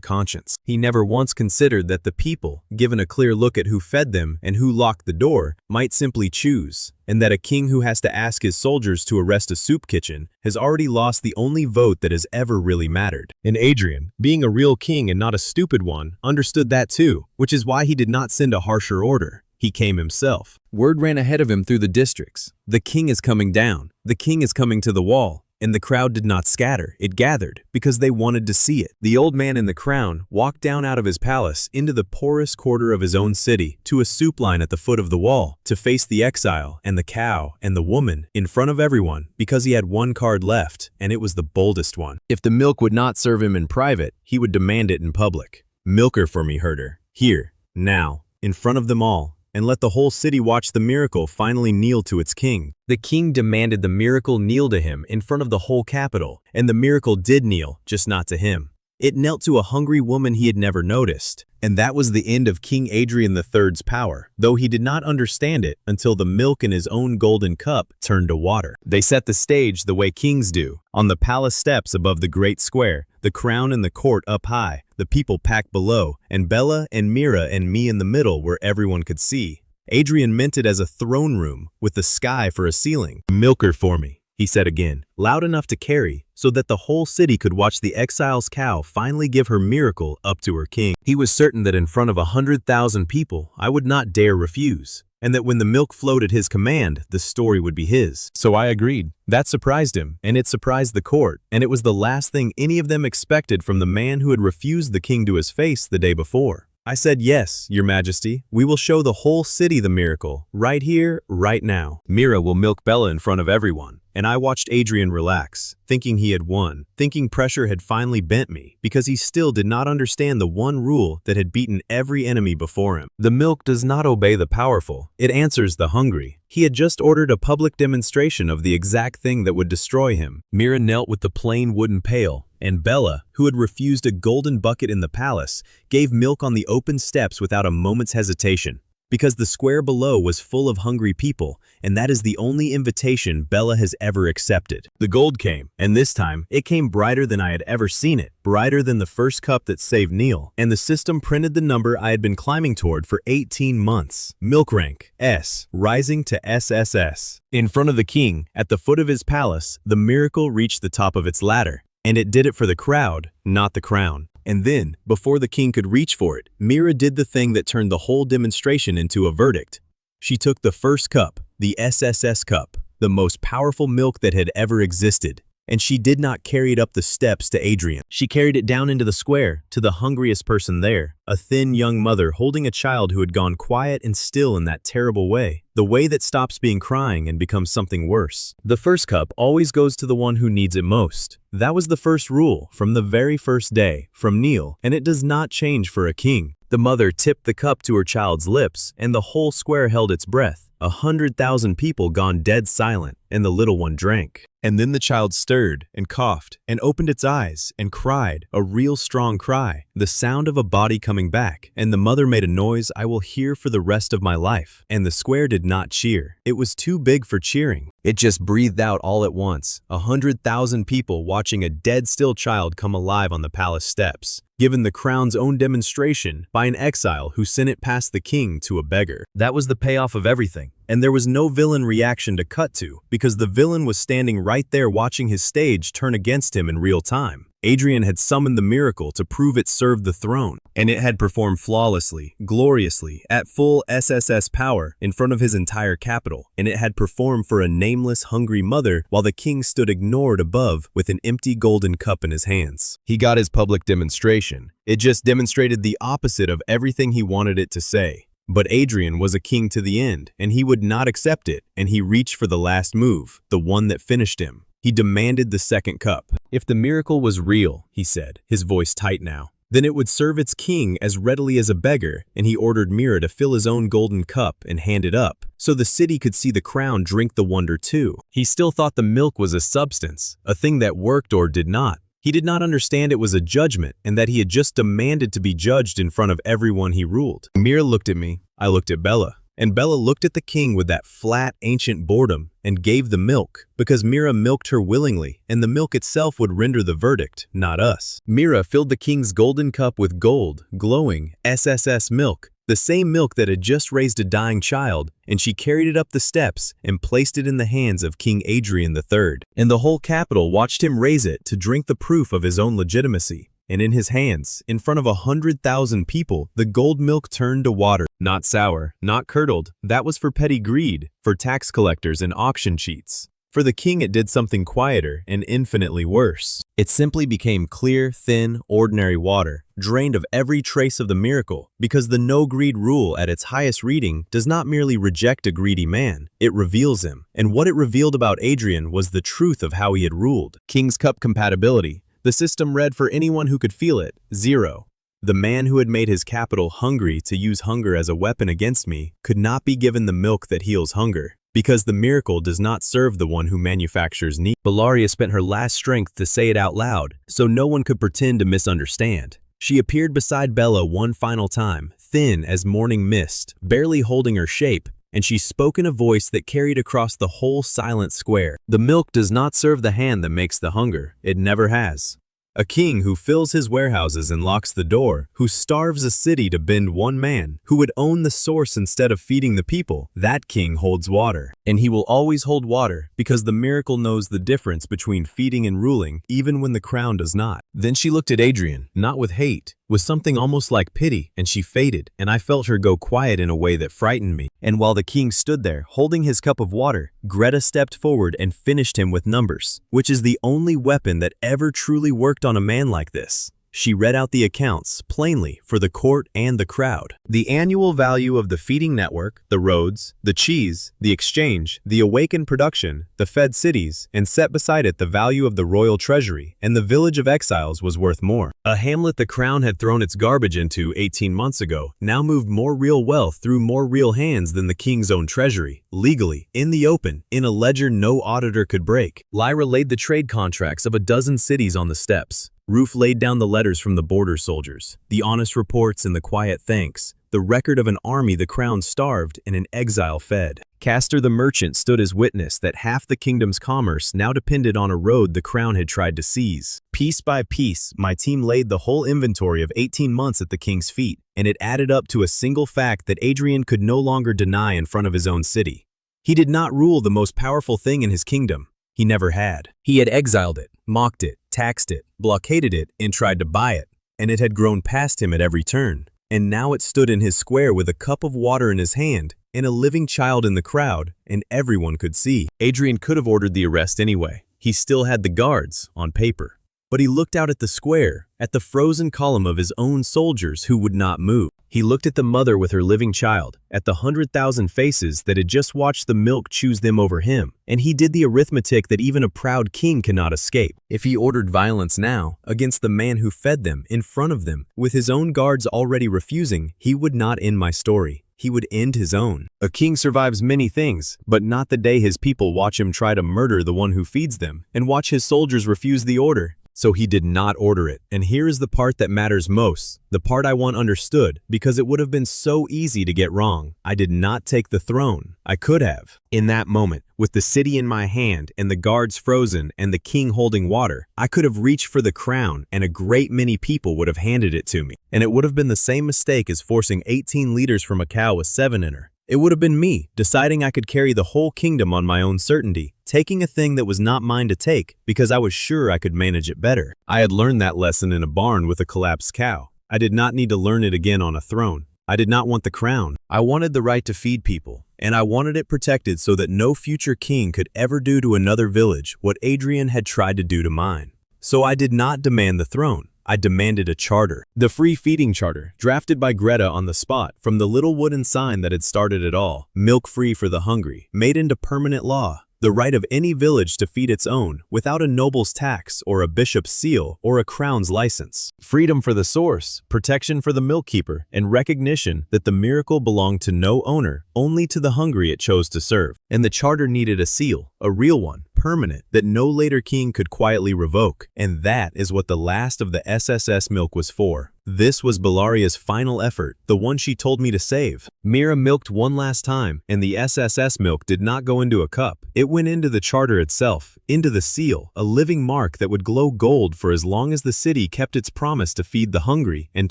conscience. He never once considered that the people, given a clear look at who fed them and who locked the door, might simply choose, and that a king who has to ask his soldiers to arrest a soup kitchen has already lost the only vote that has ever really mattered. And Adrian, being a real king and not a stupid one, understood that too, which is why he did not send a harsher order. He came himself. Word ran ahead of him through the districts. The king is coming down. The king is coming to the wall. And the crowd did not scatter, it gathered, because they wanted to see it. The old man in the crown walked down out of his palace into the poorest quarter of his own city, to a soup line at the foot of the wall, to face the exile, and the cow, and the woman, in front of everyone, because he had one card left, and it was the boldest one. If the milk would not serve him in private, he would demand it in public. Milk her for me, herder. Here, now, in front of them all. And let the whole city watch the miracle finally kneel to its king. The king demanded the miracle kneel to him in front of the whole capital, and the miracle did kneel, just not to him. It knelt to a hungry woman he had never noticed. And that was the end of King Adrian III's power, though he did not understand it until the milk in his own golden cup turned to water. They set the stage the way kings do, on the palace steps above the great square, the crown and the court up high, the people packed below, and Bella and Mira and me in the middle where everyone could see. Adrian meant it as a throne room, with the sky for a ceiling. Milk her for me, he said again, loud enough to carry, so that the whole city could watch the exile's cow finally give her miracle up to her king. He was certain that in front of 100,000 people, I would not dare refuse, and that when the milk flowed at his command, the story would be his. So I agreed. That surprised him, and it surprised the court, and it was the last thing any of them expected from the man who had refused the king to his face the day before. I said, yes, your majesty, we will show the whole city the miracle, right here, right now. Mira will milk Bella in front of everyone. And I watched Adrian relax, thinking he had won, thinking pressure had finally bent me, because he still did not understand the one rule that had beaten every enemy before him. The milk does not obey the powerful, it answers the hungry. He had just ordered a public demonstration of the exact thing that would destroy him. Mira knelt with the plain wooden pail, and Bella, who had refused a golden bucket in the palace, gave milk on the open steps without a moment's hesitation. Because the square below was full of hungry people, and that is the only invitation Bella has ever accepted. The gold came, and this time, it came brighter than I had ever seen it, brighter than the first cup that saved Neil, and the system printed the number I had been climbing toward for 18 months. Milk rank, S, rising to SSS. In front of the king, at the foot of his palace, the miracle reached the top of its ladder, and it did it for the crowd, not the crown. And then, before the king could reach for it, Mira did the thing that turned the whole demonstration into a verdict. She took the first cup, the SSS cup, the most powerful milk that had ever existed, And she did not carry it up the steps to Adrian. She carried it down into the square, to the hungriest person there, a thin young mother holding a child who had gone quiet and still in that terrible way. The way that stops being crying and becomes something worse. The first cup always goes to the one who needs it most. That was the first rule from the very first day, from Neil, and it does not change for a king. The mother tipped the cup to her child's lips, and the whole square held its breath. 100,000 people gone dead silent, and the little one drank. And then the child stirred and coughed and opened its eyes and cried, a real strong cry, the sound of a body coming back, and the mother made a noise I will hear for the rest of my life. And the square did not cheer. It was too big for cheering. It just breathed out all at once, 100,000 people watching a dead still child come alive on the palace steps, given the crown's own demonstration by an exile who sent it past the king to a beggar. That was the payoff of everything. And there was no villain reaction to cut to, because the villain was standing right there watching his stage turn against him in real time. Adrian had summoned the miracle to prove it served the throne, and it had performed flawlessly, gloriously, at full SSS power in front of his entire capital, and it had performed for a nameless, hungry mother while the king stood ignored above with an empty golden cup in his hands. He got his public demonstration. It just demonstrated the opposite of everything he wanted it to say. But Adrian was a king to the end, and he would not accept it, and he reached for the last move, the one that finished him. He demanded the second cup. If the miracle was real, he said, his voice tight now, then it would serve its king as readily as a beggar, and he ordered Mira to fill his own golden cup and hand it up, so the city could see the crown drink the wonder too. He still thought the milk was a substance, a thing that worked or did not. He did not understand it was a judgment and that he had just demanded to be judged in front of everyone he ruled. Mira looked at me, I looked at Bella, and Bella looked at the king with that flat, ancient boredom and gave the milk, because Mira milked her willingly, and the milk itself would render the verdict, not us. Mira filled the king's golden cup with gold, glowing, SSS milk, the same milk that had just raised a dying child, and she carried it up the steps and placed it in the hands of King Adrian III. And the whole capital watched him raise it to drink the proof of his own legitimacy. And in his hands, in front of 100,000 people, the gold milk turned to water. Not sour, not curdled. That was for petty greed, for tax collectors and auction cheats. For the king it did something quieter and infinitely worse. It simply became clear, thin, ordinary water, drained of every trace of the miracle, because the no-greed rule at its highest reading does not merely reject a greedy man, it reveals him. And what it revealed about Adrian was the truth of how he had ruled. King's Cup compatibility. The system read for anyone who could feel it, 0. The man who had made his capital hungry to use hunger as a weapon against me could not be given the milk that heals hunger, because the miracle does not serve the one who manufactures need. Bellaria spent her last strength to say it out loud, so no one could pretend to misunderstand. She appeared beside Bella one final time, thin as morning mist, barely holding her shape, and she spoke in a voice that carried across the whole silent square. The milk does not serve the hand that makes the hunger. It never has. A king who fills his warehouses and locks the door, who starves a city to bend one man, who would own the source instead of feeding the people, that king holds water. And he will always hold water, because the miracle knows the difference between feeding and ruling, even when the crown does not. Then she looked at Adrian, not with hate, with something almost like pity, and she faded, and I felt her go quiet in a way that frightened me. And while the king stood there, holding his cup of water, Greta stepped forward and finished him with numbers, which is the only weapon that ever truly worked on a man like this. She read out the accounts, plainly, for the court and the crowd. The annual value of the feeding network, the roads, the cheese, the exchange, the awakened production, the fed cities, and set beside it the value of the royal treasury, and the village of exiles was worth more. A hamlet the crown had thrown its garbage into 18 months ago now moved more real wealth through more real hands than the king's own treasury, legally, in the open, in a ledger no auditor could break. Lyra laid the trade contracts of a dozen cities on the steps. Ruth laid down the letters from the border soldiers, the honest reports and the quiet thanks, the record of an army the crown starved and an exile fed. Castor the merchant stood as witness that half the kingdom's commerce now depended on a road the crown had tried to seize. Piece by piece, my team laid the whole inventory of 18 months at the king's feet, and it added up to a single fact that Adrian could no longer deny in front of his own city. He did not rule the most powerful thing in his kingdom. He never had. He had exiled it, mocked it, taxed it, blockaded it, and tried to buy it, and it had grown past him at every turn. And now it stood in his square with a cup of water in his hand, and a living child in the crowd, and everyone could see. Adrian could have ordered the arrest anyway. He still had the guards, on paper. But he looked out at the square, at the frozen column of his own soldiers who would not move. He looked at the mother with her living child, at the 100,000 faces that had just watched the milk choose them over him, and he did the arithmetic that even a proud king cannot escape. If he ordered violence now, against the man who fed them, in front of them, with his own guards already refusing, he would not end my story. He would end his own. A king survives many things, but not the day his people watch him try to murder the one who feeds them, and watch his soldiers refuse the order. So he did not order it. And here is the part that matters most, the part I want understood, because it would have been so easy to get wrong. I did not take the throne. I could have. In that moment, with the city in my hand and the guards frozen and the king holding water, I could have reached for the crown and a great many people would have handed it to me. And it would have been the same mistake as forcing 18 liters from a cow with 7 in her. It would have been me, deciding I could carry the whole kingdom on my own certainty, taking a thing that was not mine to take because I was sure I could manage it better. I had learned that lesson in a barn with a collapsed cow. I did not need to learn it again on a throne. I did not want the crown. I wanted the right to feed people, and I wanted it protected so that no future king could ever do to another village what Adrian had tried to do to mine. So I did not demand the throne. I demanded a charter. The free feeding charter, drafted by Greta on the spot from the little wooden sign that had started it all, milk free for the hungry, made into permanent law. The right of any village to feed its own without a noble's tax or a bishop's seal or a crown's license. Freedom for the source, protection for the milk keeper, and recognition that the miracle belonged to no owner, only to the hungry it chose to serve. And the charter needed a seal, a real one, permanent, that no later king could quietly revoke. And that is what the last of the SSS milk was for. This was Belaria's final effort, the one she told me to save. Mira milked one last time, and the SSS milk did not go into a cup. It went into the charter itself, into the seal, a living mark that would glow gold for as long as the city kept its promise to feed the hungry and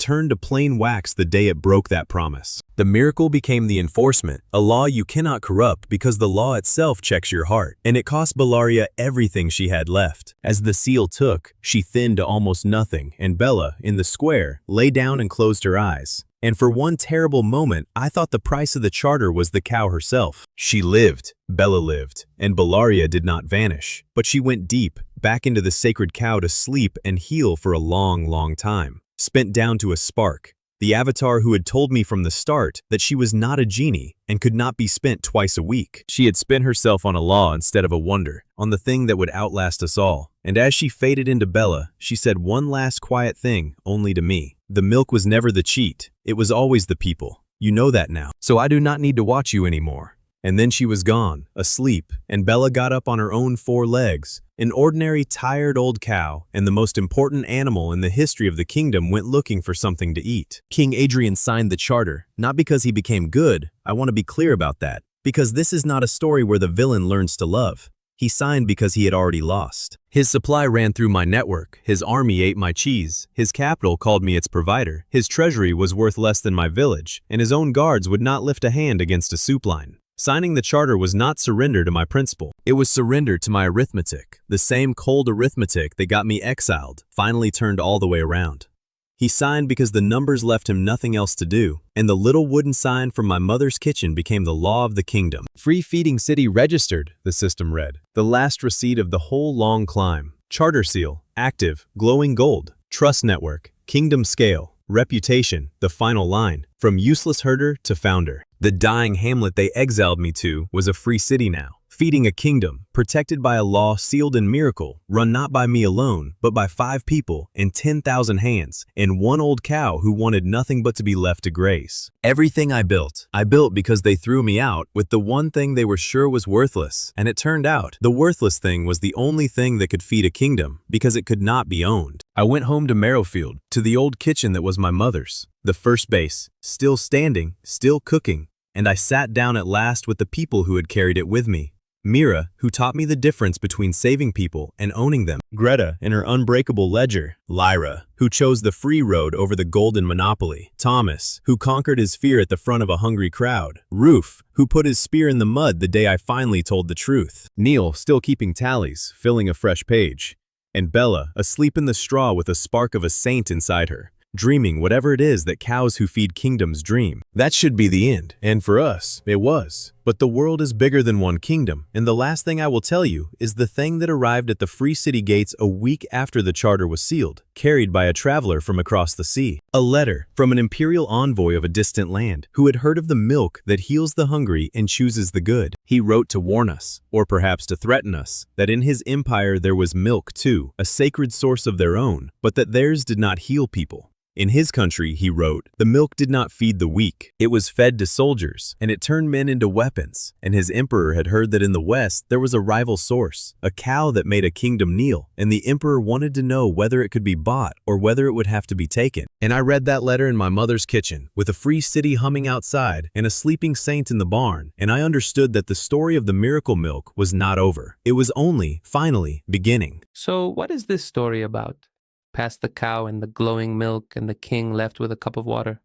turned to plain wax the day it broke that promise. The miracle became the enforcement, a law you cannot corrupt because the law itself checks your heart, and it cost Bellaria everything she had left. As the seal took, she thinned to almost nothing, and Bella, in the square, lay down and closed her eyes. And for one terrible moment, I thought the price of the charter was the cow herself. She lived, Bella lived, and Bellaria did not vanish. But she went deep, back into the sacred cow to sleep and heal for a long, long time. Spent down to a spark. The avatar who had told me from the start that she was not a genie and could not be spent twice a week. She had spent herself on a law instead of a wonder, on the thing that would outlast us all. And as she faded into Bella, she said one last quiet thing, only to me. The milk was never the cheat. It was always the people. You know that now. So I do not need to watch you anymore. And then she was gone, asleep, and Bella got up on her own 4 legs. An ordinary, tired old cow, and the most important animal in the history of the kingdom went looking for something to eat. King Adrian signed the charter, not because he became good, I want to be clear about that, because this is not a story where the villain learns to love. He signed because he had already lost. His supply ran through my network, his army ate my cheese, his capital called me its provider, his treasury was worth less than my village, and his own guards would not lift a hand against a soup line. Signing the charter was not surrender to my principle. It was surrender to my arithmetic. The same cold arithmetic that got me exiled finally turned all the way around. He signed because the numbers left him nothing else to do, and the little wooden sign from my mother's kitchen became the law of the kingdom. Free feeding city registered, the system read. The last receipt of the whole long climb. Charter seal, active, glowing gold. Trust network, kingdom scale. Reputation, the final line. From useless herder to founder. The dying hamlet they exiled me to was a free city now. Feeding a kingdom, protected by a law sealed in miracle, run not by me alone, but by 5 people and 10,000 hands, and one old cow who wanted nothing but to be left to graze. Everything I built because they threw me out with the one thing they were sure was worthless, and it turned out the worthless thing was the only thing that could feed a kingdom, because it could not be owned. I went home to Marrowfield, to the old kitchen that was my mother's, the first base, still standing, still cooking, and I sat down at last with the people who had carried it with me. Mira, who taught me the difference between saving people and owning them. Greta, in her unbreakable ledger. Lyra, who chose the free road over the golden monopoly. Thomas, who conquered his fear at the front of a hungry crowd. Roof, who put his spear in the mud the day I finally told the truth. Neil, still keeping tallies, filling a fresh page. And Bella, asleep in the straw with a spark of a saint inside her, dreaming whatever it is that cows who feed kingdoms dream. That should be the end, and for us, it was. But the world is bigger than one kingdom, and the last thing I will tell you is the thing that arrived at the free city gates a week after the charter was sealed, carried by a traveler from across the sea. A letter from an imperial envoy of a distant land who had heard of the milk that heals the hungry and chooses the good. He wrote to warn us, or perhaps to threaten us, that in his empire there was milk too, a sacred source of their own, but that theirs did not heal people. In his country, he wrote, the milk did not feed the weak. It was fed to soldiers, and it turned men into weapons. And his emperor had heard that in the West there was a rival source, a cow that made a kingdom kneel, and the emperor wanted to know whether it could be bought or whether it would have to be taken. And I read that letter in my mother's kitchen, with a free city humming outside and a sleeping saint in the barn, and I understood that the story of the miracle milk was not over. It was only, finally, beginning. So what is this story about? Past the cow and the glowing milk and the king left with a cup of water.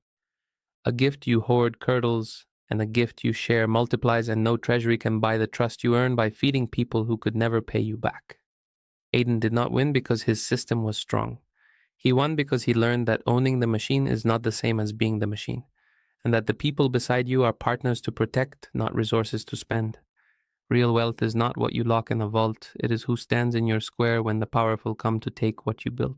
A gift you hoard curdles, and the gift you share multiplies, and no treasury can buy the trust you earn by feeding people who could never pay you back. Aiden did not win because his system was strong. He won because he learned that owning the machine is not the same as being the machine, and that the people beside you are partners to protect, not resources to spend. Real wealth is not what you lock in a vault, it is who stands in your square when the powerful come to take what you built.